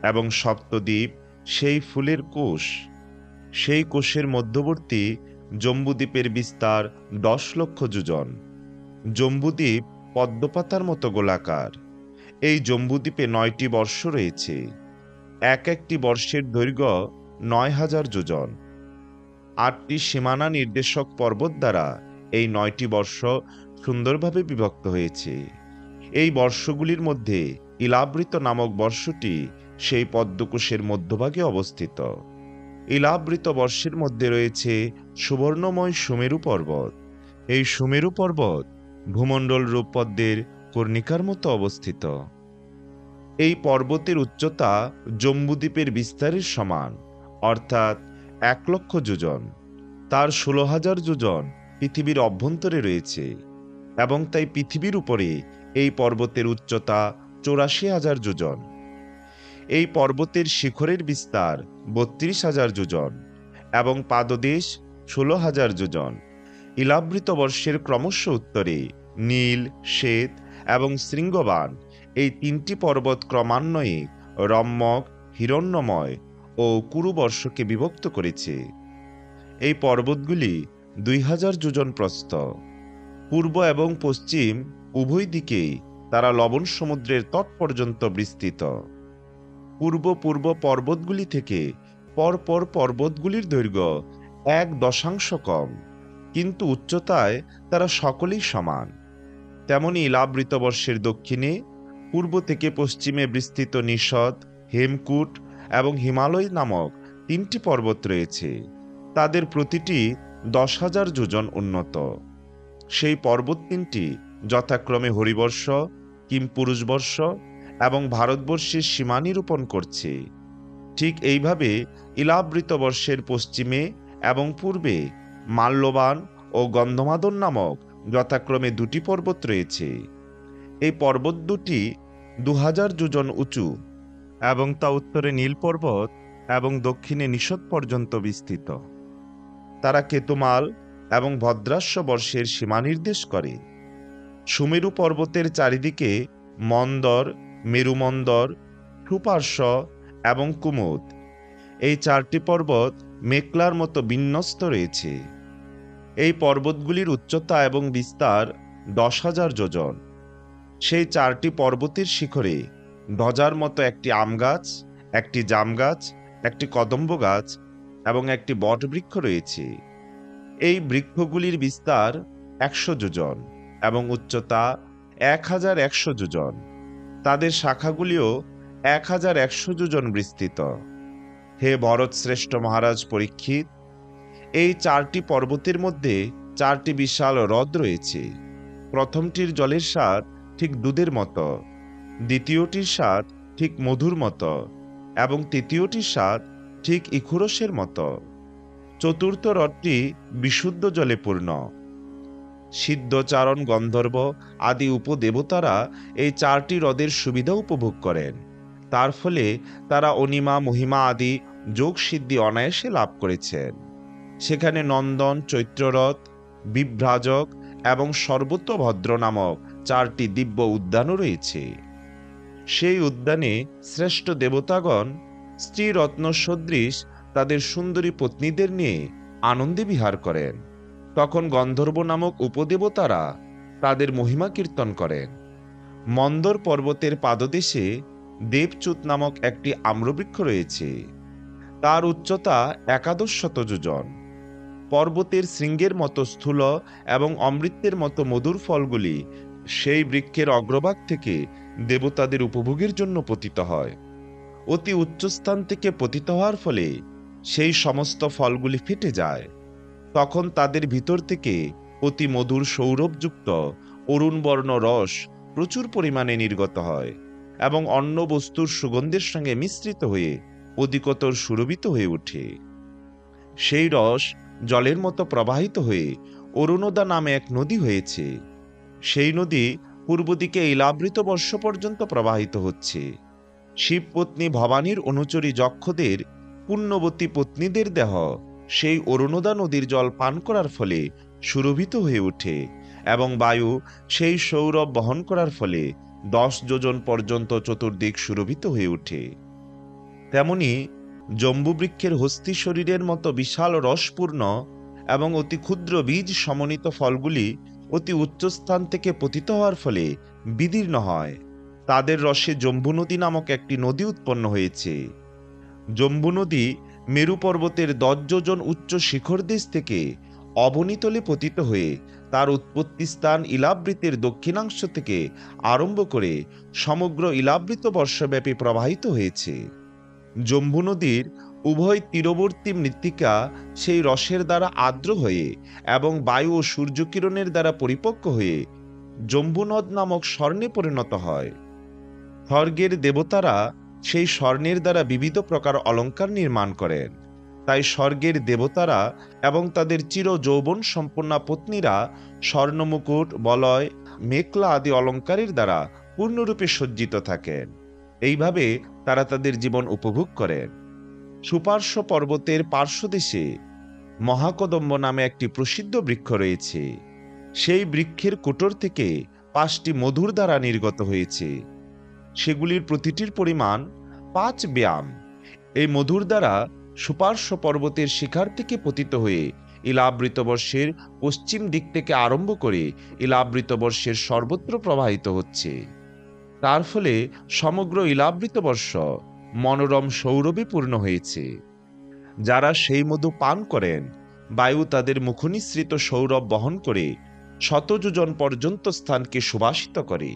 Speaker 1: এবং সপ্তদ্বীপ সেই ফুলের কোষ। সেই কোষের মধ্যবর্তী জম্বুদ্বীপের বিস্তার 10 লক্ষ যোজন। জম্বুদ্বীপ পদ্মপাতার মতো গোলাকার। এই জম্বুদ্বীপে 9টি বর্ষ রয়েছে। এক একটি বর্ষের দৈর্ঘ্য 9000 যোজন। 8টি সীমানা নির্দেশক পর্বত দ্বারা এই 9টি বর্ষ সুন্দরভাবে বিভক্ত হয়েছে। এই বর্ষগুলির মধ্যে ইলাবৃত নামক বর্ষটি সেই পদ্মকোষের মধ্যভাগে অবস্থিত। ইলাবৃত বর্ষের মধ্যে রয়েছে সুবর্ণময় সুমেরু পর্বত। এই সুমেরু পর্বত ভূমণ্ডল রূপ পদ্মের কর্ণিকার মতো অবস্থিত। এই পর্বতের উচ্চতা জম্বুদ্বীপের বিস্তারের সমান, অর্থাৎ 1 লক্ষ যোজন। তার 16,000 যোজন পৃথিবীর অভ্যন্তরে রয়েছে এবং তাই পৃথিবীর উপরে এই পর্বতের উচ্চতা 84,000 যোজন। এই পর্বতের শিখরের বিস্তার 32,000 যোজন এবং পাদদেশ 16,000 যোজন। ইলাবৃত বর্ষের ক্রমশ উত্তরে নীল, শ্বেত এবং শৃঙ্গবান এই 3টি পর্বত ক্রমান্বয়ে রম্যক, হিরণ্যময় ও কুরুবর্ষকে বিভক্ত করেছে। এই পর্বতগুলি 2000 যোজন প্রস্থ। পূর্ব এবং পশ্চিম উভয় দিকেই তারা লবণ সমুদ্রের তট পর্যন্ত বিস্তৃত। পূর্ব পূর্ব পর্বতগুলি থেকে পরপর পর্বতগুলির দৈর্ঘ্য 1/10 কম, কিন্তু উচ্চতায় তারা সকলেই সমান। তেমনি ইলাবৃত বর্ষের দক্ষিণে পূর্ব থেকে পশ্চিমে বিস্তৃত নিষদ, হেমকূট এবং হিমালয় নামক 3টি পর্বত রয়েছে। তাদের প্রতিটি 10,000 যোজন উন্নত। সেই পর্বত 3টি যথাক্রমে হরিবর্ষ, কিমপুরুষবর্ষ এবং ভারতবর্ষের সীমা নিরূপণ করছে। ঠিক এইভাবে ইলাবৃত বর্ষের পশ্চিমে এবং পূর্বে মাল্যবান ও গন্ধমাদন নামক যথাক্রমে 2টি পর্বত রয়েছে। এই পর্বত দুটি 2000 যোজন উঁচু এবং তা উত্তরে নীল পর্বত এবং দক্ষিণে নিষদ পর্যন্ত বিস্তৃত। তারা কেতুমাল এবং ভদ্রাস্য বর্ষের সীমা নির্দেশ করে। সুমেরু পর্বতের চারিদিকে মন্দর, মেরুমন্দর, সুপার্শ্ব এবং কুমুদ, এই 4টি পর্বত মেঘলার মতো বিন্যস্ত রয়েছে। এই পর্বতগুলির উচ্চতা এবং বিস্তার 10,000 যোজন। সেই 4টি পর্বতের শিখরে ধ্বজার মতো একটি আম গাছ, একটি জাম গাছ, একটি কদম্ব গাছ এবং একটি বটবৃক্ষ রয়েছে। এই বৃক্ষগুলির বিস্তার 100 যোজন এবং উচ্চতা 1100 যোজন। তাদের শাখাগুলিও 1100 যোজন বিস্তৃত। হে ভরত শ্রেষ্ঠ মহারাজ পরীক্ষিত, এই 4টি পর্বতের মধ্যে 4টি বিশাল হ্রদ রয়েছে। প্রথমটির জলের স্বাদ ঠিক দুধের মতো, দ্বিতীয়টির স্বাদ ঠিক মধুর মতো এবং তৃতীয়টির স্বাদ ঠিক ইক্ষুরসের মতো। চতুর্থ হ্রদটি বিশুদ্ধ জলে পূর্ণ। সিদ্ধচারণ, গন্ধর্ব আদি উপদেবতারা এই 4টি হ্রদের সুবিধা উপভোগ করেন। তার ফলে তারা অনিমা, মহিমা আদি যোগ সিদ্ধি অনায়াসে লাভ করেছেন। সেখানে নন্দন, চৈত্ররথ, বিভ্রাজক এবং সর্বতভদ্র নামক 4টি দিব্য উদ্যানও রয়েছে। সেই উদ্যানে শ্রেষ্ঠ দেবতাগণ স্ত্রীরত্ন সদৃশ তাদের সুন্দরী পত্নীদের নিয়ে আনন্দে বিহার করেন। তখন গন্ধর্ব নামক উপদেবতারা তাদের মহিমা কীর্তন করেন। মন্দর পর্বতের পাদদেশে দেবচ্যুত নামক একটি আম্রবৃক্ষ রয়েছে। তার উচ্চতা 1100 যোজন। পর্বতের শৃঙ্গের মতো স্থূল এবং অমৃতের মতো মধুর ফলগুলি সেই বৃক্ষের অগ্রভাগ থেকে দেবতাদের উপভোগের জন্য পতিত হয়। অতি উচ্চস্থান থেকে পতিত হওয়ার ফলে সেই সমস্ত ফলগুলি ফেটে যায়। তখন তাদের ভিতর থেকে অতি মধুর সৌরভযুক্ত অরুণবর্ণ রস প্রচুর পরিমাণে নির্গত হয় এবং অন্য বস্তুর সুগন্ধের সঙ্গে মিশ্রিত হয়ে অধিকতর সুরভিত হয়ে ওঠে। সেই রস জলের মতো প্রবাহিত হয়ে অরুণোদা নামে এক নদী হয়েছে। সেই নদী পূর্ব দিকে ইলাবৃত বর্ষ পর্যন্ত প্রবাহিত হচ্ছে। শিবপত্নী ভবানীর অনুচরী যক্ষদের পুণ্যবতী পত্নীদের দেহ সেই অরুণোদা নদীর জল পান করার ফলে সুরভিত হয়ে ওঠে এবং বায়ু সেই সৌরভ বহন করার ফলে 10 যোজন পর্যন্ত চতুর্দিক সুরভিত হয়ে ওঠে। তেমনি জম্বুবৃক্ষের হস্তি শরীরের মতো বিশাল রসপূর্ণ এবং অতি ক্ষুদ্র বীজ সমন্বিত ফলগুলি অতি উচ্চস্থান থেকে পতিত হওয়ার ফলে বিদীর্ণ হয়। তাদের রসে জম্বু নদী নামক একটি নদী উৎপন্ন হয়েছে। জম্বু নদী মেরু পর্বতের 10 যোজন উচ্চ শিখরদেশ থেকে অবনীতলে পতিত হয়ে তার উৎপত্তি স্থান ইলাবৃতের দক্ষিণাংশ থেকে আরম্ভ করে সমগ্র ইলাবৃত বর্ষব্যাপী প্রবাহিত হয়েছে। জম্বু নদীর উভয় তীরবর্তী মৃত্তিকা সেই রসের দ্বারা আর্দ্র হয়ে এবং বায়ু ও সূর্যকিরণের দ্বারা পরিপক্ক হয়ে জম্বু নদ নামক স্বর্ণে পরিণত হয়। স্বর্গের দেবতারা সেই স্বর্ণের দ্বারা বিবিধ প্রকার অলঙ্কার নির্মাণ করেন। তাই স্বর্গের দেবতারা এবং তাদের চির যৌবন সম্পন্ন পত্নীরা স্বর্ণমুকুট, বলয়, মেখলা আদি অলঙ্কারের দ্বারা পূর্ণরূপে সজ্জিত থাকেন। এইভাবে তারা তাদের জীবন উপভোগ করেন। সুপার্শ্ব পর্বতের পার্শ্বদেশে মহাকদম্ব নামে একটি প্রসিদ্ধ বৃক্ষ রয়েছে। সেই বৃক্ষের কোটর থেকে 5টি মধুর দ্বারা নির্গত হয়েছে। সেগুলির প্রতিটির পরিমাণ 5 ব্যায়াম। এই মধুর দ্বারা সুপার্শ্ব পর্বতের শিখার থেকে পতিত হয়ে ইলাবৃত বর্ষের পশ্চিম দিক থেকে আরম্ভ করে ইলাবৃত বর্ষের সর্বত্র প্রবাহিত হচ্ছে। তার ফলে সমগ্র ইলাবৃত বর্ষ মনোরম সৌরভে পূর্ণ হয়েছে। যারা সেই মধু পান করেন, বায়ু তাদের মুখনিসৃত সৌরভ বহন করে 100 যোজন পর্যন্ত স্থানকে সুবাসিত করে।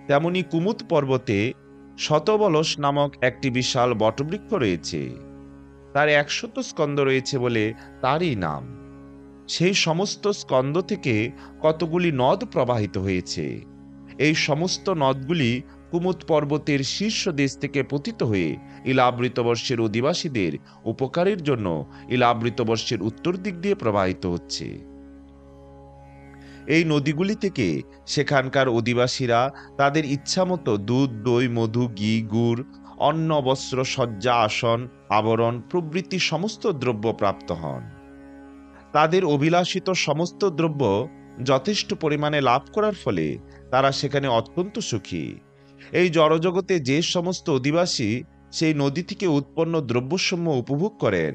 Speaker 1: তেমনি কুমুদ পর্বতে শতবলস নামক একটি বিশাল বটবৃক্ষ রয়েছে। তার 100 স্কন্দ রয়েছে বলে তারই নাম। সেই সমস্ত স্কন্দ থেকে কতগুলি নদ প্রবাহিত হয়েছে। এই সমস্ত নদগুলি কুমুদ পর্বতের শীর্ষ দেশ থেকে পতিত হয়ে ইলাবৃত বর্ষের অধিবাসীদের উপকারের জন্য ইলাবৃত বর্ষের উত্তর দিক দিয়ে প্রবাহিত হচ্ছে। এই নদীগুলি থেকে সেখানকার অধিবাসীরা তাদের ইচ্ছামতো দুধ, দই, মধু, ঘি, গুড় অন্ন বস্ত্র শয্যা আসন আবরণ প্রভৃতি সমস্ত দ্রব্য প্রাপ্ত হন। তাদের অভিলাষিত সমস্ত দ্রব্য যথেষ্ট পরিমাণে লাভ করার ফলে তারা সেখানে অত্যন্ত সুখী। এই জড়জগতে যে সমস্ত অধিবাসী সেই নদী থেকে উৎপন্ন দ্রব্যসমূহ উপভোগ করেন,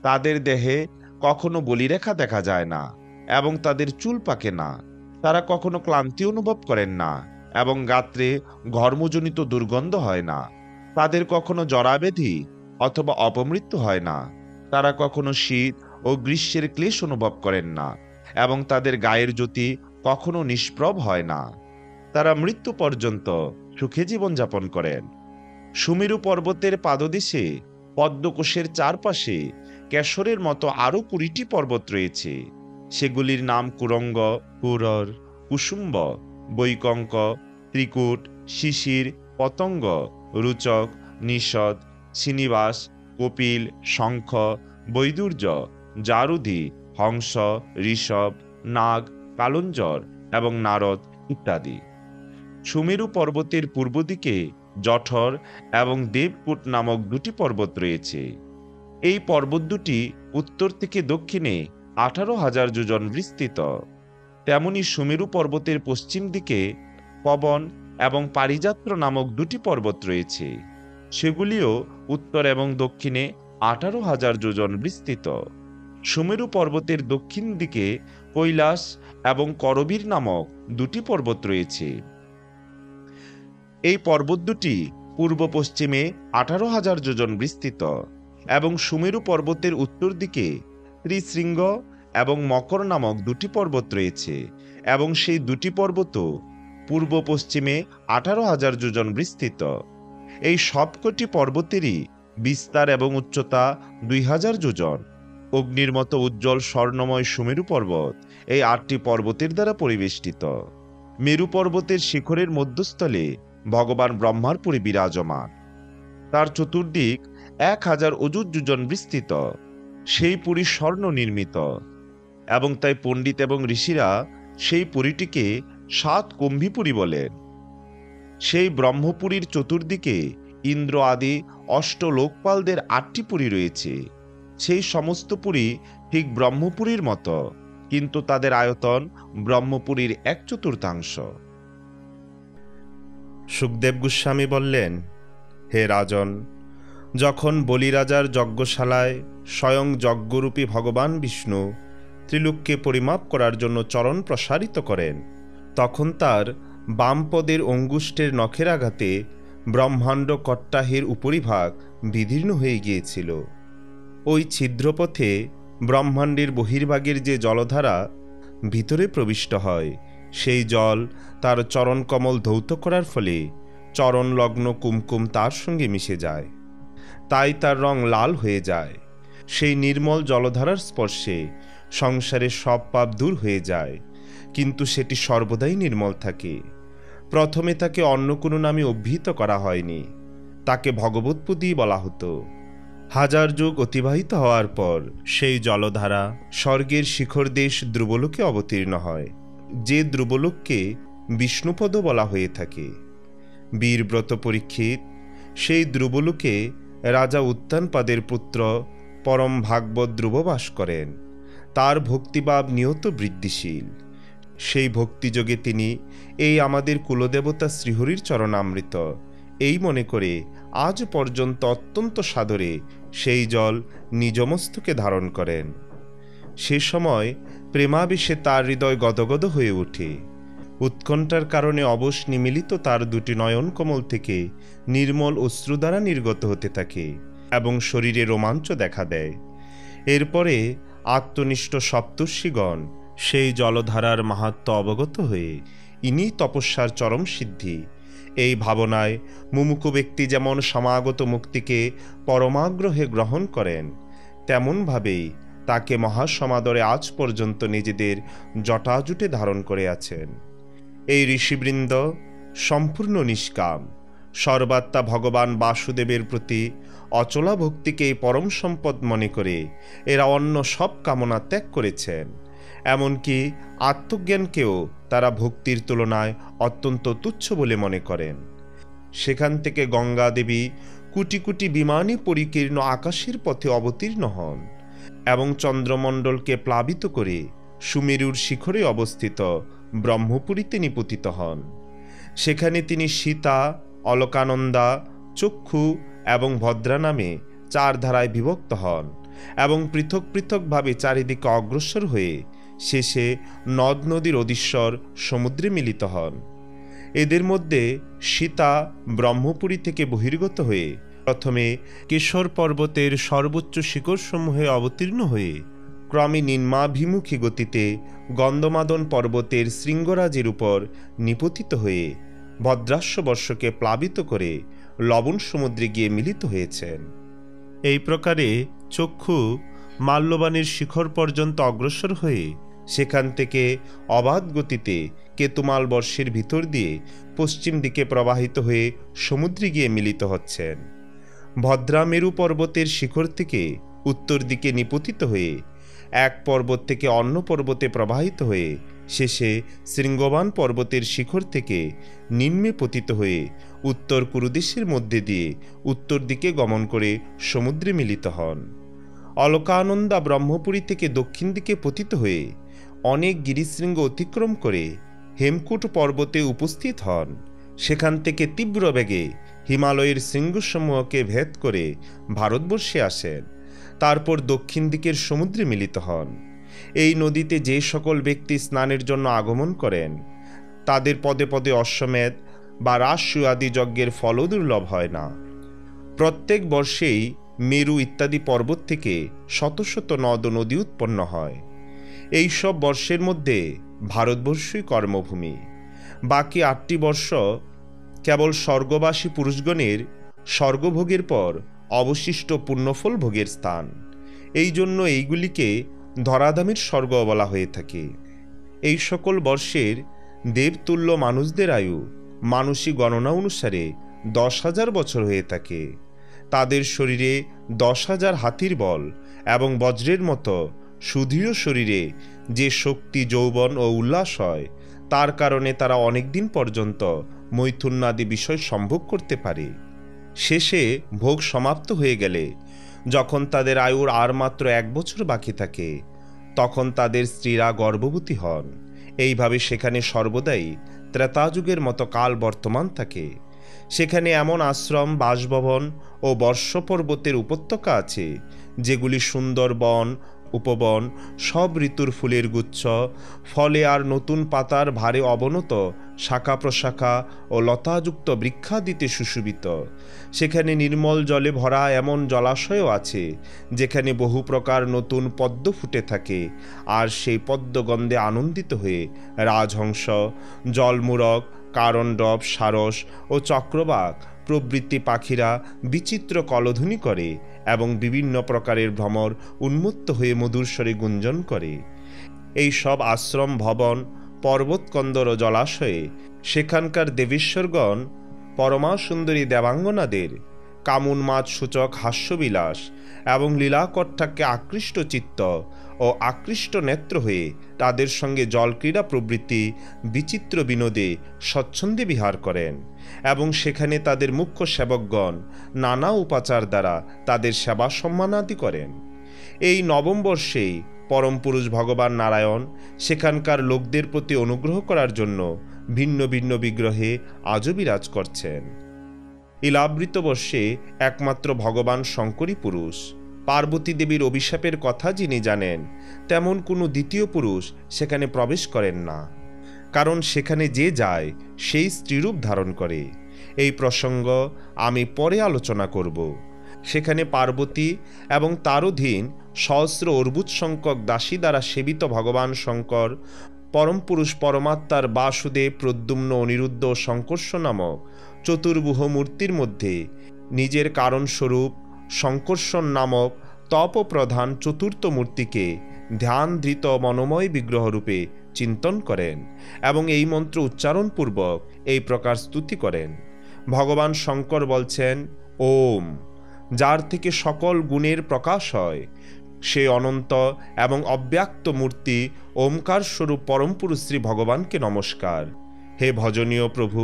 Speaker 1: তাদের দেহে কখনো বলিরেখা দেখা যায় না এবং তাদের চুল পাকে না। তারা কখনো ক্লান্তি অনুভব করেন না এবং গাত্রে ঘর্মজনিত দুর্গন্ধ হয় না। তাদের কখনো জরাব্যাধি অথবা অপমৃত্যু হয় না। তারা কখনো শীত ও গ্রীষ্মের ক্লেশ অনুভব করেন না এবং তাদের গায়ের জ্যোতি কখনো নিষ্প্রভ হয় না। তারা মৃত্যু পর্যন্ত সুখে জীবনযাপন করেন। সুমেরু পর্বতের পাদদেশে পদ্মকোষের চারপাশে কেশরের মতো আরো 20টি পর্বত রয়েছে। সেগুলির নাম কুরঙ্গ, পুরর, কুসুম্ব, বৈকঙ্ক, ত্রিকুট, শিশির, পতঙ্গ, রুচক, নিষদ, শ্রীনিবাস, কপিল, শঙ্খ, বৈদুর্য, জারুধি, হংস, ঋষভ, নাগ, কালঞ্জর এবং নারদ ইত্যাদি। সুমেরু পর্বতের পূর্ব দিকে জঠর এবং দেবকূট নামক 2টি পর্বত রয়েছে। এই পর্বত দুটি উত্তর থেকে দক্ষিণে 18,000 যোজন বিস্তৃত। তেমনি সুমেরু পর্বতের পশ্চিম দিকে পবন এবং পারিযাত্র নামক 2টি পর্বত রয়েছে। সেগুলিও উত্তর এবং দক্ষিণে 18,000 যোজন বিস্তৃত। সুমেরু পর্বতের দক্ষিণ দিকে কৈলাস এবং করবীর নামক 2টি পর্বত রয়েছে। এই পর্বত দুটি পূর্ব পশ্চিমে 18,000 যোজন বিস্তৃত এবং সুমেরু পর্বতের উত্তর দিকে ত্রিশৃঙ্গ এবং মকর নামক 2টি পর্বত রয়েছে এবং সেই 2টি পর্বত পূর্ব পশ্চিমে 18,000 যোজন বিস্তৃত। এই সবকটি পর্বতেরই বিস্তার এবং উচ্চতা 2,000 যোজন। অগ্নির মতো উজ্জ্বল স্বর্ণময় সুমেরু পর্বত এই 8টি পর্বতের দ্বারা পরিবেষ্টিত। মেরু পর্বতের শিখরের মধ্যস্থলে ভগবান ব্রহ্মার পুরী বিরাজমান। তার চতুর্দিক 1,000 অযুত যোজন বিস্তৃত। সেই পুরী স্বর্ণ নির্মিত এবং তাই পণ্ডিত এবং ঋষিরা সেই পুরীটিকে 7 কুম্ভীপুরী বলেন। সেই ব্রহ্মপুরীর চতুর্দিকে ইন্দ্র আদি অষ্টলোকপালদের 8টি পুরী রয়েছে। সেই সমস্ত পুরী ঠিক ব্রহ্মপুরীর মতো, কিন্তু তাদের আয়তন ব্রহ্মপুরীর 1/4। সুখদেব গোস্বামী বললেন, হে রাজন, যখন বলিরাজার যজ্ঞশালায় স্বয়ং যজ্ঞরূপী ভগবান বিষ্ণু ত্রিলোককে পরিমাপ করার জন্য চরণ প্রসারিত করেন, তখন তার বামপদের অঙ্গুষ্ঠের নখের আঘাতে ব্রহ্মাণ্ড কট্টাহের উপরিভাগ বিদীর্ণ হয়ে গিয়েছিল। ওই ছিদ্রপথে ব্রহ্মাণ্ডের বহির্ভাগের যে জলধারা ভিতরে প্রবিষ্ট হয়, সেই জল তার চরণকমল ধৌত করার ফলে চরণলগ্ন কুমকুম তার সঙ্গে মিশে যায়। তাই তার রং লাল হয়ে যায়। সেই নির্মল জলধারার স্পর্শে সংসারের সব পাপ দূর হয়ে যায়, কিন্তু সেটি সর্বদাই নির্মল থাকে। প্রথমে তাকে অন্য কোনো নামে অভিহিত করা হয়নি, তাকে ভগবৎপদী বলা হতো। 1000 যুগ অতিবাহিত হওয়ার পর সেই জলধারা স্বর্গের শিখর দেশ ধ্রুবলোকে অবতীর্ণ হয়, যে ধ্রুবলোককে বিষ্ণুপদ বলা হয়ে থাকে। বীরব্রত পরীক্ষিত সেই ধ্রুবলোকে রাজা উত্তানপাদের পুত্র পরম ভাগবত ধ্রুব বাস করেন। তার ভক্তিভাব নিয়ত বৃদ্ধিশীল। সেই ভক্তিযোগে তিনি এই আমাদের কুলদেবতা শ্রীহরির চরণামৃত এই মনে করে আজ পর্যন্ত অত্যন্ত সাদরে সেই জল নিজ মস্তকে ধারণ করেন। সে সময় প্রেমাবেশে তার হৃদয় গদগদ হয়ে ওঠে। উৎকণ্ঠার কারণে অবশ নিমিলিত তার 2টি নয়ন কমল থেকে নির্মল অশ্রু দ্বারা নির্গত হতে থাকে এবং শরীরে রোমাঞ্চ দেখা দেয়। এরপরে আত্মনিষ্ঠ সপ্তর্ষিগণ সেই জলধারার মাহাত্ম্য অবগত হয়ে ইনি তপস্যার চরম সিদ্ধি এই ভাবনায় মুমুক্ষু ব্যক্তি যেমন সমাগত মুক্তিকে পরমাগ্রহে গ্রহণ করেন, তেমনভাবেই তাকে মহাসমাদরে আজ পর্যন্ত নিজেদের জটাজুটে ধারণ করে আছেন। এই ঋষিবৃন্দ সম্পূর্ণ নিষ্কাম, সর্বাত্মা ভগবান বাসুদেবের প্রতি অচলা ভক্তিকে পরম সম্পদ মনে করে এরা অন্য সব কামনা ত্যাগ করেছেন। এমনকি আত্মজ্ঞানকেও তারা ভক্তির তুলনায় অত্যন্ত তুচ্ছ বলে মনে করেন। সেখান থেকে গঙ্গা দেবী কোটি কোটি বিমানে পরিকীর্ণ আকাশের পথে অবতীর্ণ হন এবং চন্দ্রমণ্ডলকে প্লাবিত করে সুমেরুর শিখরে অবস্থিত ব্রহ্মপুরীতে নিপতিত হন। সেখানে তিনি সীতা, অলকানন্দা, চক্ষু এবং ভদ্রা নামে 4 ধারায় বিভক্ত হন এবং পৃথক পৃথকভাবে চারিদিকে অগ্রসর হয়ে শেষে নদ নদীর অধীশ্বর সমুদ্রে মিলিত হন। এদের মধ্যে সীতা ব্রহ্মপুরী থেকে বহির্গত হয়ে প্রথমে কেশর পর্বতের সর্বোচ্চ শিখরসমূহে অবতীর্ণ হয়ে ক্রমে নিম্নাভিমুখী গতিতে গন্ধমাদন পর্বতের শৃঙ্গরাজের উপর নিপতিত হয়ে ভদ্রাস্য বর্ষকে প্লাবিত করে লবণ সমুদ্রে গিয়ে মিলিত হয়েছেন। এই প্রকারে চক্ষু মাল্যবানের শিখর পর্যন্ত অগ্রসর হয়ে সেখান থেকে অবাধ গতিতে কেতুমাল বর্ষের ভিতর দিয়ে পশ্চিম দিকে প্রবাহিত হয়ে সমুদ্রে গিয়ে মিলিত হচ্ছেন। ভদ্রা মেরু পর্বতের শিখর থেকে উত্তর দিকে নিপতিত হয়ে এক পর্বত থেকে অন্য পর্বতে প্রবাহিত হয়ে শেষে শৃঙ্গবান পর্বতের শিখর থেকে নিম্নে পতিত হয়ে উত্তর কুরুদেশের মধ্যে দিয়ে উত্তর দিকে গমন করে সমুদ্রে মিলিত হন। অলকানন্দা ব্রহ্মপুরী থেকে দক্ষিণ দিকে পতিত হয়ে অনেক গিরিশৃঙ্গ অতিক্রম করে হেমকূট পর্বতে উপস্থিত হন। সেখান থেকে তীব্র বেগে হিমালয়ের শৃঙ্গসমূহকে ভেদ করে ভারতবর্ষে আসেন। তারপর দক্ষিণ দিকের সমুদ্রে মিলিত হন। এই নদীতে যে সকল ব্যক্তি স্নানের জন্য আগমন করেন তাদের পদে পদে অশ্বমেধ বা রাজসূয় আদি যজ্ঞের ফলও দুর্লভ হয় না। প্রত্যেক বর্ষেই মেরু ইত্যাদি পর্বত থেকে শত শত নদ নদী উৎপন্ন হয়। এই সব বর্ষের মধ্যে ভারতবর্ষই কর্মভূমি। বাকি 8টি বর্ষ কেবল স্বর্গবাসী পুরুষগণের স্বর্গভোগের পর অবশিষ্ট পুণ্যফল ভোগের স্থান। এই জন্য এইগুলিকে ধরাধামের স্বর্গ বলা হয়ে থাকে। এই সকল বর্ষের দেবতুল্য মানুষদের আয়ু মানসী গণনা অনুসারে 10,000 বছর হয়ে থাকে। তাদের শরীরে 10,000 হাতির বল এবং বজ্রের মতো সুদৃঢ় শরীরে যে শক্তি, যৌবন ও উল্লাস হয় তার কারণে তারা অনেক দিন পর্যন্ত মৈথুনাদি বিষয় সম্ভোগ করতে পারে। শেষে ভোগ সমাপ্ত হয়ে গেলে যখন তাদের আয়ুর আর মাত্র 1 বছর বাকি থাকে তখন তাদের স্ত্রীরা গর্ভবতী হন। এইভাবে সেখানে সর্বদাই ত্রেতাযুগের মতো কাল বর্তমান থাকে। সেখানে এমন আশ্রম, বাসভবন ও বর্ষ পর্বতের উপত্যকা আছে যেগুলি সুন্দর বন, উপবন, সব ঋতুর ফুলের গুচ্ছ, ফলে আর নতুন পাতার ভারে অবনত শাখা প্রশাখা ও লতাযুক্ত বৃক্ষাদিতে সুশোভিত। সেখানে নির্মল জলে ভরা এমন জলাশয়ও আছে যেখানে বহু প্রকার নতুন পদ্ম ফুটে থাকে, আর সেই পদ্মগন্ধে আনন্দিত হয়ে রাজহংস, জলমূরক, কারণ্ডব, সারস ও চক্রবাক প্রভৃতি পাখিরা বিচিত্র কলধ্বনি করে এবং বিভিন্ন প্রকারের ভ্রমর উন্মত্ত হয়ে মধুর স্বরে গুঞ্জন করে। এই সব আশ্রম, ভবন, পর্বতকন্দর ও জলাশয়ে সেখানকার দেবেশ্বরগণ পরমা সুন্দরী দেবাঙ্গনাদের কামুন্মাদ সূচক হাস্যবিলাস এবং লীলাকট্টাকে আকৃষ্ট চিত্ত ও আকৃষ্ট নেত্র হয়ে তাদের সঙ্গে জলক্রীড়া প্রভৃতি বিচিত্র বিনোদে স্বচ্ছন্দে বিহার করেন এবং সেখানে তাদের মুখ্য সেবকগণ নানা উপাচার দ্বারা তাদের সেবা সম্মানাদি করেন। এই নবম বর্ষেই পরম পুরুষ ভগবান নারায়ণ সেখানকার লোকদের প্রতি অনুগ্রহ করার জন্য ভিন্ন ভিন্ন বিগ্রহে আজও বিরাজ করছেন। ইলাবৃত বর্ষে একমাত্র ভগবান শঙ্করই পুরুষ। পার্বতী দেবীর অভিশাপের কথা যিনি জানেন তেমন কোনো দ্বিতীয় পুরুষ সেখানে প্রবেশ করেন না, কারণ সেখানে যে যায় সেই স্ত্রীরূপ ধারণ করে। এই প্রসঙ্গ আমি পরে আলোচনা করব। সেখানে পার্বতী এবং তার অধীন সহস্র অর্বুদ সংখ্যক দাসী দ্বারা সেবিত ভগবান শঙ্কর পরম পুরুষ পরমাত্মার বাসুদেব, প্রদ্যুম্ন, অনিরুদ্ধ ও শঙ্কর্ষ নামক চতুর্ভুহ মূর্তির মধ্যে নিজের কারণস্বরূপ শঙ্কর্ষণ নামক তপ প্রধান চতুর্থ মূর্তিকে ধ্যান ধৃত মনোময় বিগ্রহরূপে চিন্তন করেন এবং এই মন্ত্র উচ্চারণপূর্বক এই প্রকার স্তুতি করেন। ভগবান শঙ্কর বলছেন, ওম, যার থেকে সকল গুণের প্রকাশ হয়, সে অনন্ত এবং অব্যক্ত মূর্তি ওমকার স্বরূপ পরমপুরুষ শ্রী ভগবানকে নমস্কার। হে ভজনীয় প্রভু,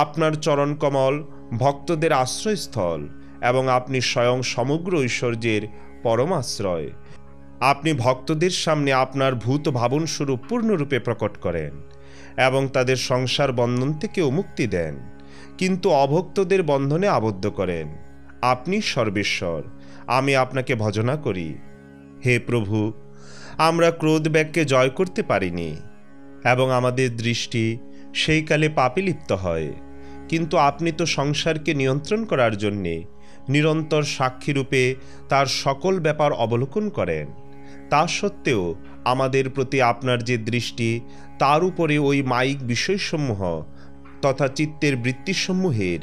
Speaker 1: আপনার চরণকমল ভক্তদের আশ্রয়স্থল এবং আপনি স্বয়ং সমগ্র ঐশ্বর্যের পরমাশ্রয়। আপনি ভক্তদের সামনে আপনার ভূত ভাবন স্বরূপ পূর্ণরূপে প্রকট করেন এবং তাদের সংসার বন্ধন থেকেও মুক্তি দেন, কিন্তু অভক্তদের বন্ধনে আবদ্ধ করেন। আপনি সর্বেশ্বর, আমি আপনাকে ভজনা করি। হে প্রভু, আমরা ক্রোধ ব্যাগকে জয় করতে পারিনি এবং আমাদের দৃষ্টি সেই কালে পাপে লিপ্ত হয়, কিন্তু আপনি তো সংসারকে নিয়ন্ত্রণ করার জন্যে নিরন্তর সাক্ষীরূপে তার সকল ব্যাপার অবলোকন করেন। তা সত্ত্বেও আমাদের প্রতি আপনার যে দৃষ্টি, তার উপরে ওই মায়িক বিষয়সমূহ তথা চিত্তের বৃত্তিসমূহের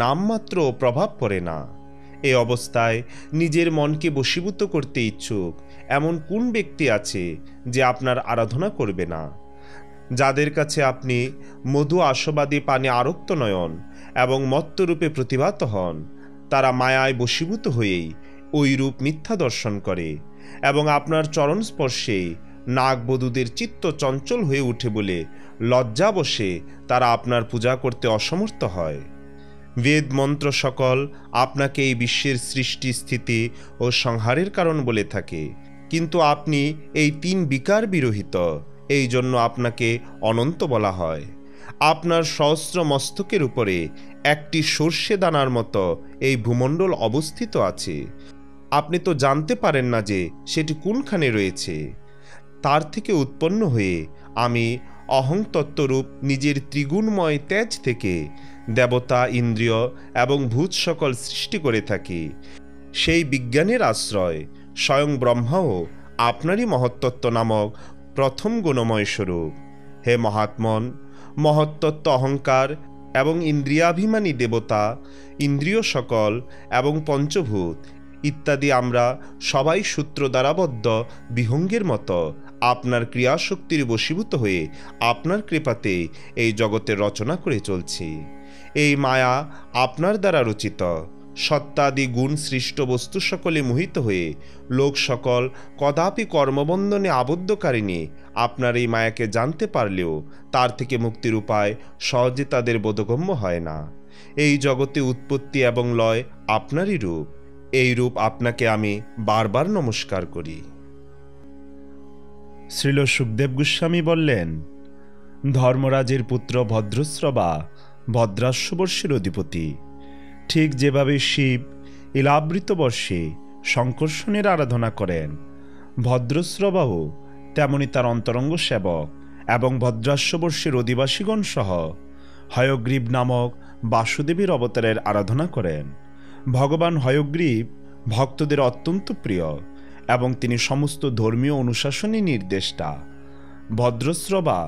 Speaker 1: নামমাত্র প্রভাব পড়ে না। এ অবস্থায় নিজের মনকে বশীভূত করতে ইচ্ছুক এমন কোন ব্যক্তি আছে যে আপনার আরাধনা করবে না? যাদের কাছে আপনি মধু আশাবাদী পানে আরক্ত নয়ন এবং মত্তরূপে প্রতিভাত হন, তারা মায়ায় বশীভূত হয়েই ওই রূপ মিথ্যা দর্শন করে এবং আপনার চরণ স্পর্শে নাগবধূদের চিত্ত চঞ্চল হয়ে উঠে বলে লজ্জাবশে তারা আপনার পূজা করতে অসমর্থ হয়। বেদ মন্ত্র সকল আপনাকে এই বিশ্বের সৃষ্টি, স্থিতি ও সংহারের কারণ বলে থাকে, কিন্তু আপনি এই তিন বিকার বিরহিত, এই জন্য আপনাকে অনন্ত বলা হয়। আপনার সহস্র মস্তকের উপরে একটি সর্ষে দানার মতো এই ভূমণ্ডল অবস্থিত আছে। আপনি তো জানতে পারেন না যে সেটি কোনখানে রয়েছে। তার থেকে উৎপন্ন হয়ে আমি অহংতত্ত্বরূপ নিজের ত্রিগুণময় তেজ থেকে দেবতা, ইন্দ্রিয় এবং ভূত সকল সৃষ্টি করে থাকি। সেই বিজ্ঞানের আশ্রয় স্বয়ং ব্রহ্মাও আপনারই মহত্তত্ত্ব নামক প্রথম গুণময় স্বরূপ। হে মহাত্মন, মহত্তত্ত্ব অহংকার এবং ইন্দ্রিয়াভিমানী দেবতা, ইন্দ্রিয় সকল এবং পঞ্চভূত ইত্যাদি আমরা সবাই সূত্র দ্বারাবদ্ধ বিহঙ্গের মতো আপনার ক্রিয়াশক্তির বশীভূত হয়ে আপনার কৃপাতে এই জগতের রচনা করে চলছি। এই মায়া আপনার দ্বারা রচিত। সত্তাদি গুণ সৃষ্ট বস্তু সকলে মোহিত হয়ে লোক সকল কদাপি কর্মবন্ধনে আবদ্ধকারিণী আপনার এই মায়াকে জানতে পারলেও তার থেকে মুক্তির উপায় সহজে তাদের বোধগম্য হয় না। এই জগতে উৎপত্তি এবং লয় আপনারই রূপ। এই রূপ আপনাকে আমি বারবার নমস্কার করি। শ্রীল সুখদেব গোস্বামী বললেন, ধর্মরাজের পুত্র ভদ্রশ্রবা ভদ্রাশ্ববর্ষের অধিপতি। ঠিক যেভাবে শিব ইলাবৃত বর্ষে শঙ্কর্ষণের আরাধনা করেন, ভদ্রশ্রবাও তেমনি তার অন্তরঙ্গ সেবক এবং ভদ্রাশ্ববর্ষের অধিবাসীগণ সহ হয়গ্রীব নামক বাসুদেবীর অবতারের আরাধনা করেন। ভগবান হয়গ্রীব ভক্তদের অত্যন্ত প্রিয় এবং তিনি সমস্ত ধর্মীয় অনুশাসনী নির্দেষ্টা। ভদ্রশ্রবা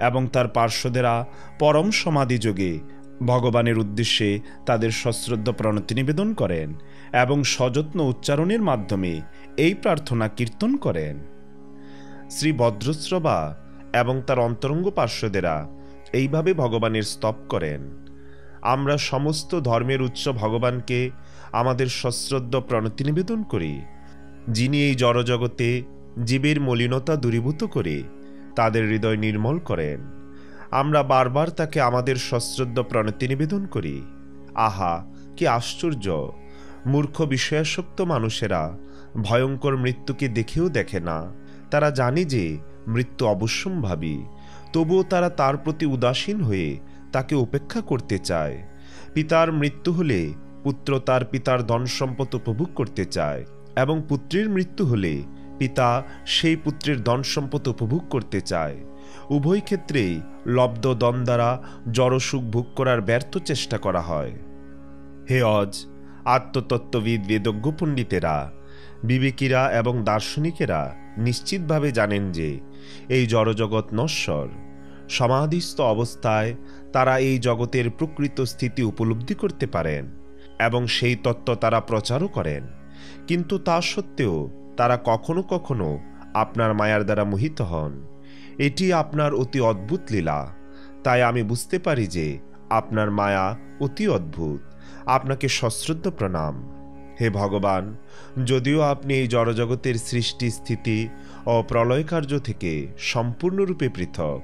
Speaker 1: এবং তার পার্শ্বদেরা পরম সমাধিযোগে ভগবানের উদ্দেশ্যে তাদের সশ্রদ্ধ প্রণতি নিবেদন করেন এবং সযত্ন উচ্চারণের মাধ্যমে এই প্রার্থনা কীর্তন করেন। শ্রী ভদ্রশ্রবা এবং তার অন্তরঙ্গ পার্শ্বদেরা এইভাবে ভগবানের স্তব করেন। আমরা সমস্ত ধর্মের উৎস ভগবানকে আমাদের সশ্রদ্ধ প্রণতি নিবেদন করি, যিনি এই জড়জগতে জীবের মলিনতা দূরীভূত করে তাদের হৃদয় নির্মল করেন। আমরা বারবার তাকে আমাদের সশ্রদ্ধ প্রণতি নিবেদন করি। আহা, কি আশ্চর্য! মূর্খ বিষয়াসক্ত মানুষেরা ভয়ঙ্কর মৃত্যুকে দেখেও দেখে না। তারা জানে যে মৃত্যু অবশ্যম্ভাবী, তবুও তারা তার প্রতি উদাসীন হয়ে তাকে উপেক্ষা করতে চায়। পিতার মৃত্যু হলে পুত্র তার পিতার ধন সম্পদ উপভোগ করতে চায় এবং পুত্রের মৃত্যু হলে পিতা সেই পুত্রের ধন সম্পদ উপভোগ করতে চায়। উভয় ক্ষেত্রেই লব্ধ ধন দ্বারা জড়সুখ ভোগ করার ব্যর্থ চেষ্টা করা হয়। হে অজ, আত্মতত্ত্ববিদ, বেদজ্ঞ পণ্ডিতেরা, বিবেকীরা এবং দার্শনিকেরা নিশ্চিতভাবে জানেন যে এই জড়জগৎ নশ্বর। সমাধিস্থ অবস্থায় তারা এই জগতের প্রকৃত স্থিতি উপলব্ধি করতে পারেন এবং সেই তত্ত্ব তারা প্রচারও করেন, কিন্তু তা সত্ত্বেও তারা কখনো কখনো আপনার মায়ার দ্বারা মোহিত হন। এটি আপনার অতি অদ্ভুত লীলা। তাই আমি বুঝতে পারি যে আপনার মায়া অতি অদ্ভুত। আপনাকে সশ্রদ্ধ প্রণাম। হে ভগবান, যদিও আপনি এই জড়জগতের সৃষ্টি, স্থিতি ও প্রলয় কার্য থেকে সম্পূর্ণরূপে পৃথক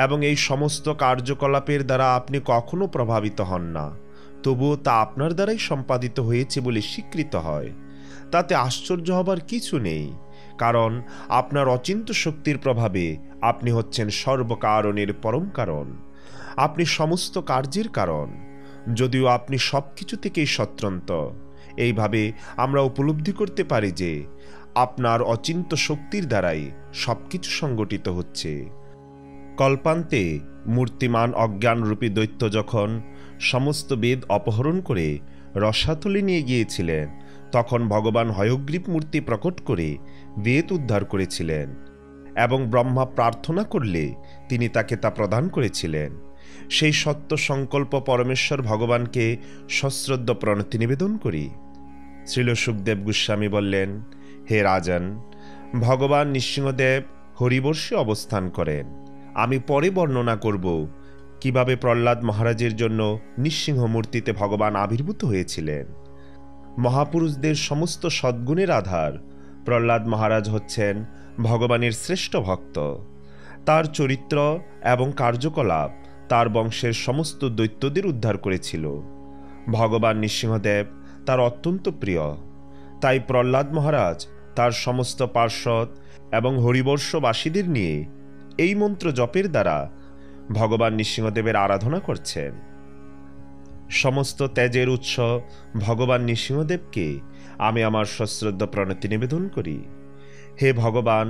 Speaker 1: এবং এই সমস্ত কার্যকলাপের দ্বারা আপনি কখনো প্রভাবিত হন না,
Speaker 2: তবুও তা আপনার দ্বারাই সম্পাদিত হয়েছে বলে স্বীকৃত হয়, তাতে আশ্চর্য হবার কিছু নেই, কারণ আপনার অচিন্ত্য শক্তির প্রভাবে আপনি হচ্ছেন সর্বকারণের পরম কারণ। আপনি সমস্ত কার্যের কারণ, যদিও আপনি সব কিছু থেকেই স্বতন্ত্র। এইভাবে আমরা উপলব্ধি করতে পারি যে আপনার অচিন্ত্য শক্তির দ্বারাই সবকিছু সংগঠিত হচ্ছে। কল্পান্তে মূর্তিমান অজ্ঞানরূপী দৈত্য যখন সমস্ত বেদ অপহরণ করে রসাতলে নিয়ে গিয়েছিলেন, তখন ভগবান হয়গ্রীব মূর্তি প্রকট করে বেদ উদ্ধার করেছিলেন এবং ব্রহ্মা প্রার্থনা করলে তিনি তাকে তা প্রদান করেছিলেন। সেই সত্য সংকল্প পরমেশ্বর ভগবানকে সশ্রদ্ধ প্রণতি নিবেদন করি। শ্রীল সুখদেব গোস্বামী বললেন, হে রাজন, ভগবান নৃসিংহদেব হরিবর্ষে অবস্থান করেন। আমি পরে বর্ণনা করব কিভাবে প্রহ্লাদ মহারাজের জন্য নৃসিংহ মূর্তিতে ভগবান আবির্ভূত হয়েছিলেন। মহাপুরুষদের সমস্ত সদ্গুণের আধার প্রহ্লাদ মহারাজ হচ্ছেন ভগবানের শ্রেষ্ঠ ভক্ত। তার চরিত্র এবং কার্যকলাপ তার বংশের সমস্ত দৈত্যদের উদ্ধার করেছিল। ভগবান নৃসিংহদেব তার অত্যন্ত প্রিয়। তাই প্রহ্লাদ মহারাজ তার সমস্ত পার্ষদ এবং হরিবর্ষবাসীদের নিয়ে এই মন্ত্র জপের দ্বারা ভগবান নৃসিংহদেবের আরাধনা করছেন। সমস্ত তেজের উৎস ভগবান নৃসিংহদেবকে আমি আমার সশ্রদ্ধ প্রণতি নিবেদন করি। হে ভগবান,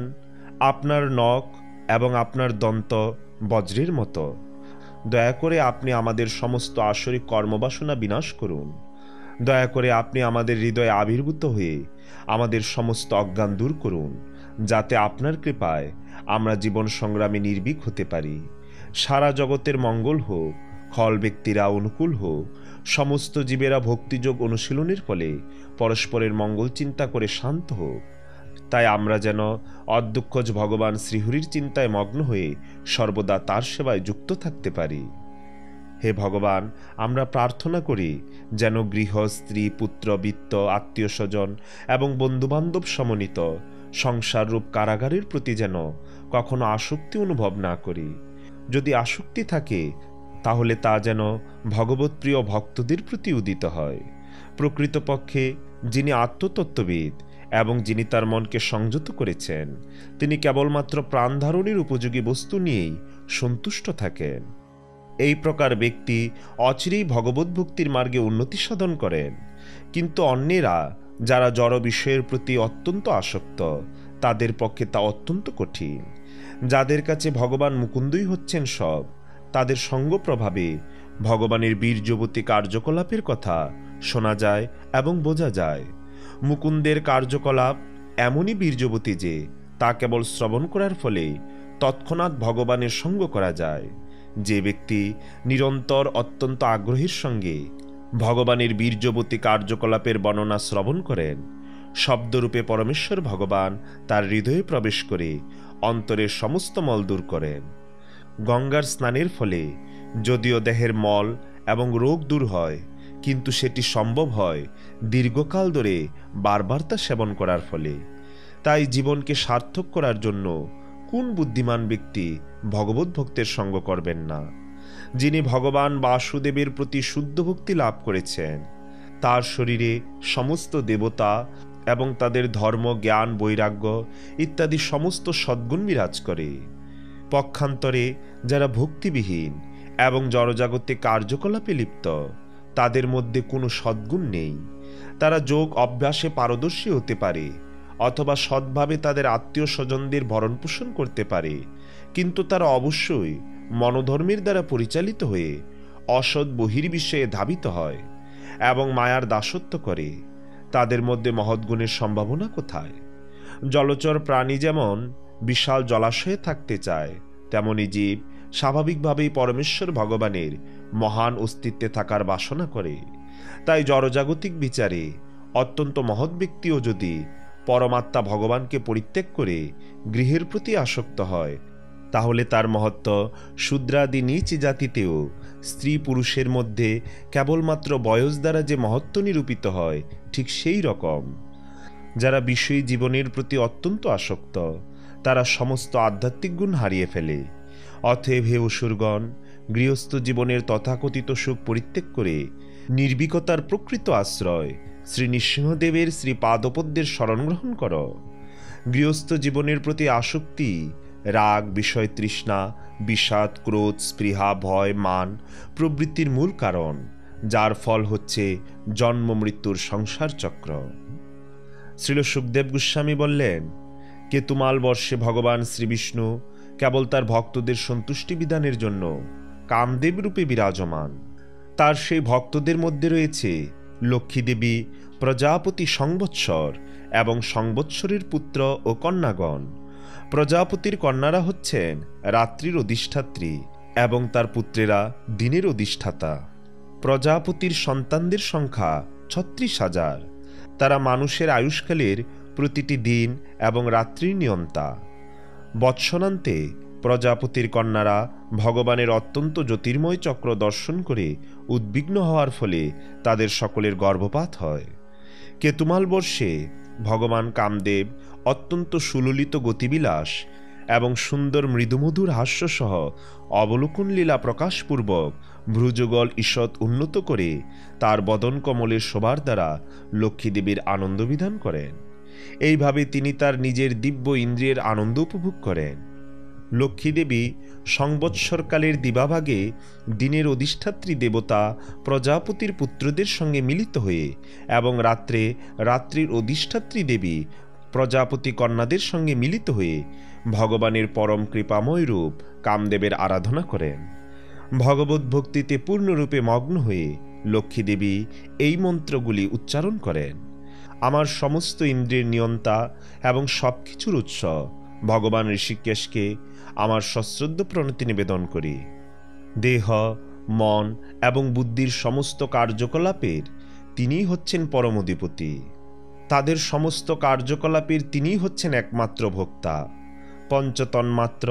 Speaker 2: আপনার নখ এবং আপনার দন্ত বজ্রের মতো। দয়া করে আপনি আমাদের সমস্ত আসরিক কর্মবাসনা বিনাশ করুন। দয়া করে আপনি আমাদের হৃদয়ে আবির্ভূত হয়ে আমাদের সমস্ত অজ্ঞান দূর করুন, যাতে আপনার কৃপায় আমরা জীবন সংগ্রামে নির্ভীক হতে পারি। সারা জগতের মঙ্গল হোক, খল ব্যক্তিরা অনুকূল হোক, সমস্ত জীবেরা ভক্তিযোগ অনুশীলনের ফলে পরস্পরের মঙ্গল চিন্তা করে শান্ত হোক। তাই আমরা যেন অদ্যক্ষজ ভগবান শ্রীহরির চিন্তায় মগ্ন হয়ে সর্বদা তার সেবায় যুক্ত থাকতে পারি। হে ভগবান, আমরা প্রার্থনা করি যেন গৃহ, স্ত্রী, পুত্র, বিত্ত, আত্মীয় স্বজন এবং বন্ধুবান্ধব সমন্বিত সংসার রূপ কারাগারের প্রতি যেন কখনো আসক্তি অনুভব না করি। যদি আসক্তি থাকে তাহলে তা যেন ভগবৎপ্রিয় ভক্তদের প্রতি উদিত হয়। প্রকৃতপক্ষে যিনি আত্মতত্ত্ববিদ এবং যিনি তার মনকে সংযত করেছেন, তিনি কেবলমাত্র প্রাণধারণের উপযোগী বস্তু নিয়েই সন্তুষ্ট থাকেন। এই প্রকার ব্যক্তি অচিরেই ভগবত ভক্তির মার্গে উন্নতি সাধন করেন। কিন্তু অন্যেরা যারা জড় বিষয়ের প্রতি অত্যন্ত আসক্ত, তাদের পক্ষে তা অত্যন্ত কঠিন। যাদের কাছে ভগবান মুকুন্দই হচ্ছেন সব, তাদের সঙ্গ প্রভাবে ভগবানের বীর্যবতী কার্যকলাপের কথা শোনা যায় এবং বোঝা যায়। মুকুন্দের কার্যকলাপ এমনই বীর্যবতী যে তা কেবল শ্রবণ করার ফলে তৎক্ষণাৎ ভগবানের সঙ্গ করা যায়। যে ব্যক্তি নিরন্তর অত্যন্ত আগ্রহের সঙ্গে ভগবানের বীর্যবতী কার্যকলাপের বর্ণনা শ্রবণ করেন, শব্দরূপে পরমেশ্বর ভগবান তার হৃদয়ে প্রবেশ করে অন্তরের সমস্ত মল দূর করেন। গঙ্গার স্নানের ফলে যদিও দেহের মল এবং রোগ দূর হয়, কিন্তু সেটি সম্ভব হয় দীর্ঘকাল ধরে বারবার তা সেবন করার ফলে। তাই জীবনকে সার্থক করার জন্য কোন বুদ্ধিমান ব্যক্তি ভগবত ভক্তের সঙ্গ করবেন না? যিনি ভগবান বাসুদেবের প্রতি শুদ্ধ ভক্তি লাভ করেছেন, তার শরীরে সমস্ত দেবতা এবং তাদের ধর্ম, জ্ঞান, বৈরাগ্য ইত্যাদি সমস্ত সদ্গুণ বিরাজ করে। পক্ষান্তরে যারা ভক্তিবিহীন এবং জড়জাগতিক কার্যকলাপে লিপ্ত, তাদের মধ্যে কোনো সদ্গুণ নেই। তারা যোগ অভ্যাসে পারদর্শী হতে পারে অথবা সৎভাবে তাদের আত্মীয় স্বজনদের ভরণ পোষণ করতে পারে, কিন্তু তারা অবশ্যই মনোধর্মের দ্বারা পরিচালিত হয়ে অসৎ বহির্বিষয়ে ধাবিত হয় এবং মায়ার দাসত্ব করে। তাদের মধ্যে মহৎগুণের সম্ভাবনা কোথায়? জলচর প্রাণী যেমন বিশাল জলাশয়ে থাকতে চায়, তেমনি জীব স্বাভাবিকভাবেই পরমেশ্বর ভগবানের মহান অস্তিত্বে থাকার বাসনা করে। তাই জড়জাগতিক বিচারে অত্যন্ত মহৎ ব্যক্তিও যদি পরমাত্মা ভগবানকে পরিত্যাগ করে গৃহের প্রতি আসক্ত হয়, তাহলে তার মহত্ব শূদ্রাদি নীচ জাতিতেও স্ত্রী পুরুষের মধ্যে কেবলমাত্র বয়স দ্বারা যে মহত্ব নিরূপিত হয়, ঠিক সেই রকম যারা বিষয়ী জীবনের প্রতি অত্যন্ত আসক্ত, তারা সমস্ত আধ্যাত্মিক গুণ হারিয়ে ফেলে। অতএব হে অসুরগণ, গৃহস্থ জীবনের তথাকথিত সুখ পরিত্যাগ করে নির্ভীকতার প্রকৃত আশ্রয় শ্রী নৃসিংহদেবের শ্রী পাদপদ্মের শরণ গ্রহণ কর। গৃহস্থ জীবনের প্রতি আসক্তি, রাগ, বিষয় তৃষ্ণা, বিষাদ, ক্রোধ, স্পৃহা, ভয়, মান প্রবৃত্তির মূল কারণ, যার ফল হচ্ছে জন্ম মৃত্যুর সংসার চক্র। শ্রীল সুখদেব গোস্বামী বললেন, কেতুমাল বর্ষে ভগবান শ্রীবিষ্ণু কেবল তার ভক্তদের সন্তুষ্টি বিধানের জন্য কামদেব রূপে বিরাজমান। তার সেই ভক্তদের মধ্যে রয়েছে লক্ষ্মী দেবী, প্রজাপতি সংবৎসর এবং সংবৎসরের পুত্র ও কন্যাগণ। প্রজাপতির কন্যারা হচ্ছেন রাত্রির অধিষ্ঠাত্রী এবং তার পুত্রেরা দিনের অধিষ্ঠাতা। প্রজাপতির সন্তানদের সংখ্যা ৩৬,০০০। তারা মানুষের আয়ুষ্কালের প্রতিটি দিন এবং রাত্রির নিয়ন্তা। বৎসরান্তে প্রজাপতির কন্যারা ভগবানের অত্যন্ত জ্যোতির্ময় চক্র দর্শন করে উদ্বিগ্ন হওয়ার ফলে তাদের সকলের গর্ভপাত হয়। কেতুমাল বর্ষে ভগবান কামদেব অত্যন্ত সুললিত গতিবিলাস এবং সুন্দর মৃদুমধুর হাস্যসহ অবলোকন লীলা প্রকাশপূর্বক ভ্রুযুগল ঈষৎ উন্নত করে তার বদন কমলের শোভার দ্বারা লক্ষ্মীদেবীর আনন্দ বিধান করেন। এইভাবে তিনি তার নিজের দিব্য ইন্দ্রিয়ের আনন্দ উপভোগ করেন। লক্ষ্মীদেবী সংবৎসরকালের দিবাভাগে দিনের অধিষ্ঠাত্রী দেবতা প্রজাপতির পুত্রদের সঙ্গে মিলিত হয়ে এবং রাত্রে রাত্রির অধিষ্ঠাত্রী দেবী প্রজাপতি কন্যাদের সঙ্গে মিলিত হয়ে ভগবানের পরম কৃপাময় রূপ কামদেবের আরাধনা করেন। ভগবত ভক্তিতে পূর্ণরূপে মগ্ন হয়ে লক্ষ্মীদেবী এই মন্ত্রগুলি উচ্চারণ করেন। আমার সমস্ত ইন্দ্রিয়ের নিয়ন্তা এবং সবকিছুর উৎস ভগবান ঋষিকেশকে আমার সশ্রদ্ধ প্রণতি নিবেদন করি। দেহ, মন এবং বুদ্ধির সমস্ত কার্যকলাপের তিনিই হচ্ছেন পরম অধিপতি। তাদের সমস্ত কার্যকলাপের তিনিই হচ্ছেন একমাত্র ভোক্তা। পঞ্চতন্মাত্র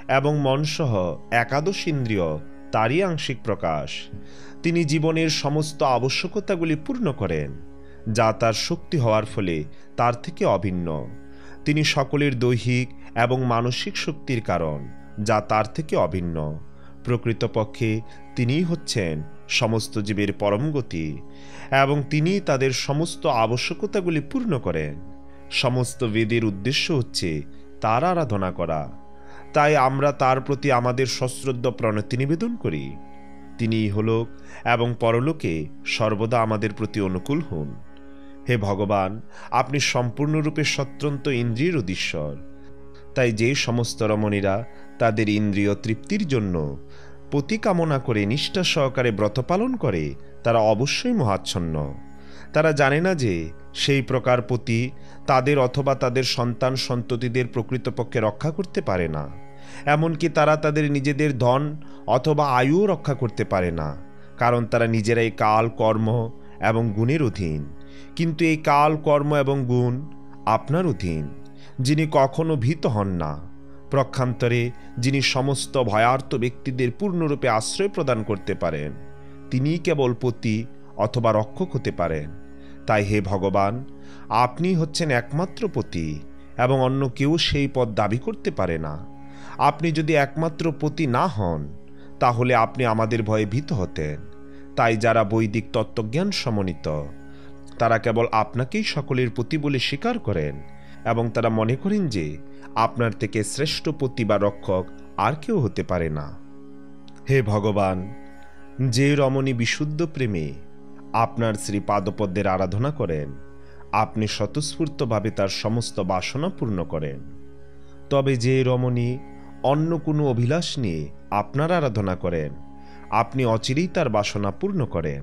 Speaker 2: এবং মনসহ একাদশ ইন্দ্রিয় তারই আংশিক প্রকাশ। তিনি জীবনের সমস্ত আবশ্যকতাগুলি পূর্ণ করেন, যা তার শক্তি হওয়ার ফলে তার থেকে অভিন্ন। তিনি সকলের দৈহিক এবং মানসিক শক্তির কারণ, যা তার থেকে অভিন্ন। প্রকৃতপক্ষে তিনিই হচ্ছেন সমস্ত জীবের পরম গতি এবং তিনি তাদের সমস্ত আবশ্যকতাগুলি পূর্ণ করেন। সমস্ত বেদের উদ্দেশ্য হচ্ছে তার আরাধনা করা। তাই আমরা তার প্রতি আমাদের সশ্রদ্ধ প্রণতি নিবেদন করি। তিনি ইহলোক এবং পরলোকে সর্বদা আমাদের প্রতি অনুকূল হন। হে ভগবান, আপনি সম্পূর্ণরূপে স্বতন্ত্র ইন্দ্রিয়ের অধীশ্বর। তাই যে সমস্ত রমণীরা তাদের ইন্দ্রিয় তৃপ্তির জন্য পতি কামনা করে নিষ্ঠা সহকারে ব্রত পালন করে তারা অবশ্যই মোহাচ্ছন্ন। তারা জানে না যে সেই প্রকার পতি তাদের অথবা তাদের সন্তান সন্ততিদের প্রকৃতপক্ষে রক্ষা করতে পারে না। এমনকি তারা তাদের নিজেদের ধন অথবা আয়ুও রক্ষা করতে পারে না, কারণ তারা নিজেরাই কাল, কর্ম এবং গুণের অধীন। কিন্তু এই কাল, কর্ম এবং গুণ আপনার অধীন, যিনি কখনো ভীত হন না। প্রক্ষান্তরে যিনি সমস্ত ভয়ার্ত ব্যক্তিদের পূর্ণরূপে আশ্রয় প্রদান করতে পারেন, তিনিই কেবল পতি অথবা রক্ষক হতে পারেন। তাই হে ভগবান, আপনি হচ্ছেন একমাত্র পতি এবং অন্য কেউ সেই পদ দাবি করতে পারে না। আপনি যদি একমাত্র পতি না হন, তাহলে আপনি আমাদের ভয়ে ভীত হতেন। তাই যারা বৈদিক তত্ত্বজ্ঞান সমন্বিত, তারা কেবল আপনাকেই সকলের পতি বলে স্বীকার করেন এবং তারা মনে করেন যে আপনার থেকে শ্রেষ্ঠ পতি বা রক্ষক আর কেউ হতে পারে না। হে ভগবান, যে রমণী বিশুদ্ধ প্রেমে আপনার শ্রী পাদপদ্মের আরাধনা করেন, আপনি স্বতঃস্ফূর্তভাবে তার সমস্ত বাসনা পূর্ণ করেন। তবে যে রমণী অন্য কোনো অভিলাষ নিয়ে আপনার আরাধনা করেন, আপনি অচিরেই তার বাসনা পূর্ণ করেন।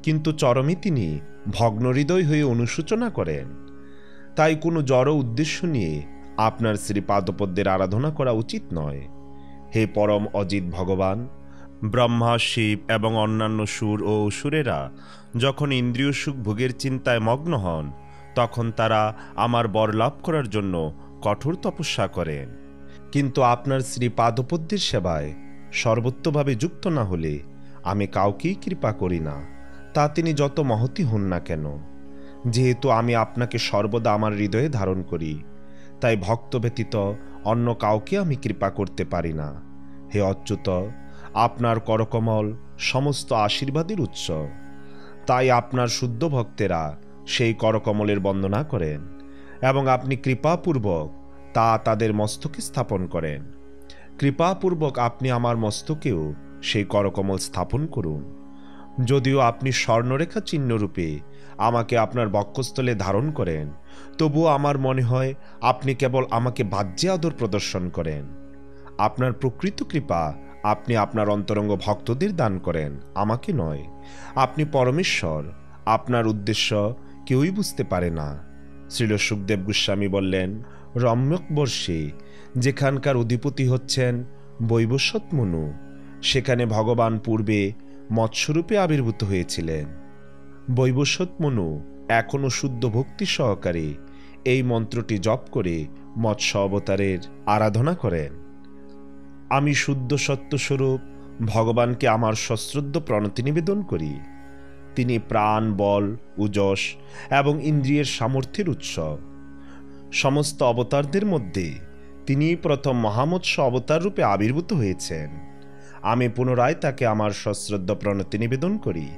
Speaker 2: কিন্তু চরমে তিনি ভগ্ন হৃদয় হয়ে অনুশোচনা করেন। তাই কোনো জড় উদ্দেশ্য নিয়ে আপনার শ্রী পাদপদ্মের আরাধনা করা উচিত নয়। হে পরম অজিত ভগবান, ব্রহ্মা, শিব এবং অন্যান্য সুর ও অসুরেরা যখন ইন্দ্রিয় সুখ ভোগের চিন্তায় মগ্ন হন, তখন তারা আমার বর লাভ করার জন্য কঠোর তপস্যা করেন। কিন্তু আপনার শ্রী পাদপদ্মের সেবায় সর্বত্রভাবে যুক্ত না হলে আমি কাউকেই কৃপা করি না, তা তিনি যত মহতি হন না কেন। যেহেতু আমি আপনাকে সর্বদা আমার হৃদয়ে ধারণ করি, তাই ভক্ত ব্যতীত অন্য কাউকে আমি কৃপা করতে পারি না। হে অচ্যুত, আপনার করকমল সমস্ত আশীর্বাদের উৎস। তাই আপনার শুদ্ধ ভক্তেরা সেই করকমলের বন্দনা করেন এবং আপনি কৃপাপূর্বক তা তাদের মস্তকে স্থাপন করেন। কৃপাপূর্বক আপনি আমার মস্তকেও সেই করকমল স্থাপন করুন। যদিও আপনি স্বর্ণরেখা চিহ্নরূপে আমাকে আপনার বক্ষস্থলে ধারণ করেন, তবুও আমার মনে হয় আপনি কেবল আমাকে বাহ্যে আদর প্রদর্শন করেন। আপনার প্রকৃত কৃপা আপনি আপনার অন্তরঙ্গ ভক্তদের দান করেন, আমাকে নয়। আপনি পরমেশ্বর, আপনার উদ্দেশ্য কেউই বুঝতে পারে না। শ্রীল সুখদেব গোস্বামী বললেন, রম্যকবর্ষে যেখানকার অধিপতি হচ্ছেন বৈবস্বত মনু, সেখানে ভগবান পূর্বে মৎস্যরূপে আবির্ভূত হয়েছিলেন। বৈবস্বত মনু এখনও শুদ্ধ ভক্তি সহকারে এই মন্ত্রটি জপ করে মৎস্য অবতারের আরাধনা করেন। আমি শুদ্ধ সত্যস্বরূপ ভগবানকে আমার সশ্রদ্ধ প্রণতি নিবেদন করি। তিনি প্রাণ, বল, ওজস এবং ইন্দ্রিয়ের সামর্থ্যের উৎস। সমস্ত অবতারদের মধ্যে তিনি প্রথম মহামৎস্য অবতার রূপে আবির্ভূত হয়েছেন। আমি পুনরায় তাকে আমার সশ্রদ্ধ প্রণতি নিবেদন করি।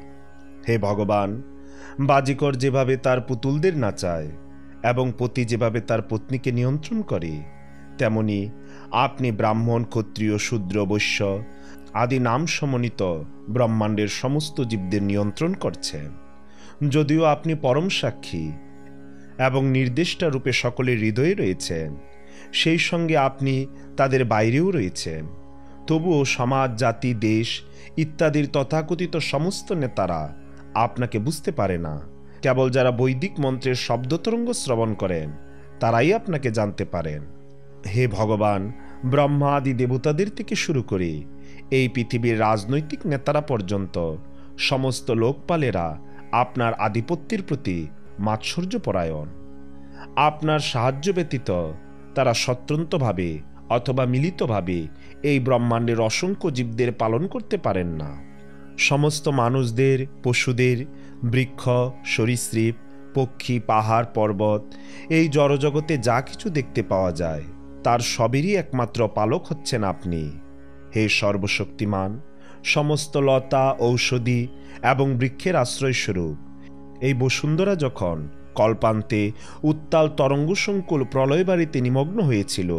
Speaker 2: হে ভগবান, বাজিকর যেভাবে তার পুতুলদের নাচায় এবং পতি যেভাবে তার পত্নীকে নিয়ন্ত্রণ করে, তেমনি আপনি ব্রাহ্মণ, ক্ষত্রিয়, শূদ্র, বৈশ্য আদি নাম সমন্বিত ব্রহ্মাণ্ডের সমস্ত জীবদের নিয়ন্ত্রণ করছেন। যদিও আপনি পরম সাক্ষী এবং নির্দেষ্টা রূপে সকলের হৃদয়ে রয়েছেন, সেই সঙ্গে আপনি তাদের বাইরেও রয়েছেন। তবুও সমাজ, জাতি, দেশ ইত্যাদির তথাকথিত সমস্ত নেতারা আপনাকে বুঝতে পারে না। কেবল যারা বৈদিক মন্ত্রের শব্দতরঙ্গ শ্রবণ করেন তারাই আপনাকে জানতে পারেন। হে ভগবান, ব্রহ্মা আদি দেবতাদের থেকে শুরু করে এই পৃথিবীর রাজনৈতিক নেতারা পর্যন্ত সমস্ত লোকপালেরা আপনার আধিপত্যের প্রতি মাৎসর্যপরায়ণ। আপনার সাহায্য ব্যতীত তারা স্বতন্ত্রভাবে অথবা মিলিতভাবে এই ব্রহ্মাণ্ডের অসংখ্য জীবদের পালন করতে পারেন না। সমস্ত মানুষদের, পশুদের, বৃক্ষ, সরীসৃপ, পক্ষী, পাহাড়, পর্বত, এই জড়জগতে যা কিছু দেখতে পাওয়া যায় তার সবেরই একমাত্র পালক হচ্ছেন আপনি। হে সর্বশক্তিমান, সমস্ত লতা, ঔষধি এবং বৃক্ষের আশ্রয়স্বরূপ, এই বসুন্ধরা যখন কল্পান্তে উত্তাল তরঙ্গসংকুল প্রলয়বাড়িতে নিমগ্ন হয়েছিল,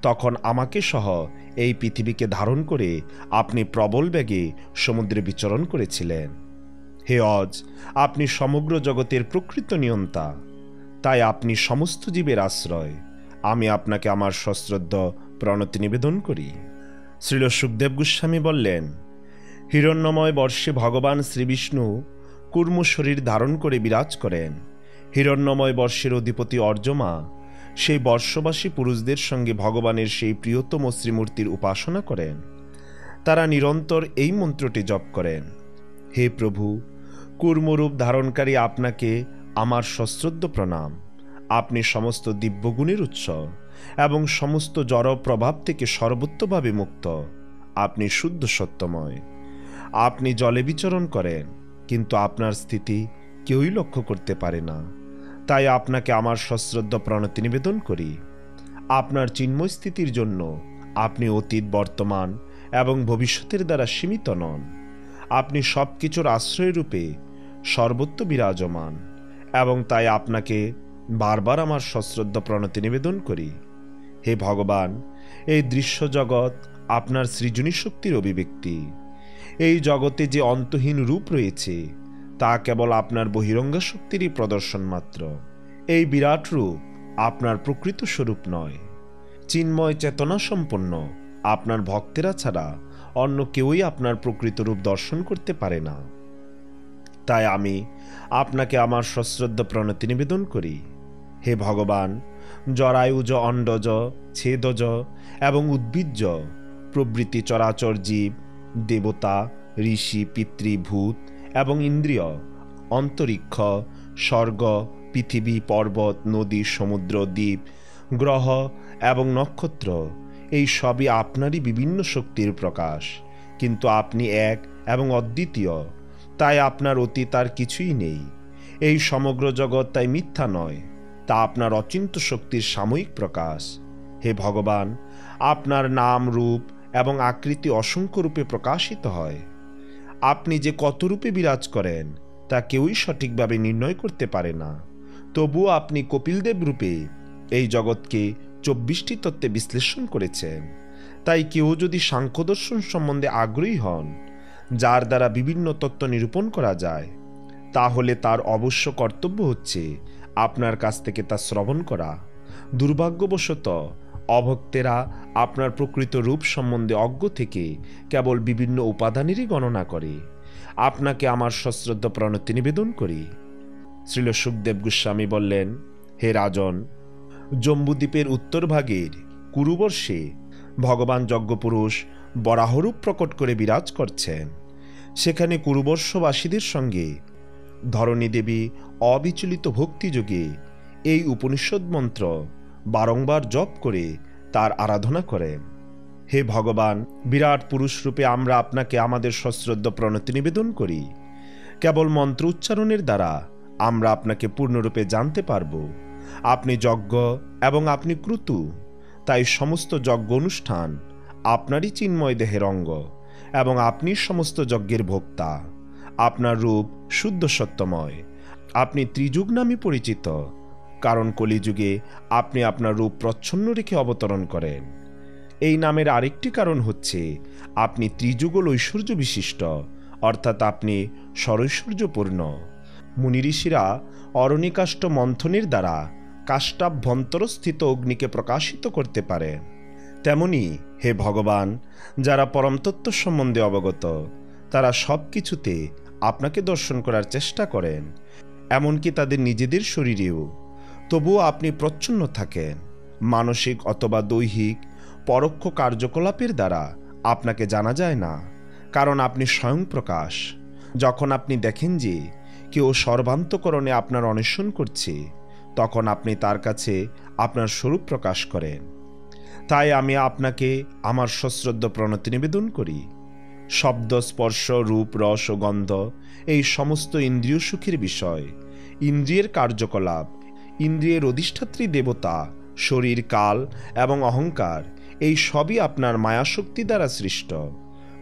Speaker 2: তখন আমাকে সহ এই পৃথিবীকে ধারণ করে আপনি প্রবল বেগে সমুদ্রে বিচরণ করেছিলেন। হে অজ, আপনি সমগ্র জগতের প্রকৃত নিয়ন্তা, তাই আপনি সমস্ত জীবের আশ্রয়। আমি আপনাকে আমার সশ্রদ্ধ প্রণতি নিবেদন করি। শ্রীল সুখদেব গোস্বামী বললেন, হিরণ্যময় বর্ষে ভগবান শ্রীবিষ্ণু কূর্ম শরীর ধারণ করে বিরাজ করেন। হিরণ্যময় বর্ষের অধিপতি অর্যমা সেই বর্ষবাসী পুরুষদের সঙ্গে ভগবানের সেই প্রিয়তম শ্রীমূর্তির উপাসনা করেন। তারা নিরন্তর এই মন্ত্রটি জপ করেন, হে প্রভু, কূর্মরূপ ধারণকারী আপনাকে আমার সশ্রদ্ধ প্রণাম। আপনি সমস্ত দিব্যগুণের উৎস এবং সমস্ত জড় প্রভাব থেকে সর্বোত্তভাবে মুক্ত। আপনি শুদ্ধ সত্যময়। আপনি জলে বিচরণ করেন, কিন্তু আপনার স্থিতি কেউই লক্ষ্য করতে পারে না। তাই আপনাকে আমার সশ্রদ্ধ প্রণতি নিবেদন করি। আপনার চিন্ময় স্থিতির জন্য আপনি অতীত, বর্তমান এবং ভবিষ্যতের দ্বারা সীমিত নন। আপনি সব কিছুর আশ্রয়রূপে সর্বত্র বিরাজমান, এবং তাই আপনাকে বারবার আমার সশ্রদ্ধ প্রণতি নিবেদন করি। হে ভগবান, এই দৃশ্য জগৎ আপনার সৃজনী শক্তির অভিব্যক্তি। এই জগতে যে অন্তহীন রূপ রয়েছে তা কেবল আপনার বহিরঙ্গ শক্তিরই প্রদর্শন মাত্র। এই বিরাট রূপ আপনার প্রকৃত স্বরূপ নয়। চিন্ময় চেতনা সম্পন্ন আপনার ভক্তেরা ছাড়া অন্য কেউই আপনার প্রকৃত রূপ দর্শন করতে পারে না। তাই আমি আপনাকে আমার সশ্রদ্ধ প্রণতি নিবেদন করি। হে ভগবান, জরায়ুজ, অণ্ডজ, ছেদজ এবং উদ্ভিজ্জ প্রভৃতি চরাচর জীব, দেবতা, ঋষি, পিতৃ, ভূত এবং ইন্দ্রিয়, অন্তরিক্ষ, স্বর্গ, পৃথিবী, পর্বত, নদী, সমুদ্র, দ্বীপ, গ্রহ এবং নক্ষত্র, এই সবই আপনারই বিভিন্ন শক্তির প্রকাশ। কিন্তু আপনি এক এবং অদ্বিতীয়, তাই আপনার অতীত আর কিছুই নেই। এই সমগ্র জগৎ তাই মিথ্যা নয়, তা আপনার অচিন্ত্য শক্তির সাময়িক প্রকাশ। হে ভগবান, আপনার নাম, রূপ এবং আকৃতি অসংখ্য রূপে প্রকাশিত হয়। আপনি যে কত রূপে বিরাজ করেন তা কেউই সঠিকভাবে নির্ণয় করতে পারে না। তবুও আপনি কপিলদেব রূপে এই জগৎকে 24টি তত্ত্বে বিশ্লেষণ করেছেন। তাই কেউ যদি সাংখ্য দর্শন সম্বন্ধে আগ্রহী হন, যার দ্বারা বিভিন্ন তত্ত্ব নিরূপণ করা যায়, তাহলে তার অবশ্য কর্তব্য হচ্ছে আপনার কাছ থেকে তা শ্রবণ করা। দুর্ভাগ্যবশত অভক্তেরা আপনার প্রকৃত রূপ সম্বন্ধে অজ্ঞ থেকে কেবল বিভিন্ন উপাদানেরই গণনা করে। আপনাকে আমার সশ্রদ্ধ প্রণতি নিবেদন করি। শ্রীল সুখদেব গোস্বামী বললেন, হে রাজন, জম্বুদ্বীপের উত্তর ভাগের কুরুবর্ষে ভগবান যজ্ঞপুরুষ বরাহরূপ প্রকট করে বিরাজ করছেন। সেখানে কুরুবর্ষবাসীদের সঙ্গে ধরণী দেবী অবিচলিত ভক্তিযোগে এই উপনিষদ মন্ত্র বারংবার জপ করে তার আরাধনা করেন। হে ভগবান, বিরাট পুরুষ রূপে আমরা আপনাকে আমাদের সশ্রদ্ধ প্রণতি নিবেদন করি। কেবল মন্ত্র উচ্চারণের দ্বারা আমরা আপনাকে পূর্ণরূপে জানতে পারব। আপনি যজ্ঞ এবং আপনি ক্রতু, তাই সমস্ত যজ্ঞ অনুষ্ঠান আপনারই চিন্ময় দেহের অঙ্গ এবং আপনি সমস্ত যজ্ঞের ভোক্তা। আপনার রূপ শুদ্ধ সত্যময়। আপনি ত্রিযুগ নামে পরিচিত, কারণ কলিযুগে আপনি আপনার রূপ প্রচ্ছন্ন রেখে অবতরণ করেন। এই নামের আরেকটি কারণ হচ্ছে আপনি ত্রিযুগল ঐশ্বর্য বিশিষ্ট, অর্থাৎ আপনি সরৈশ্বর্যপূর্ণ। মুনি ঋষিরা অরণিকাষ্ঠ মন্থনের দ্বারা কাষ্টাভ্যন্তরস্থিত অগ্নিকে প্রকাশিত করতে পারে। তেমনি হে ভগবান, যারা পরমতত্ত্ব সম্বন্ধে অবগত, তারা সব কিছুতে আপনাকে দর্শন করার চেষ্টা করেন, এমনকি তাদের নিজেদের শরীরেও। তবুও আপনি প্রচ্ছন্ন থাকেন। মানসিক অথবা দৈহিক পরোক্ষ কার্যকলাপের দ্বারা আপনাকে জানা যায় না, কারণ আপনি স্বয়ং প্রকাশ। যখন আপনি দেখেন যে কেউ সর্বান্তকরণে আপনার অন্বেষণ করছে, তখন আপনি তার কাছে আপনার স্বরূপ প্রকাশ করেন। তাই আমি আপনাকে আমার সশ্রদ্ধ প্রণতি নিবেদন করি। শব্দ, স্পর্শ, রূপ, রস ও গন্ধ এই সমস্ত ইন্দ্রিয় সুখের বিষয়। ইন্দ্রিয়ের কার্যকলাপ, ইন্দ্রিয়ের অধিষ্ঠাত্রী দেবতা, শরীর, কাল এবং অহংকার এই সবই আপনার মায়াশক্তি দ্বারা সৃষ্ট।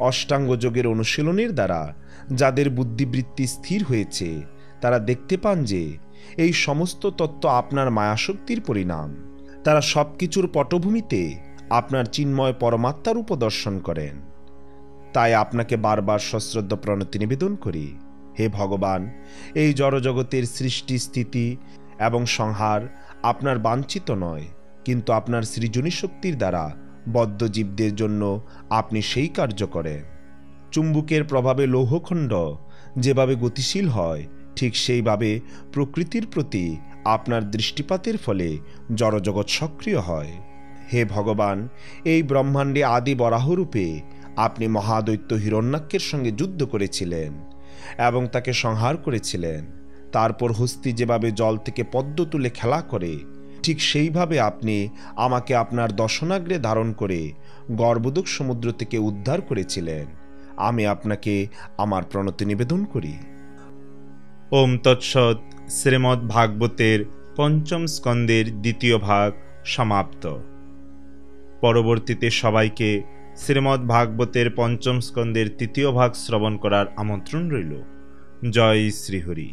Speaker 2: অষ্টাঙ্গ যোগের অনুশীলনের দ্বারা যাদের বুদ্ধিবৃত্তি স্থির হয়েছে, তারা দেখতে পান যে এই সমস্ত তত্ত্ব আপনার মায়াশক্তির পরিণাম। তারা সবকিছুর পটভূমিতে আপনার চিন্ময় পরমাত্মার উপদর্শন করেন। তাই আপনাকে বারবার সশ্রদ্ধ প্রণতি নিবেদন করি। হে ভগবান, এই জড়জগতের সৃষ্টি, স্থিতি এবং সংহার আপনার বাঞ্ছিত নয়, কিন্তু আপনার সৃজনী শক্তির দ্বারা বদ্ধ জীবদের জন্য আপনি সেই কার্য করেন। চুম্বকের প্রভাবে লৌহখণ্ড যেভাবে গতিশীল হয়, ঠিক সেইভাবে প্রকৃতির প্রতি আপনার দৃষ্টিপাতের ফলে জড়জগৎ সক্রিয় হয়। হে ভগবান, এই ব্রহ্মাণ্ডে আদি বরাহরূপে আপনি মহাদৈত্য হিরণ্যাক্ষের সঙ্গে যুদ্ধ করেছিলেন এবং তাকে সংহার করেছিলেন। তারপর হস্তি যেভাবে জল থেকে পদ্ম তুলে খেলা করে, ঠিক সেইভাবে আপনি আমাকে আপনার দশনাগ্রে ধারণ করে গর্ভোদক সমুদ্র থেকে উদ্ধার করেছিলেন। আমি আপনাকে আমার প্রণতি নিবেদন করি।
Speaker 1: ওম তৎসৎ। শ্রীমদ্ ভাগবতের পঞ্চম স্কন্দের দ্বিতীয় ভাগ সমাপ্ত। পরবর্তীতে সবাইকে শ্রীমদ্ ভাগবতের পঞ্চম স্কন্দের তৃতীয় ভাগ শ্রবণ করার আমন্ত্রণ রইল। জয় শ্রীহরি।